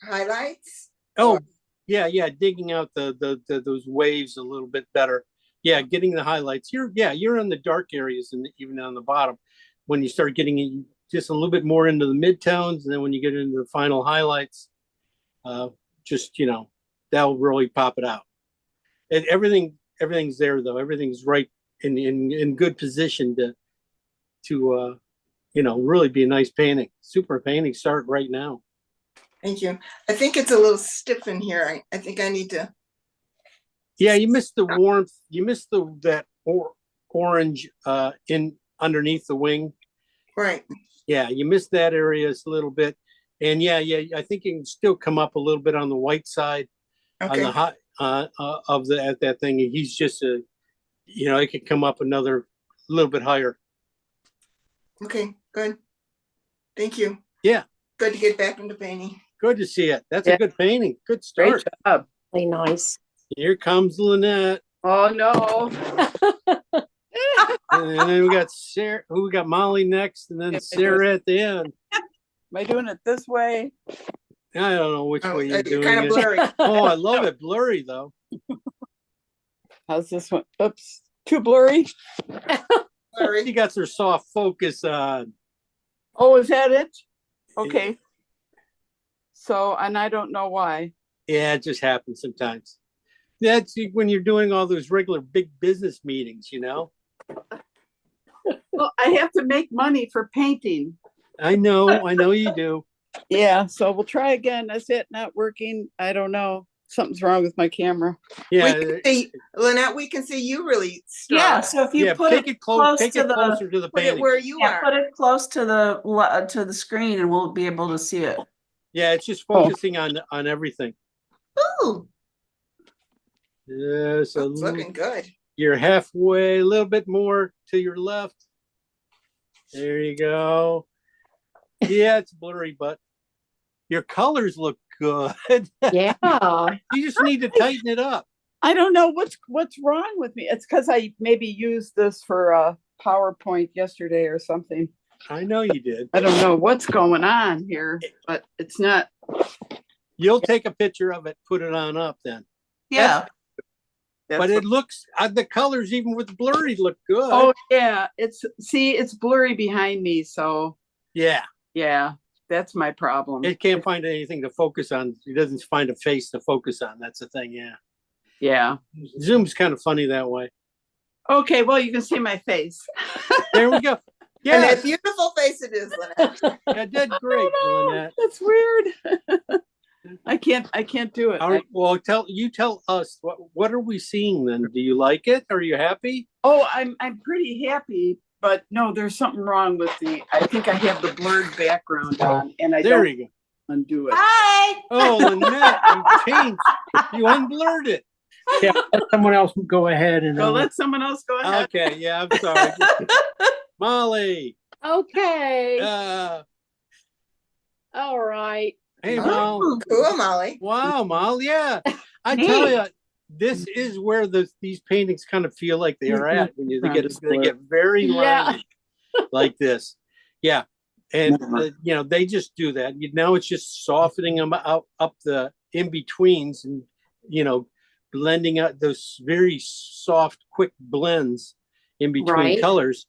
highlights? Oh, yeah, digging out those waves a little bit better. Yeah, getting the highlights. You're in the dark areas and even on the bottom. When you start getting just a little bit more into the midtones, and then when you get into the final highlights, that'll really pop it out. And everything's there though. Everything's right in good position to really be a nice painting. Super painting start right now. Thank you. I think it's a little stiff in here. I think I need to. Yeah, you missed the warmth. You missed that orange in underneath the wing. Right. Yeah, you missed that area a little bit. And yeah, I think it can still come up a little bit on the white side. Okay. On the hot of that thing. He's just it could come up another little bit higher. Okay, good. Thank you. Yeah. Good to get back into painting. Good to see it. That's Yeah. a good painting. Good Great start. job. Really nice. Here comes Lynette. Oh, no. And then we got Sarah, we got Molly next, and then Yeah, Sarah at the end. Am I doing it this way? I don't know which way you're doing Kind of it. blurry. Oh, I love it. Blurry though. How's this one? Oops, too blurry. She Blurry. got her soft focus on. Oh, is that it? Okay. So, and I don't know why. Yeah, it just happens sometimes. That's when you're doing all those regular big business meetings, Well, I have to make money for painting. I know you do. Yeah, so we'll try again. Is it not working? I don't know. Something's wrong with my camera. Yeah, We can see, Lynette, we can see you really strong. Yeah, so if you yeah. put Take it it close. close Take to it the, closer to the Put it painting. where you yeah, put are. it close to the screen and we'll be able to see it. Yeah, it's just focusing on everything. Ooh. Yeah, so It's looking good. you're halfway, a little bit more to your left. There you go. Yeah, it's blurry, but your colors look good. Yeah. You just need to tighten it up. I don't know what's wrong with me. It's because I maybe used this for a PowerPoint yesterday or something. I know you did. I don't know what's going on here, but it's not. You'll take a picture of it, put it on up then. Yeah. But it looks, the colors, even with blurry, look good. Oh yeah, it's blurry behind me, so Yeah. yeah, that's my problem. It can't find anything to focus on. It doesn't find a face to focus on. That's the thing. Yeah. Yeah. Zoom's kind of funny that way. Okay, well you can see my face. There we go. And Yeah. that beautiful face it is, Lynette. You did great, Lynette. That's weird. I can't do it. Well, tell us what are we seeing then? Do you like it? Are you happy? I'm pretty happy, but no, there's something wrong with I think I have the blurred background on and I There don't you go. undo it. Hi. Oh, Lynette, you changed. You unblurred it. Yeah, let someone else go ahead and. Go let someone else go ahead. Okay, yeah, I'm sorry. Molly. Okay. All All right. Hey, Oh, Molly. Cool, Molly. Wow, Molly. Yeah. I tell you, this is where these paintings kind of feel like they are at when they get very Yeah. liney like this. Yeah. And they just do that. Now it's just softening them up the in betweens and blending out those very soft, quick blends in between Right. colors.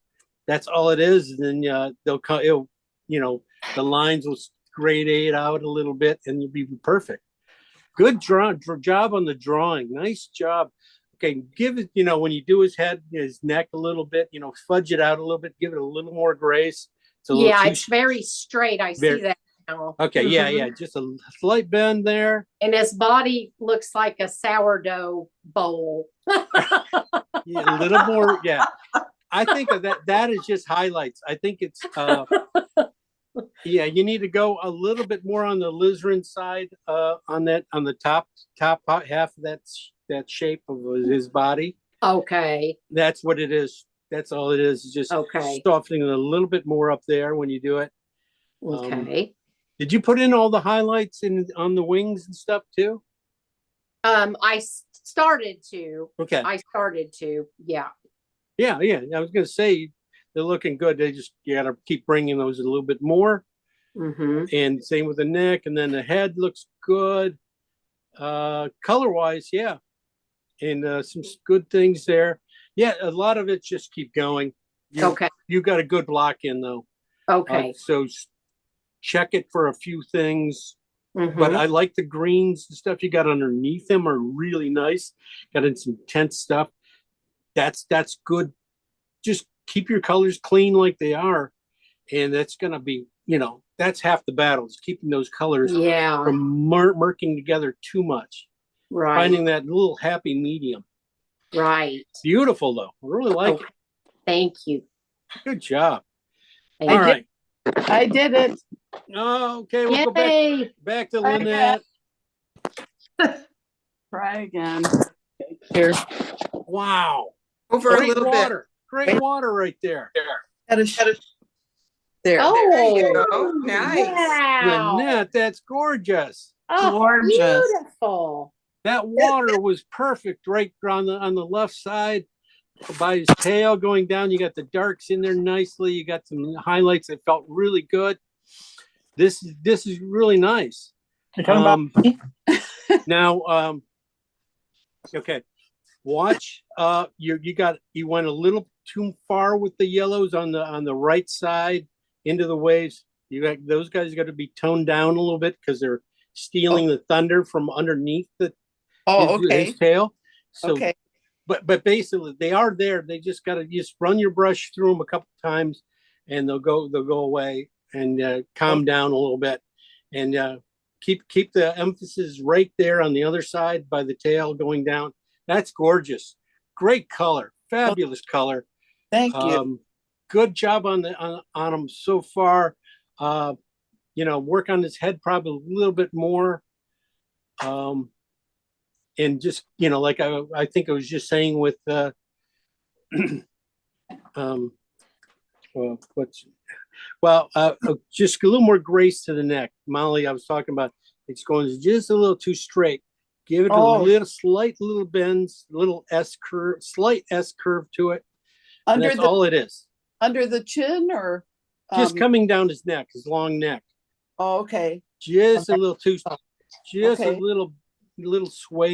That's all it is. And then they'll come. The lines will gradate out a little bit, and you'll be perfect. Good job on the drawing. Nice job. Okay, give it. When you do his head, his neck a little bit. Fudge it out a little bit. Give it a little more grace. It's a little Yeah, too it's very straight. I very- see that now. Okay, yeah, Mhm. yeah. Just a slight bend there. And his body looks like a sourdough bowl. Yeah, a little more. Yeah. I think of that. That is just highlights. I think it's yeah, you need to go a little bit more on the alizarin side on the top half of that shape of his body. Okay. That's what it is. That's all it is. It's just Okay. softening a little bit more up there when you do it. Okay. Did you put in all the highlights on the wings and stuff too? I started to. Okay. I started to. Yeah. Yeah. I was gonna say they're looking good. You gotta keep bringing those a little bit more. Mm-hmm. And same with the neck, and then the head looks good. Color wise, yeah. And some good things there. Yeah, a lot of it just keep going. Okay. You got a good block in though. Okay. So check it for a few things. Mhm. But I like the greens and stuff you got underneath them are really nice. Got in some intense stuff. That's good. Just keep your colors clean like they are. And that's going to be, that's half the battle is keeping those colors Yeah. from murking together too much. Right. Finding that little happy medium. Right. Beautiful though. I really like Okay. Thank you. it. Good job. Thank All you. right. I did it. Okay, we'll go Yay. back to Okay. Lynette. Try again. Okay, here. Wow. Over a Great little bit. water, great water right there. There. Oh, There you go. Nice. wow. Lynette, that's gorgeous. Oh, Gorgeous. beautiful. That water was perfect right on the left side by his tail going down. You got the darks in there nicely. You got some highlights that felt really good. This is really nice. You're talking about me? Now, okay, watch. You went a little too far with the yellows on the right side into the waves. You got those guys got to be toned down a little bit because they're stealing the thunder from underneath his tail. So, Okay. but basically they are there. They just got to just run your brush through them a couple times, and they'll go away and calm down a little bit, and keep the emphasis right there on the other side by the tail going down. That's gorgeous. Great color, fabulous color. Thank you. Good job on them so far. Work on his head probably a little bit more. And just, like I think I was just saying with just a little more grace to the neck. Molly, I was talking about it's going just a little too straight. Give it a slight little bends, little S curve, slight S curve to it. And that's all it is. Under the chin or Just coming down his neck, his long neck. Oh, okay. Just a little too, just Okay. a little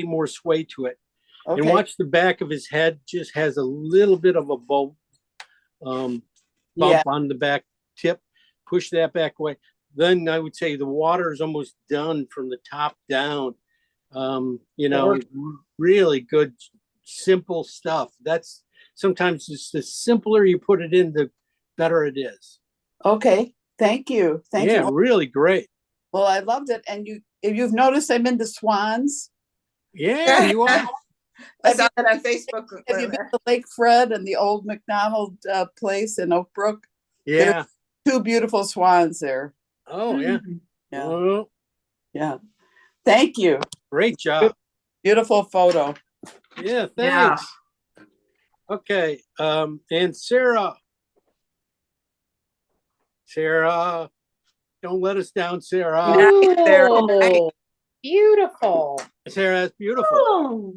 more sway to it. Okay. And watch the back of his head just has a little bit of a bump on the back tip. Push that back away. Then I would say the water is almost done from the top down. Really good, simple stuff. That's sometimes just the simpler you put it in, the better it is. Okay. Thank you. Thank you. Really great. Well, I loved it. And if you've noticed, I'm into swans. Yeah, you are. I saw that on Facebook. Have you been to Lake Fred and the old McDonald place in Oak Brook? Yeah. Two beautiful swans there. Oh, yeah. Yeah. Oh, Yeah. Thank you. great job. Beautiful photo. Yeah, Yeah. thanks. Okay. And Sarah, don't let us down, Sarah. Oh, beautiful. Sarah, that's beautiful. Oh,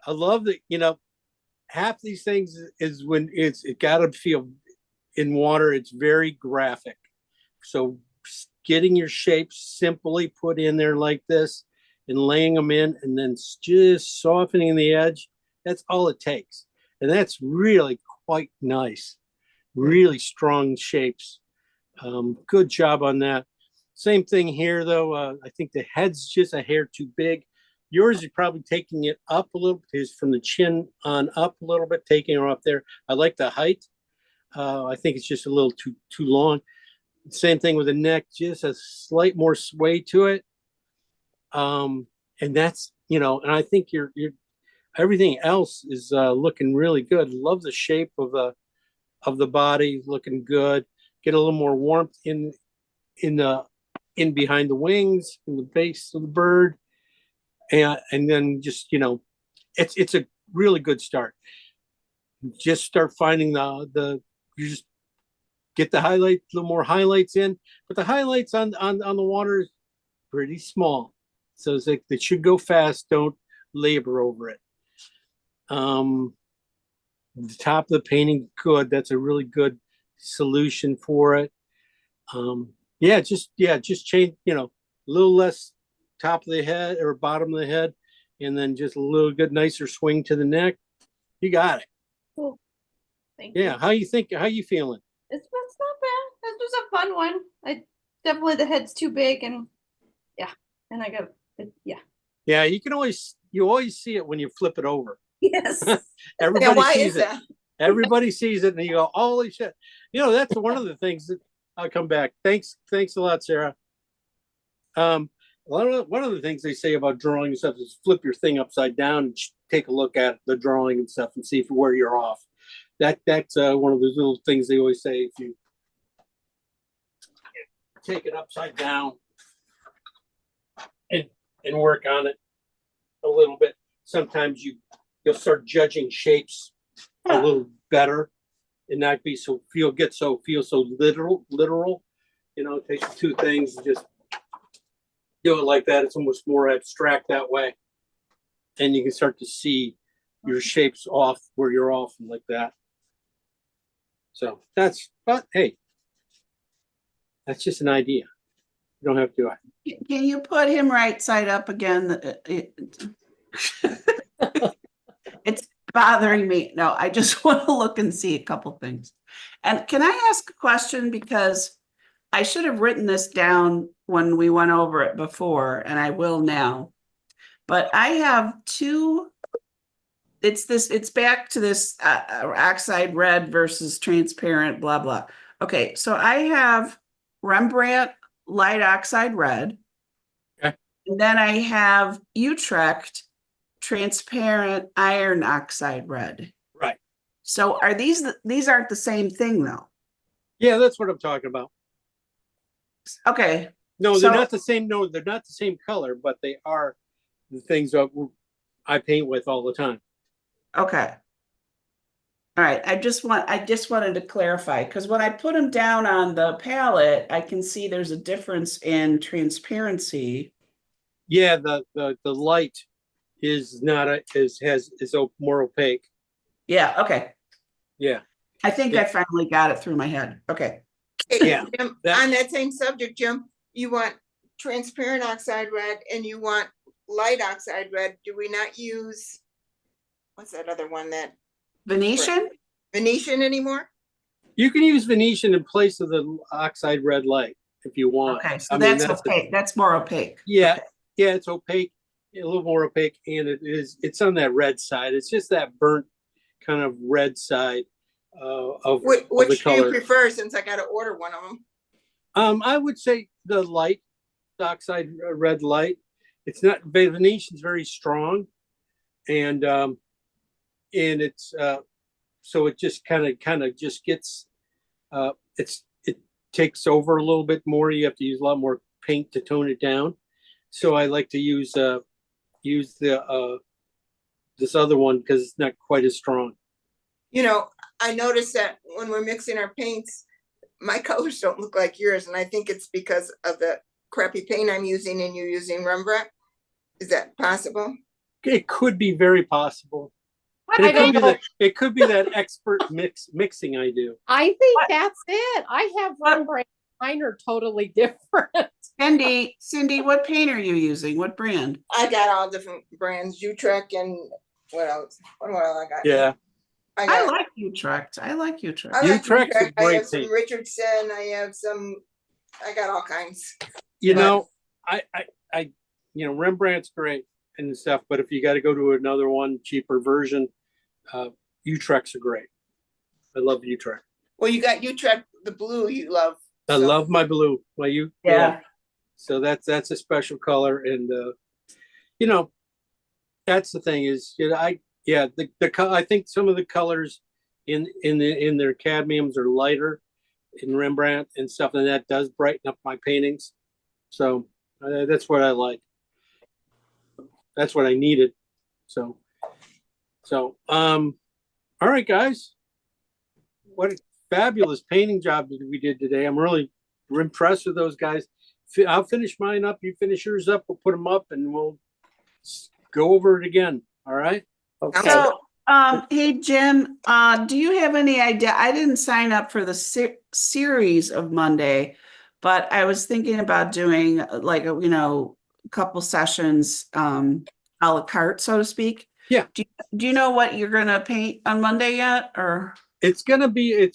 I love that, half these things is when it gotta feel in water, it's very graphic. So getting your shapes simply put in there like this and laying them in and then just softening the edge, that's all it takes. And that's really quite nice. Really strong shapes. Good job on that. Same thing here, though. I think the head's just a hair too big. Yours is probably taking it up a little bit, from the chin on up a little bit, taking her up there. I like the height. I think it's just a little too long. Same thing with the neck, just a slight more sway to it. And that's, and I think you're everything else is looking really good. Love the shape of the body, looking good. Get a little more warmth in behind the wings, in the base of the bird, and then just it's a really good start. Just start finding you just get the highlights, a little more highlights in, but the highlights on the water is pretty small, so it's like they should go fast. Don't labor over it. The top of the painting, good. That's a really good solution for it. Just change, a little less top of the head or bottom of the head, and then just a little good, nicer swing to the neck. You got it. Cool. Thank Yeah. you. How you think? How you feeling? It's not bad. This was a fun one. I definitely the head's too big and I got yeah. Yeah. You always see it when you flip it over. Yes. Everybody why sees is it. that? Everybody sees it, and you go, "Holy shit!" That's one of the things that I'll come back. Thanks a lot, Sarah. One of the things they say about drawing and stuff is flip your thing upside down and take a look at the drawing and stuff and see where you're off. That's one of those little things they always say. If you take it upside down and work on it a little bit, sometimes you'll start judging shapes a little better and not be so feel so literal. You know, take the two things and just do it like that. It's almost more abstract that way. And you can start to see your shapes off where you're off and like that. So but hey, that's just an idea. You don't have to do it. Can you put him right side up again? It's bothering me. No, I just want to look and see a couple things. And can I ask a question? Because I should have written this down when we went over it before, and I will now. But I have two. It's back to this oxide red versus transparent, blah, blah. Okay, so I have Rembrandt light oxide red. Okay. And then I have Utrecht transparent iron oxide red. Right. So are these aren't the same thing though? Yeah, that's what I'm talking about. Okay. No, So- they're not the same. No, they're not the same color, but they are the things that I paint with all the time. Okay. All right. I just wanted to clarify because when I put them down on the palette, I can see there's a difference in transparency. Yeah, the light is not is more opaque. Yeah. Okay. Yeah. I think I finally got it through my head. Okay. Hey, Yeah, Jim, that- on that same subject, Jim, you want transparent oxide red and you want light oxide red. Do we not use, what's that other one, that Venetian? Venetian anymore? You can use Venetian in place of the oxide red light if you want. Okay. So I mean, that's opaque. That's more opaque. Yeah, Okay. yeah, it's opaque, a little more opaque, and it's on that red side. It's just that burnt kind of red side of Which the do you color. prefer, since I gotta order one of them? I would say the light, the oxide red light. It's not Venetian's very strong, and it's so it just kind of just gets it takes over a little bit more. You have to use a lot more paint to tone it down. So I like to use the this other one because it's not quite as strong. You know, I noticed that when we're mixing our paints, my colors don't look like yours, and I think it's because of the crappy paint I'm using and you're using Rembrandt. Is that possible? It could be very possible. And I don't know. it could be that expert mixing I do. I think that's it. I have Rembrandt. Mine are totally different. Cindy, what paint are you using? What brand? I got all different brands, Utrecht and what else? What I got? Yeah. I I got, like Utrecht. I like Utrecht. I like Utrecht's a Utrecht. I great have some paint. Richardson. I got all kinds. You But- know, I Rembrandt's great and stuff, but if you got to go to another one, cheaper version, Utrecht's are great. I love Utrecht. Well, you got Utrecht, the blue you love. I so- love my blue. Yeah. So that's a special color, and that's the thing is, I think some of the colors in their cadmiums are lighter in Rembrandt and stuff, and that does brighten up my paintings. So that's what I like. That's what I needed. So all right, guys. What a fabulous painting job that we did today. I'm really impressed with those guys. I'll finish mine up. You finish yours up. We'll put them up and we'll go over it again. All right. Okay. So, hey, Jim, do you have any idea? I didn't sign up for the series of Monday, but I was thinking about doing like, a couple sessions, a la carte, so to speak. Yeah. Do you know what you're gonna paint on Monday yet, or? It's gonna be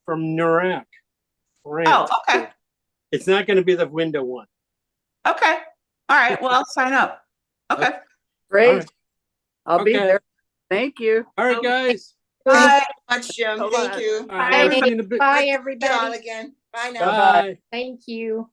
from Nurak. Oh, okay. It's not gonna be the window one. Okay. All right. Well, I'll sign up. Okay. All Great. right. I'll be Okay. there. Thank you. All right, guys. Bye. Thank you so much, Jim. Hold Thank on. you. All right, I'll see you in a bit. Bye, Y'all everybody. again. Bye now. Bye. Thank you.